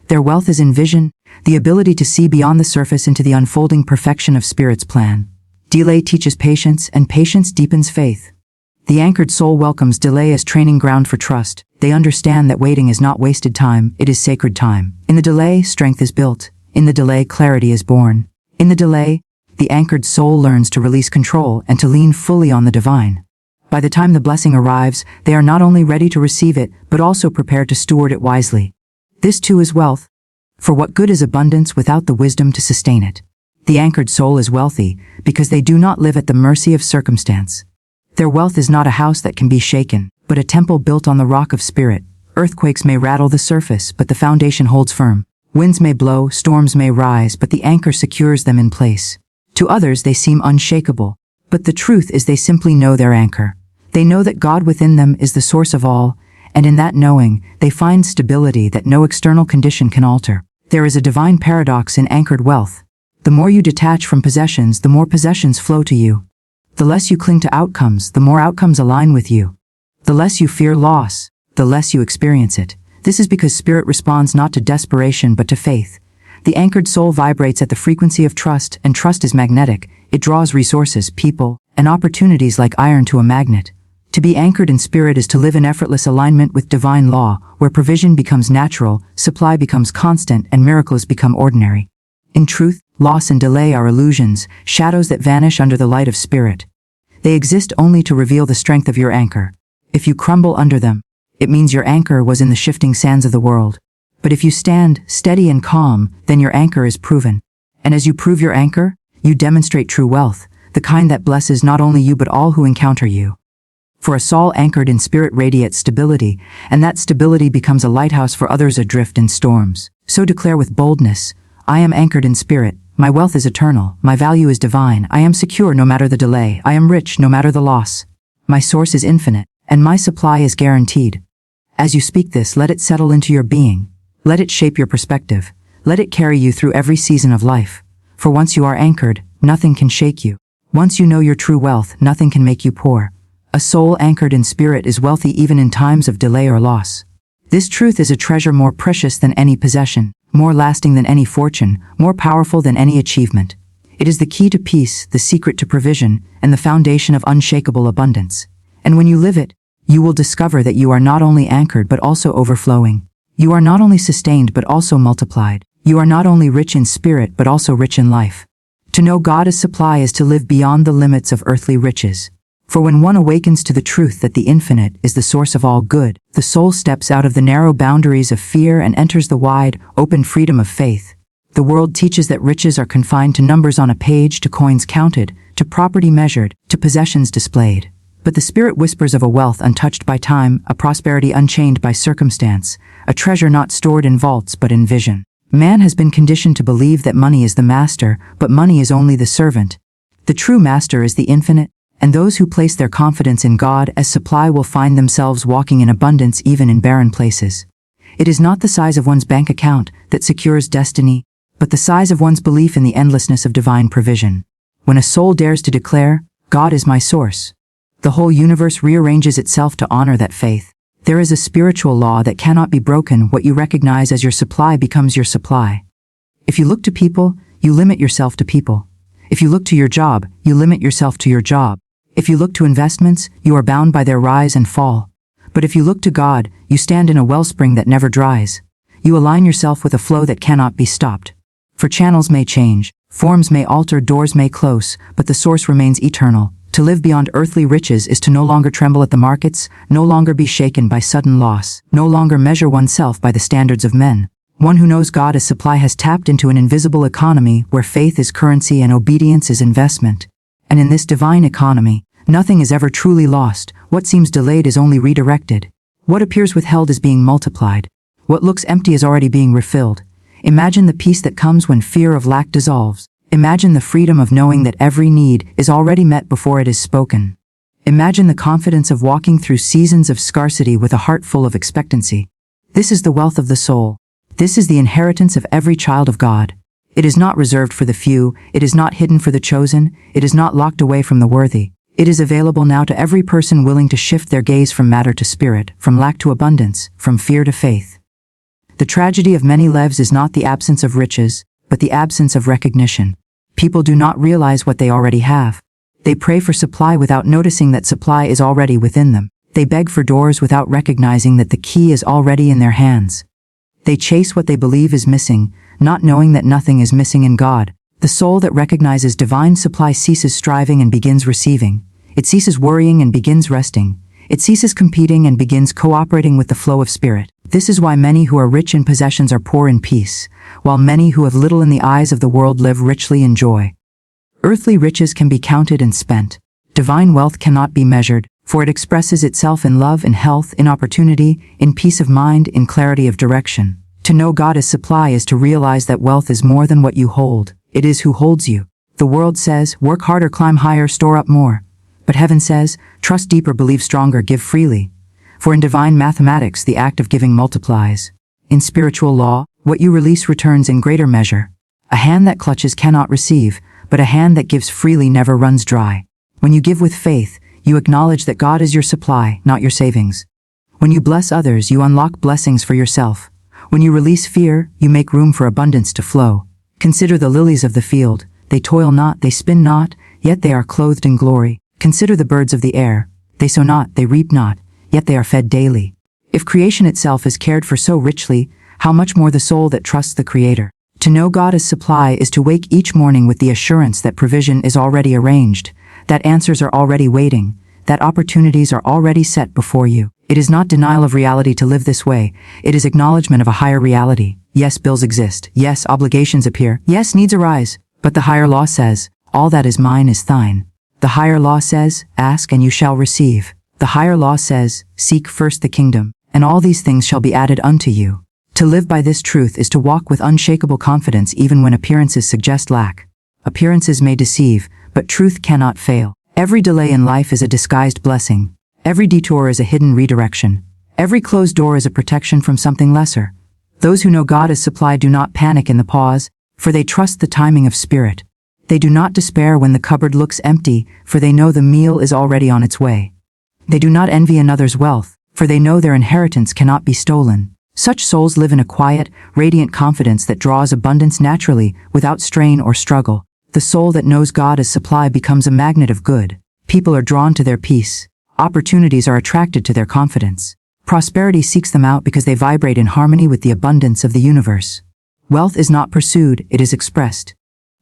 Their wealth is in vision, the ability to see beyond the surface into the unfolding perfection of Spirit's plan. Delay teaches patience, and patience deepens faith. The anchored soul welcomes delay as training ground for trust. They understand that waiting is not wasted time, it is sacred time. In the delay, strength is built. In the delay, clarity is born. In the delay, the anchored soul learns to release control and to lean fully on the divine. By the time the blessing arrives, they are not only ready to receive it, but also prepared to steward it wisely. This too is wealth. For what good is abundance without the wisdom to sustain it? The anchored soul is wealthy because they do not live at the mercy of circumstance. Their wealth is not a house that can be shaken, but a temple built on the rock of spirit. Earthquakes may rattle the surface, but the foundation holds firm. Winds may blow, storms may rise, but the anchor secures them in place. To others they seem unshakable, but the truth is they simply know their anchor. They know that God within them is the source of all, and in that knowing, they find stability that no external condition can alter. There is a divine paradox in anchored wealth. The more you detach from possessions, the more possessions flow to you. The less you cling to outcomes, the more outcomes align with you. The less you fear loss, the less you experience it. This is because spirit responds not to desperation but to faith. The anchored soul vibrates at the frequency of trust, and trust is magnetic. It draws resources, people, and opportunities like iron to a magnet. To be anchored in spirit is to live in effortless alignment with divine law, where provision becomes natural, supply becomes constant, and miracles become ordinary. In truth, loss and delay are illusions, shadows that vanish under the light of spirit. They exist only to reveal the strength of your anchor. If you crumble under them, it means your anchor was in the shifting sands of the world. But if you stand steady and calm, then your anchor is proven. And as you prove your anchor, you demonstrate true wealth, the kind that blesses not only you but all who encounter you. For a soul anchored in spirit radiates stability, and that stability becomes a lighthouse for others adrift in storms. So declare with boldness, I am anchored in spirit, my wealth is eternal, my value is divine, I am secure no matter the delay, I am rich no matter the loss. My source is infinite, and my supply is guaranteed. As you speak this, let it settle into your being. Let it shape your perspective. Let it carry you through every season of life. For once you are anchored, nothing can shake you. Once you know your true wealth, nothing can make you poor. A soul anchored in spirit is wealthy even in times of delay or loss. This truth is a treasure more precious than any possession, more lasting than any fortune, more powerful than any achievement. It is the key to peace, the secret to provision, and the foundation of unshakable abundance. And when you live it, you will discover that you are not only anchored but also overflowing. You are not only sustained but also multiplied. You are not only rich in spirit but also rich in life. To know God as supply is to live beyond the limits of earthly riches. For when one awakens to the truth that the infinite is the source of all good, the soul steps out of the narrow boundaries of fear and enters the wide, open freedom of faith. The world teaches that riches are confined to numbers on a page, to coins counted, to property measured, to possessions displayed. But the Spirit whispers of a wealth untouched by time, a prosperity unchained by circumstance, a treasure not stored in vaults but in vision. Man has been conditioned to believe that money is the master, but money is only the servant. The true master is the infinite, and those who place their confidence in God as supply will find themselves walking in abundance even in barren places. It is not the size of one's bank account that secures destiny, but the size of one's belief in the endlessness of divine provision. When a soul dares to declare, "God is my source," the whole universe rearranges itself to honor that faith. There is a spiritual law that cannot be broken. What you recognize as your supply becomes your supply. If you look to people, you limit yourself to people. If you look to your job, you limit yourself to your job. If you look to investments, you are bound by their rise and fall. But if you look to God, you stand in a wellspring that never dries. You align yourself with a flow that cannot be stopped. For channels may change, forms may alter, doors may close, but the source remains eternal. To live beyond earthly riches is to no longer tremble at the markets, no longer be shaken by sudden loss, no longer measure oneself by the standards of men. One who knows God as supply has tapped into an invisible economy where faith is currency and obedience is investment. And in this divine economy, nothing is ever truly lost. What seems delayed is only redirected. What appears withheld is being multiplied. What looks empty is already being refilled. Imagine the peace that comes when fear of lack dissolves. Imagine the freedom of knowing that every need is already met before it is spoken. Imagine the confidence of walking through seasons of scarcity with a heart full of expectancy. This is the wealth of the soul. This is the inheritance of every child of God. It is not reserved for the few, it is not hidden for the chosen, it is not locked away from the worthy. It is available now to every person willing to shift their gaze from matter to spirit, from lack to abundance, from fear to faith. The tragedy of many lives is not the absence of riches, but the absence of recognition. People do not realize what they already have. They pray for supply without noticing that supply is already within them. They beg for doors without recognizing that the key is already in their hands. They chase what they believe is missing, not knowing that nothing is missing in God. The soul that recognizes divine supply ceases striving and begins receiving. It ceases worrying and begins resting. It ceases competing and begins cooperating with the flow of spirit. This is why many who are rich in possessions are poor in peace, while many who have little in the eyes of the world live richly in joy. Earthly riches can be counted and spent. Divine wealth cannot be measured, for it expresses itself in love, in health, in opportunity, in peace of mind, in clarity of direction. To know God as supply is to realize that wealth is more than what you hold. It is who holds you. The world says, work harder, climb higher, store up more. But heaven says, trust deeper, believe stronger, give freely. For in divine mathematics, the act of giving multiplies. In spiritual law, what you release returns in greater measure. A hand that clutches cannot receive, but a hand that gives freely never runs dry. When you give with faith, you acknowledge that God is your supply, not your savings. When you bless others, you unlock blessings for yourself. When you release fear, you make room for abundance to flow. Consider the lilies of the field. They toil not, they spin not, yet they are clothed in glory. Consider the birds of the air. They sow not, they reap not, yet they are fed daily. If creation itself is cared for so richly, how much more the soul that trusts the Creator? To know God as supply is to wake each morning with the assurance that provision is already arranged, that answers are already waiting, that opportunities are already set before you. It is not denial of reality to live this way. It is acknowledgement of a higher reality. Yes, bills exist. Yes, obligations appear. Yes, needs arise. But the higher law says, all that is mine is thine. The higher law says, ask and you shall receive. The higher law says, seek first the kingdom, and all these things shall be added unto you. To live by this truth is to walk with unshakable confidence even when appearances suggest lack. Appearances may deceive, but truth cannot fail. Every delay in life is a disguised blessing. Every detour is a hidden redirection. Every closed door is a protection from something lesser. Those who know God as supply do not panic in the pause, for they trust the timing of spirit. They do not despair when the cupboard looks empty, for they know the meal is already on its way. They do not envy another's wealth, for they know their inheritance cannot be stolen. Such souls live in a quiet, radiant confidence that draws abundance naturally, without strain or struggle. The soul that knows God as supply becomes a magnet of good. People are drawn to their peace. Opportunities are attracted to their confidence. Prosperity seeks them out because they vibrate in harmony with the abundance of the universe. Wealth is not pursued, it is expressed.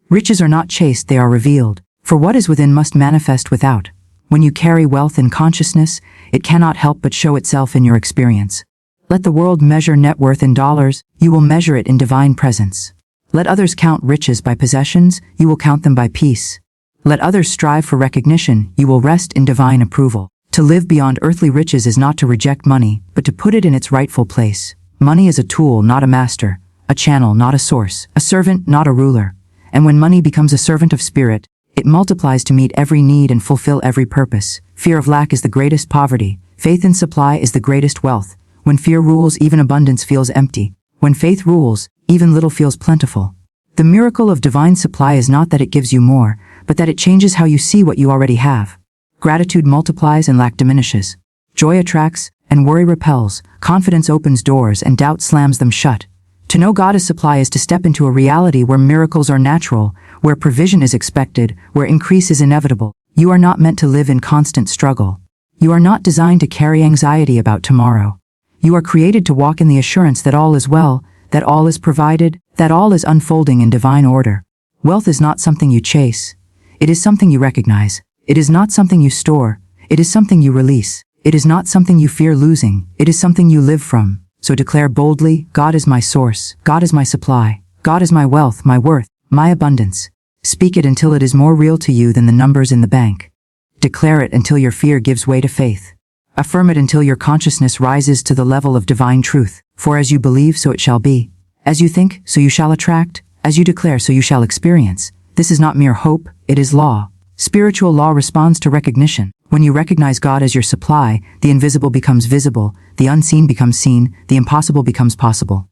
Riches are not chased, they are revealed. For what is within must manifest without. When you carry wealth in consciousness, it cannot help but show itself in your experience. Let the world measure net worth in dollars, you will measure it in divine presence. Let others count riches by possessions, you will count them by peace. Let others strive for recognition, you will rest in divine approval. To live beyond earthly riches is not to reject money, but to put it in its rightful place. Money is a tool, not a master, a channel, not a source, a servant, not a ruler. And when money becomes a servant of spirit, it multiplies to meet every need and fulfill every purpose. Fear of lack is the greatest poverty. Faith in supply is the greatest wealth. When fear rules, even abundance feels empty. When faith rules, even little feels plentiful. The miracle of divine supply is not that it gives you more, but that it changes how you see what you already have. Gratitude multiplies and lack diminishes. Joy attracts, and worry repels. Confidence opens doors and doubt slams them shut. To know God as supply is to step into a reality where miracles are natural, where provision is expected, where increase is inevitable. You are not meant to live in constant struggle. You are not designed to carry anxiety about tomorrow. You are created to walk in the assurance that all is well, that all is provided, that all is unfolding in divine order. Wealth is not something you chase. It is something you recognize. It is not something you store. It is something you release. It is not something you fear losing. It is something you live from. So declare boldly, God is my source. God is my supply. God is my wealth, my worth, my abundance. Speak it until it is more real to you than the numbers in the bank. Declare it until your fear gives way to faith. Affirm it until your consciousness rises to the level of divine truth. For as you believe, so it shall be. As you think, so you shall attract. As you declare, so you shall experience. This is not mere hope, it is law. Spiritual law responds to recognition. When you recognize God as your supply, the invisible becomes visible, the unseen becomes seen, the impossible becomes possible.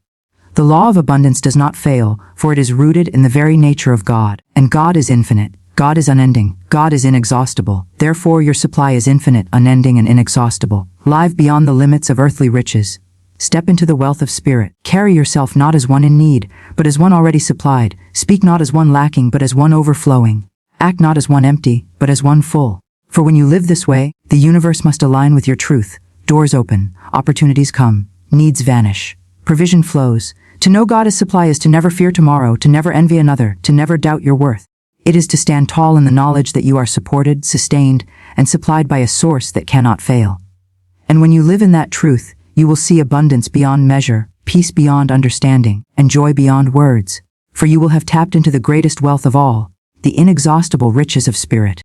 The law of abundance does not fail, for it is rooted in the very nature of God. And God is infinite. God is unending. God is inexhaustible. Therefore your supply is infinite, unending, and inexhaustible. Live beyond the limits of earthly riches. Step into the wealth of spirit. Carry yourself not as one in need, but as one already supplied. Speak not as one lacking, but as one overflowing. Act not as one empty, but as one full. For when you live this way, the universe must align with your truth. Doors open, opportunities come, needs vanish, provision flows. To know God as supply is to never fear tomorrow, to never envy another, to never doubt your worth. It is to stand tall in the knowledge that you are supported, sustained, and supplied by a source that cannot fail. And when you live in that truth, you will see abundance beyond measure, peace beyond understanding, and joy beyond words. For you will have tapped into the greatest wealth of all, the inexhaustible riches of spirit.